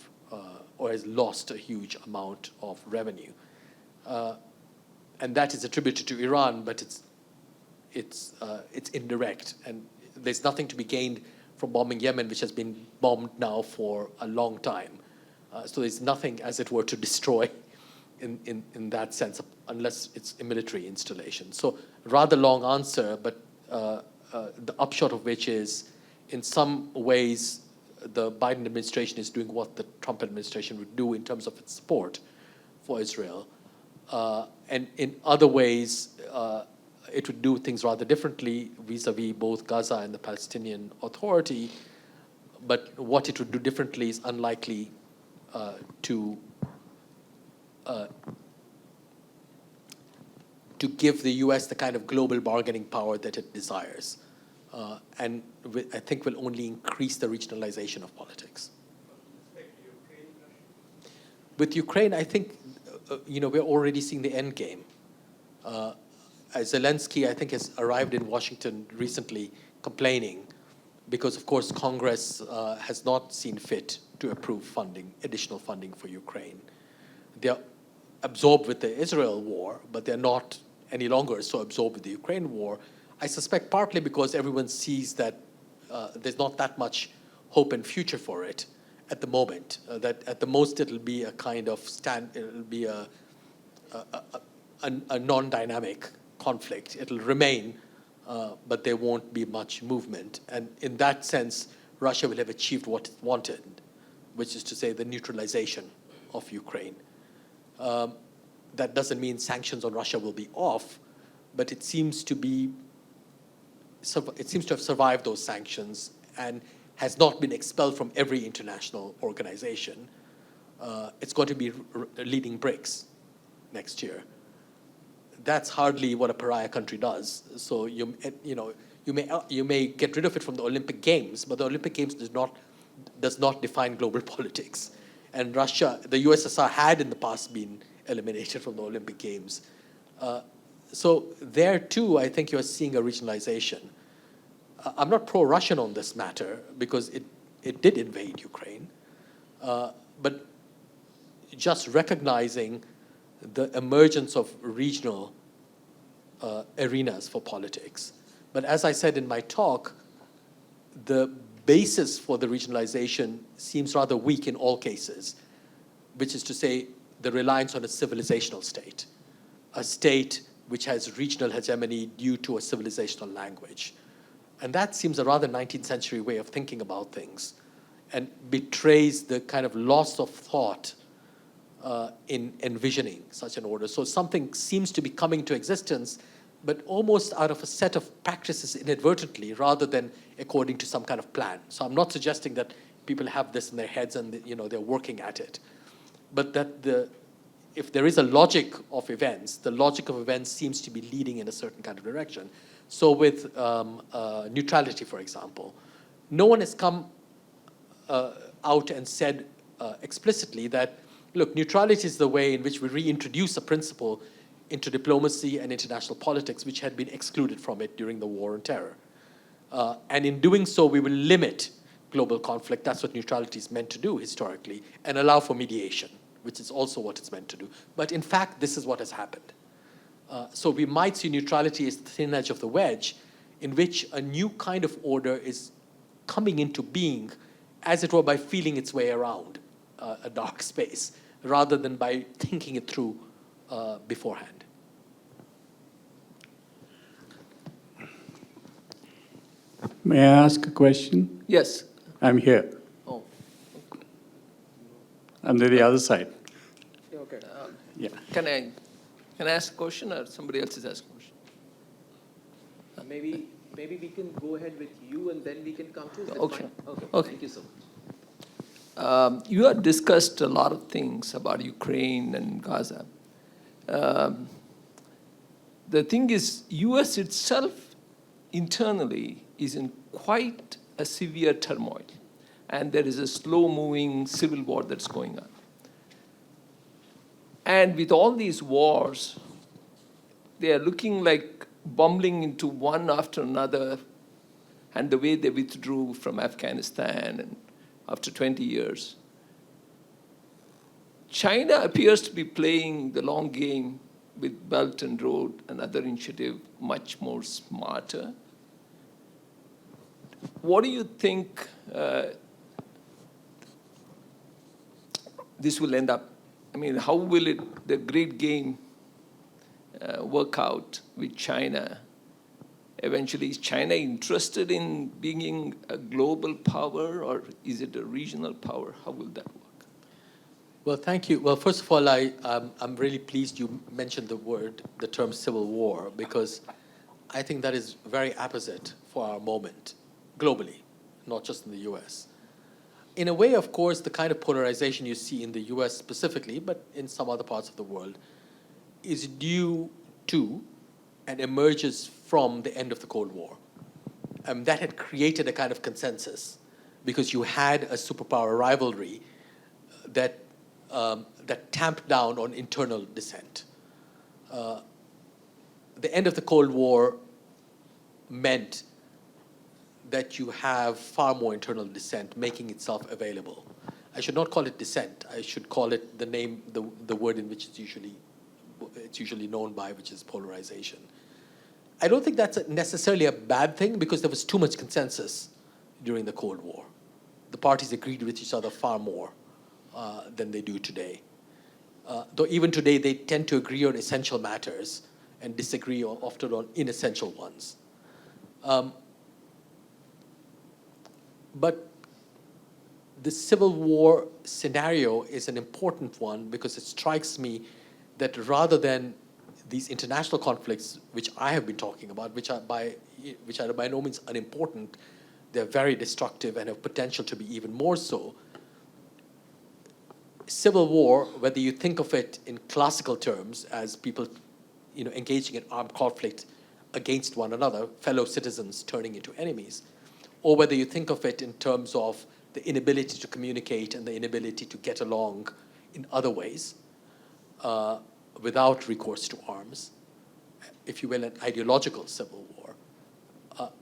or has lost a huge amount of revenue, and that is attributed to Iran, but it's indirect, and there's nothing to be gained from bombing Yemen, which has been bombed now for a long time. So there's nothing, as it were, to destroy in that sense, unless it's a military installation. So rather long answer, but the upshot of which is, in some ways, the Biden administration is doing what the Trump administration would do in terms of its support for Israel. And in other ways, it would do things rather differently vis-a-vis both Gaza and the Palestinian Authority. But what it would do differently is unlikely to give the US the kind of global bargaining power that it desires. And I think will only increase the regionalization of politics. With Ukraine, I think, we're already seeing the end game. Zelensky, I think, has arrived in Washington recently complaining because, of course, Congress has not seen fit to approve additional funding for Ukraine. They're absorbed with the Israel war, but they're not any longer so absorbed with the Ukraine war. I suspect partly because everyone sees that there's not that much hope and future for it at the moment. That at the most it'll be a kind of it'll be a non-dynamic conflict. It'll remain, but there won't be much movement. And in that sense, Russia will have achieved what it wanted, which is to say the neutralization of Ukraine. That doesn't mean sanctions on Russia will be off, but it seems to have survived those sanctions and has not been expelled from every international organization. It's going to be leading BRICS next year. That's hardly what a pariah country does. So you may get rid of it from the Olympic Games, but the Olympic Games does not define global politics. And Russia, the USSR had in the past been eliminated from the Olympic Games. So there too, I think you're seeing a regionalization. I'm not pro-Russian on this matter because it did invade Ukraine, but just recognizing the emergence of regional arenas for politics. But as I said in my talk, the basis for the regionalization seems rather weak in all cases, which is to say the reliance on a civilizational state, a state which has regional hegemony due to a civilizational language. And that seems a rather 19th century way of thinking about things and betrays the kind of loss of thought in envisioning such an order. So something seems to be coming to existence, but almost out of a set of practices inadvertently rather than according to some kind of plan. So I'm not suggesting that people have this in their heads and they're working at it. But that if there is a logic of events, the logic of events seems to be leading in a certain kind of direction. So with neutrality, for example, no one has come out and said explicitly that, look, neutrality is the way in which we reintroduce a principle into diplomacy and international politics, which had been excluded from it during the war on terror. And in doing so, we will limit global conflict. That's what neutrality is meant to do historically, and allow for mediation, which is also what it's meant to do. But in fact, this is what has happened. So we might see neutrality as the thin edge of the wedge in which a new kind of order is coming into being, as it were, by feeling its way around a dark space, rather than by thinking it through beforehand. May I ask a question? Yes. I'm here. Oh. I'm to the other side. Okay. Yeah. Can I ask a question, or somebody else is asking a question? Maybe we can go ahead with you, and then we can come to. Okay. Okay. Thank you so much. You have discussed a lot of things about Ukraine and Gaza. The thing is, U.S. itself internally is in quite a severe turmoil, and there is a slow-moving civil war that's going on. And with all these wars, they are looking like bumbling into one after another, and the way they withdrew from Afghanistan and after 20 years. China appears to be playing the long game with Belt and Road and other initiative much more smarter. What do you think this will end up? I mean, how will the great game work out with China eventually, is China interested in being a global power, or is it a regional power? How will that work? Well, thank you. Well, first of all, I'm really pleased you mentioned the term civil war, because I think that is very apposite for our moment globally, not just in the US. In a way, of course, the kind of polarization you see in the US specifically, but in some other parts of the world, is due to and emerges from the end of the Cold War. That had created a kind of consensus because you had a superpower rivalry that tamped down on internal dissent. The end of the Cold War meant that you have far more internal dissent making itself available. I should not call it dissent. I should call it the word in which it's usually known by, which is polarization. I don't think that's necessarily a bad thing, because there was too much consensus during the Cold War. The parties agreed with each other far more than they do today. Though even today they tend to agree on essential matters and disagree often on inessential ones. But the Civil War scenario is an important one, because it strikes me that rather than these international conflicts, which I have been talking about, which are by no means unimportant, they're very destructive and have potential to be even more so. Civil war, whether you think of it in classical terms as people, engaging in armed conflict against one another, fellow citizens turning into enemies, or whether you think of it in terms of the inability to communicate and the inability to get along in other ways, without recourse to arms, if you will, an ideological civil war.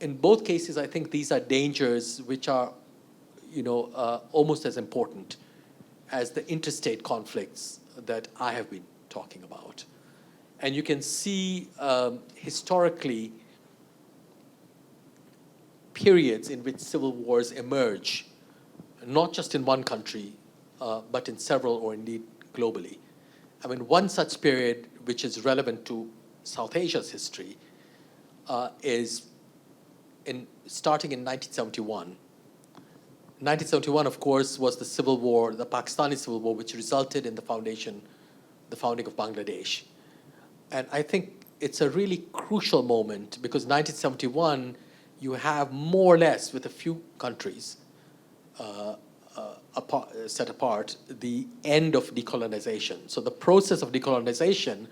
In both cases, I think these are dangers which are, almost as important as the interstate conflicts that I have been talking about. And you can see historically periods in which civil wars emerge, not just in one country, but in several, or indeed globally. I mean, one such period which is relevant to South Asia's history is starting in 1971. 1971, of course, was the civil war, the Pakistani civil war, which resulted in the founding of Bangladesh. And I think it's a really crucial moment, because 1971, you have more or less, with a few countries set apart, the end of decolonization. So the process of decolonization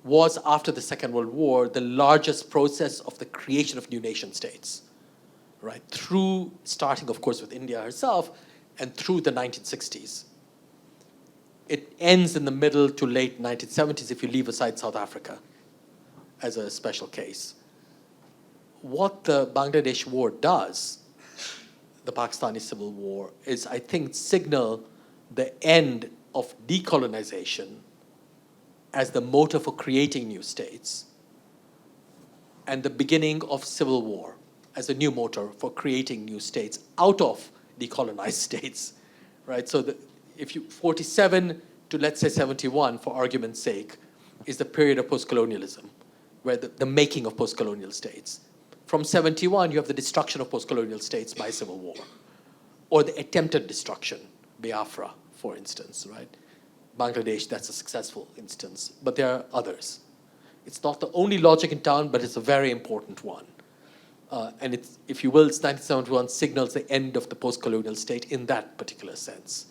was, after the Second World War, the largest process of the creation of new nation states, right? Through, starting, of course, with India herself, and through the 1960s. It ends in the middle to late 1970s, if you leave aside South Africa as a special case. What the Bangladesh war does, the Pakistani civil war, is, I think, signal the end of decolonization as the motor for creating new states, and the beginning of civil war as a new motor for creating new states out of decolonized states, right? So if you 47 to, let's say, 71, for argument's sake, is the period of post-colonialism, where the making of post-colonial states. From 71, you have the destruction of post-colonial states by civil war, or the attempted destruction, Biafra, for instance, right? Bangladesh, that's a successful instance, but there are others. It's not the only logic in town, but it's a very important one. And it's, if you will, 1971 signals the end of the post-colonial state in that particular sense.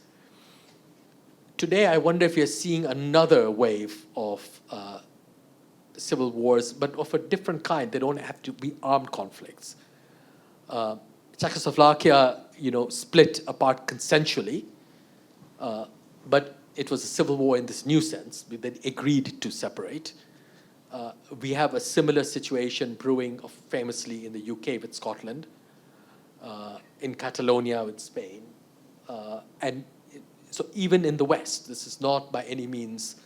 Today, I wonder if you're seeing another wave of civil wars, but of a different kind. They don't have to be armed conflicts. Czechoslovakia, split apart consensually, but it was a civil war in this new sense. They agreed to separate. We have a similar situation brewing famously in the UK with Scotland, in Catalonia with Spain, and so even in the West, this is not by any means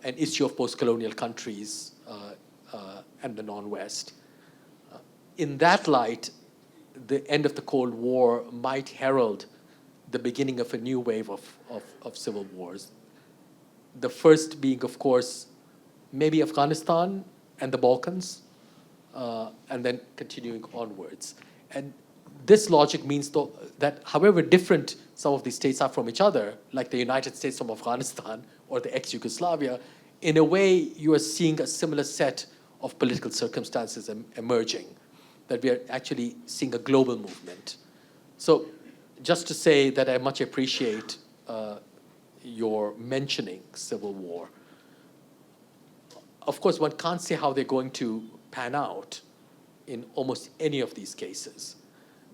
an issue of post-colonial countries and the non-West. In that light, the end of the Cold War might herald the beginning of a new wave of civil wars. The first being, of course, maybe Afghanistan and the Balkans, and then continuing onwards. And this logic means that however different some of these states are from each other, like the United States from Afghanistan or the ex-Yugoslavia, in a way you are seeing a similar set of political circumstances emerging, that we are actually seeing a global movement. So just to say that I much appreciate your mentioning civil war. Of course, one can't say how they're going to pan out in almost any of these cases,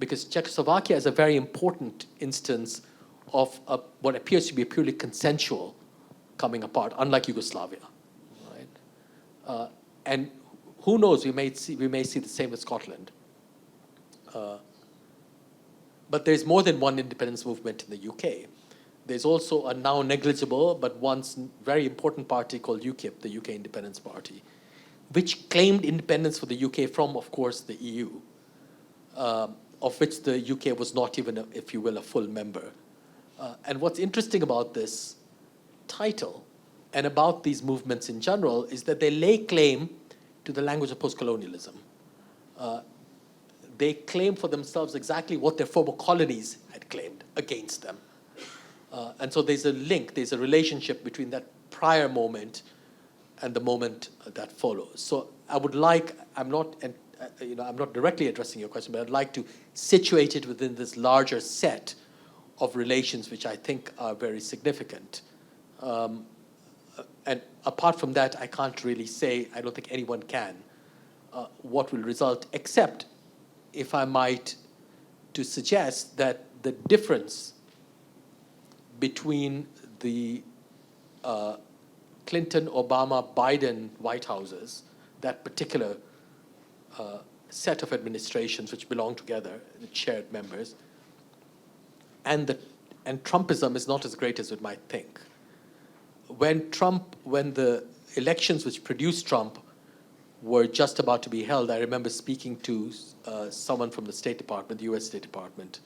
because Czechoslovakia is a very important instance of what appears to be a purely consensual coming apart, unlike Yugoslavia, right? And who knows, we may see the same with Scotland. But there's more than one independence movement in the UK. There's also a now negligible but once very important party called UKIP, the UK Independence Party, which claimed independence for the UK from, of course, the EU, of which the UK was not even, if you will, a full member. And what's interesting about this title and about these movements in general is that they lay claim to the language of post-colonialism. They claim for themselves exactly what their former colonies had claimed against them. And so there's a link, there's a relationship between that prior moment and the moment that follows. So I would like, I'm not directly addressing your question, but I'd like to situate it within this larger set of relations which I think are very significant. And apart from that, I can't really say, I don't think anyone can, what will result, except, if I might, to suggest that the difference between the Clinton, Obama, Biden White Houses, that particular set of administrations which belong together, the shared members, and Trumpism is not as great as we might think. When the elections which produced Trump were just about to be held, I remember speaking to someone from the State Department, the US State Department.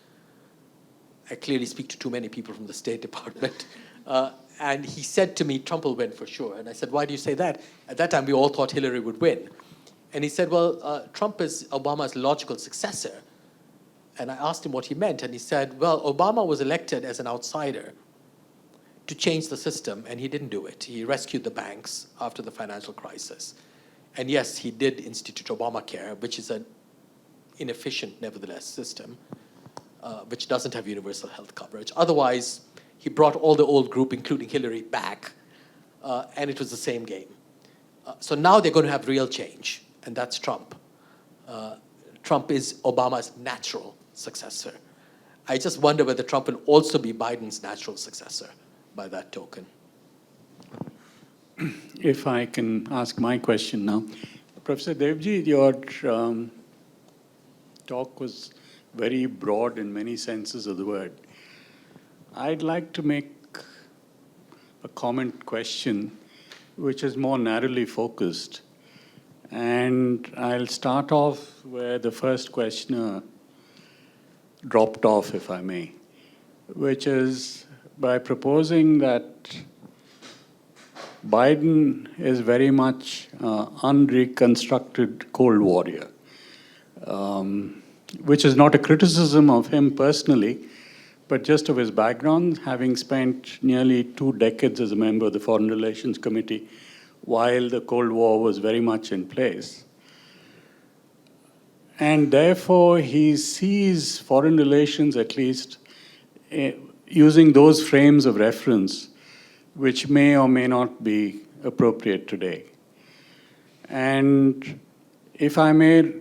I clearly speak to too many people from the State Department. And he said to me, Trump will win for sure. And I said, why do you say that? At that time, we all thought Hillary would win. And he said, well, Trump is Obama's logical successor. And I asked him what he meant. And he said, well, Obama was elected as an outsider to change the system, and he didn't do it. He rescued the banks after the financial crisis. And yes, he did institute Obamacare, which is an inefficient, nevertheless, system, which doesn't have universal health coverage. Otherwise, he brought all the old group, including Hillary, back, and it was the same game. So now they're going to have real change, and that's Trump. Trump is Obama's natural successor. I just wonder whether Trump will also be Biden's natural successor by that token. If I can ask my question now. Professor Devji, your talk was very broad in many senses of the word. I'd like to make a comment question which is more narrowly focused. And I'll start off where the first questioner dropped off, if I may, which is by proposing that Biden is very much unreconstructed Cold Warrior, which is not a criticism of him personally, but just of his background, having spent nearly 2 decades as a member of the Foreign Relations Committee while the Cold War was very much in place. And therefore, he sees foreign relations, at least, using those frames of reference, which may or may not be appropriate today. And if I may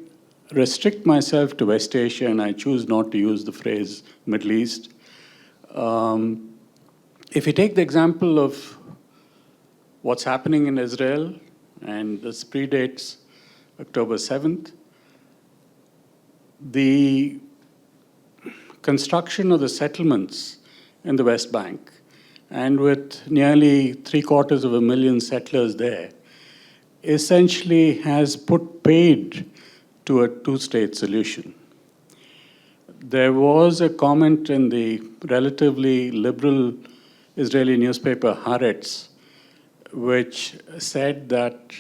restrict myself to West Asia, and I choose not to use the phrase Middle East, if you take the example of what's happening in Israel, and this predates October 7th, the construction of the settlements in the West Bank, and with nearly 750,000 settlers there, essentially has put paid to a two-state solution. There was a comment in the relatively liberal Israeli newspaper Haaretz, which said that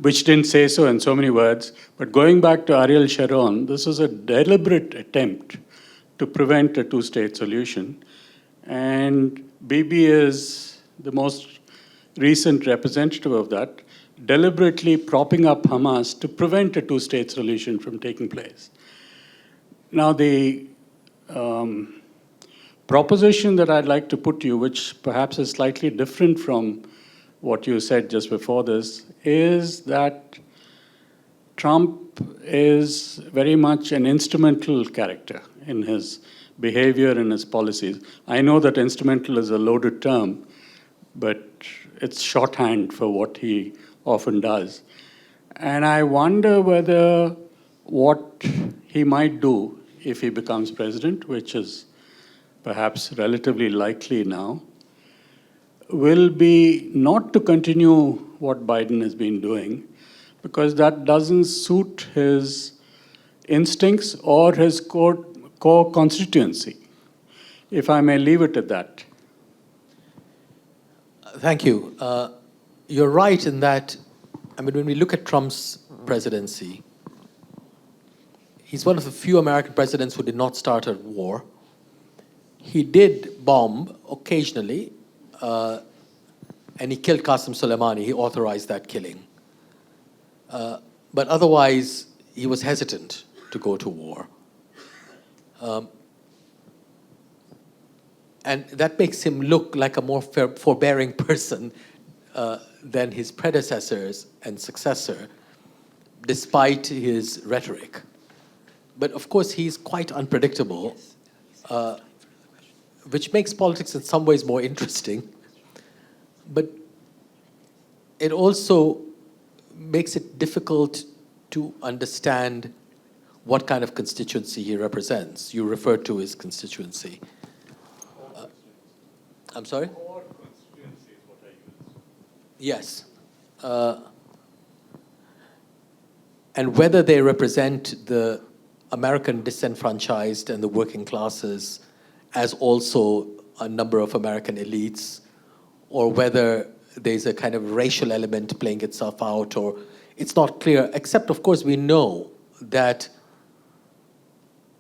which didn't say so in so many words. But going back to Ariel Sharon, this was a deliberate attempt to prevent a two-state solution. And Bibi is the most recent representative of that, deliberately propping up Hamas to prevent a two-state solution from taking place. Now, the proposition that I'd like to put to you, which perhaps is slightly different from what you said just before this, is that Trump is very much an instrumental character in his behavior and his policies. I know that instrumental is a loaded term, but it's shorthand for what he often does. And I wonder whether what he might do if he becomes president, which is perhaps relatively likely now, will be not to continue what Biden has been doing, because that doesn't suit his instincts or his core constituency, if I may leave it at that. Thank you. You're right in that, I mean, when we look at Trump's presidency, he's one of the few American presidents who did not start a war. He did bomb occasionally, and he killed Qasem Soleimani. He authorized that killing. But otherwise, he was hesitant to go to war. And that makes him look like a more forbearing person than his predecessors and successor, despite his rhetoric. But of course, he's quite unpredictable, which makes politics in some ways more interesting. But it also makes it difficult to understand what kind of constituency he represents. You referred to his constituency. I'm sorry? Core constituency is what I use. Yes. And whether they represent the American disenfranchised and the working classes as also a number of American elites, or whether there's a kind of racial element playing itself out, or it's not clear, except of course we know that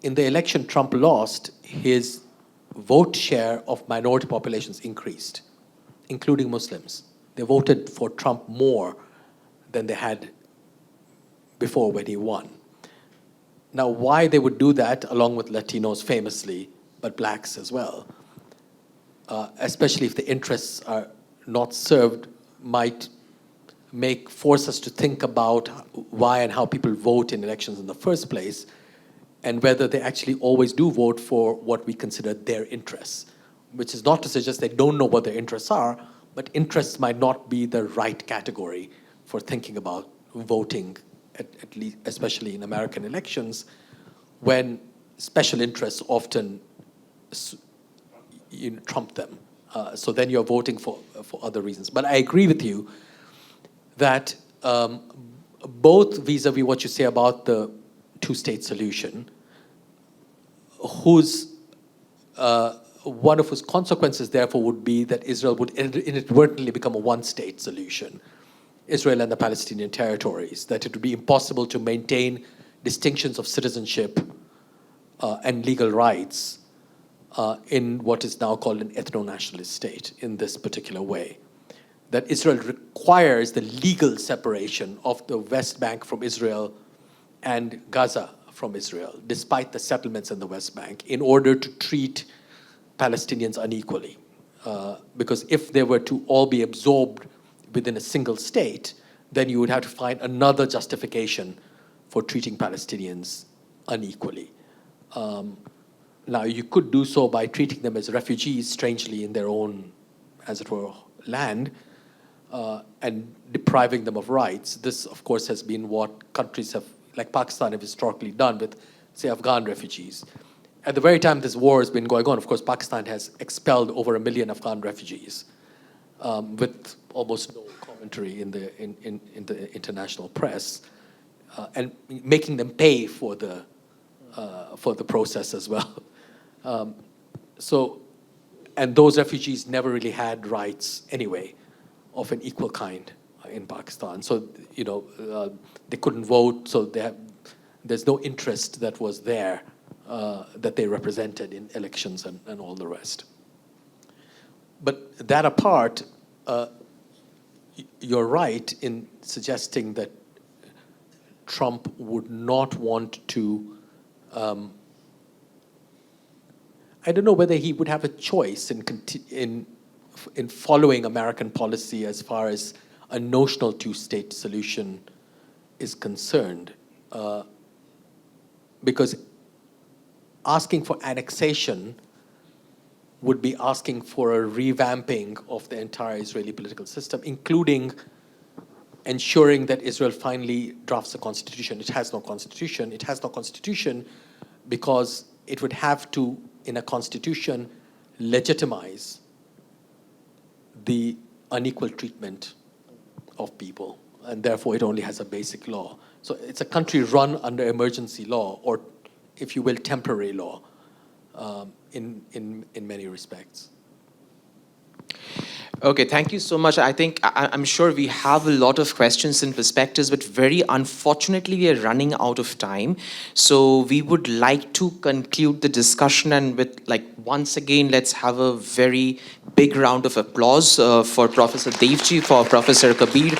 in the election Trump lost, his vote share of minority populations increased, including Muslims. They voted for Trump more than they had before when he won. Now, why they would do that, along with Latinos famously, but blacks as well, especially if the interests are not served, might force us to think about why and how people vote in elections in the first place, and whether they actually always do vote for what we consider their interests, which is not to suggest they don't know what their interests are, but interests might not be the right category for thinking about voting, at least, especially in American elections, when special interests often trump them. So then you're voting for other reasons. But I agree with you that both vis-a-vis what you say about the two-state solution, one of whose consequences, therefore, would be that Israel would inadvertently become a one-state solution, Israel and the Palestinian territories, that it would be impossible to maintain distinctions of citizenship and legal rights in what is now called an ethno-nationalist state in this particular way. That Israel requires the legal separation of the West Bank from Israel and Gaza from Israel, despite the settlements in the West Bank, in order to treat Palestinians unequally. Because if they were to all be absorbed within a single state, then you would have to find another justification for treating Palestinians unequally. Now, you could do so by treating them as refugees, strangely, in their own, as it were, land, and depriving them of rights. This, of course, has been what countries have, like Pakistan, have historically done with, say, Afghan refugees. At the very time this war has been going on, of course, Pakistan has expelled over 1 million Afghan refugees, with almost no commentary in the international press, and making them pay for the process as well. And those refugees never really had rights anyway, of an equal kind in Pakistan. So, they couldn't vote, so there's no interest that was there that they represented in elections and all the rest. But that apart, you're right in suggesting that Trump would not want to, I don't know whether he would have a choice in following American policy as far as a notional two-state solution is concerned, because asking for annexation would be asking for a revamping of the entire Israeli political system, including ensuring that Israel finally drafts a constitution. It has no constitution. It has no constitution because it would have to, in a constitution, legitimize the unequal treatment of people, and therefore it only has a basic law. So it's a country run under emergency law, or, if you will, temporary law, in many respects. Okay, thank you so much. I think, I'm sure we have a lot of questions and perspectives, but very unfortunately, we are running out of time. So we would like to conclude the discussion, and with, once again, let's have a very big round of applause for Professor Devji, for Professor Kabir,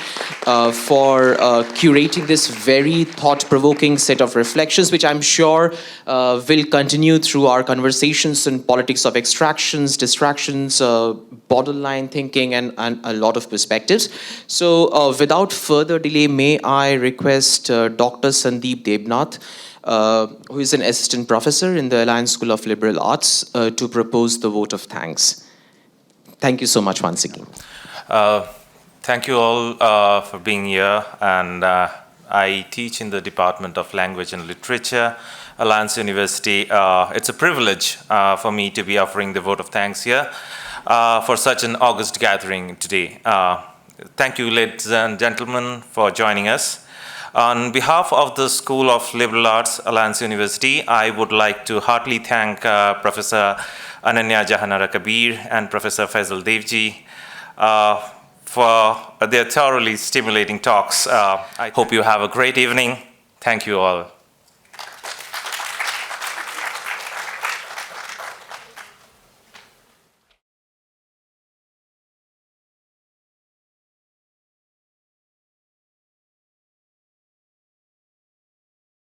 for curating this very thought-provoking set of reflections, which I'm sure will continue through our conversations on politics of extractions, distractions, borderline thinking, and a lot of perspectives. So without further delay, may I request Dr. Sandeep Debnath, who is an assistant professor in the Alliance School of Liberal Arts, to propose the vote of thanks. Thank you so much once again. Thank you all for being here. And I teach in the Department of Language and Literature, Alliance University. It's a privilege for me to be offering the vote of thanks here for such an august gathering today. Thank you, ladies and gentlemen, for joining us. On behalf of the School of Liberal Arts, Alliance University, I would like to heartily thank Professor Ananya Kabir and Professor Faisal Devji for their thoroughly stimulating talks. I hope you have a great evening. Thank you all.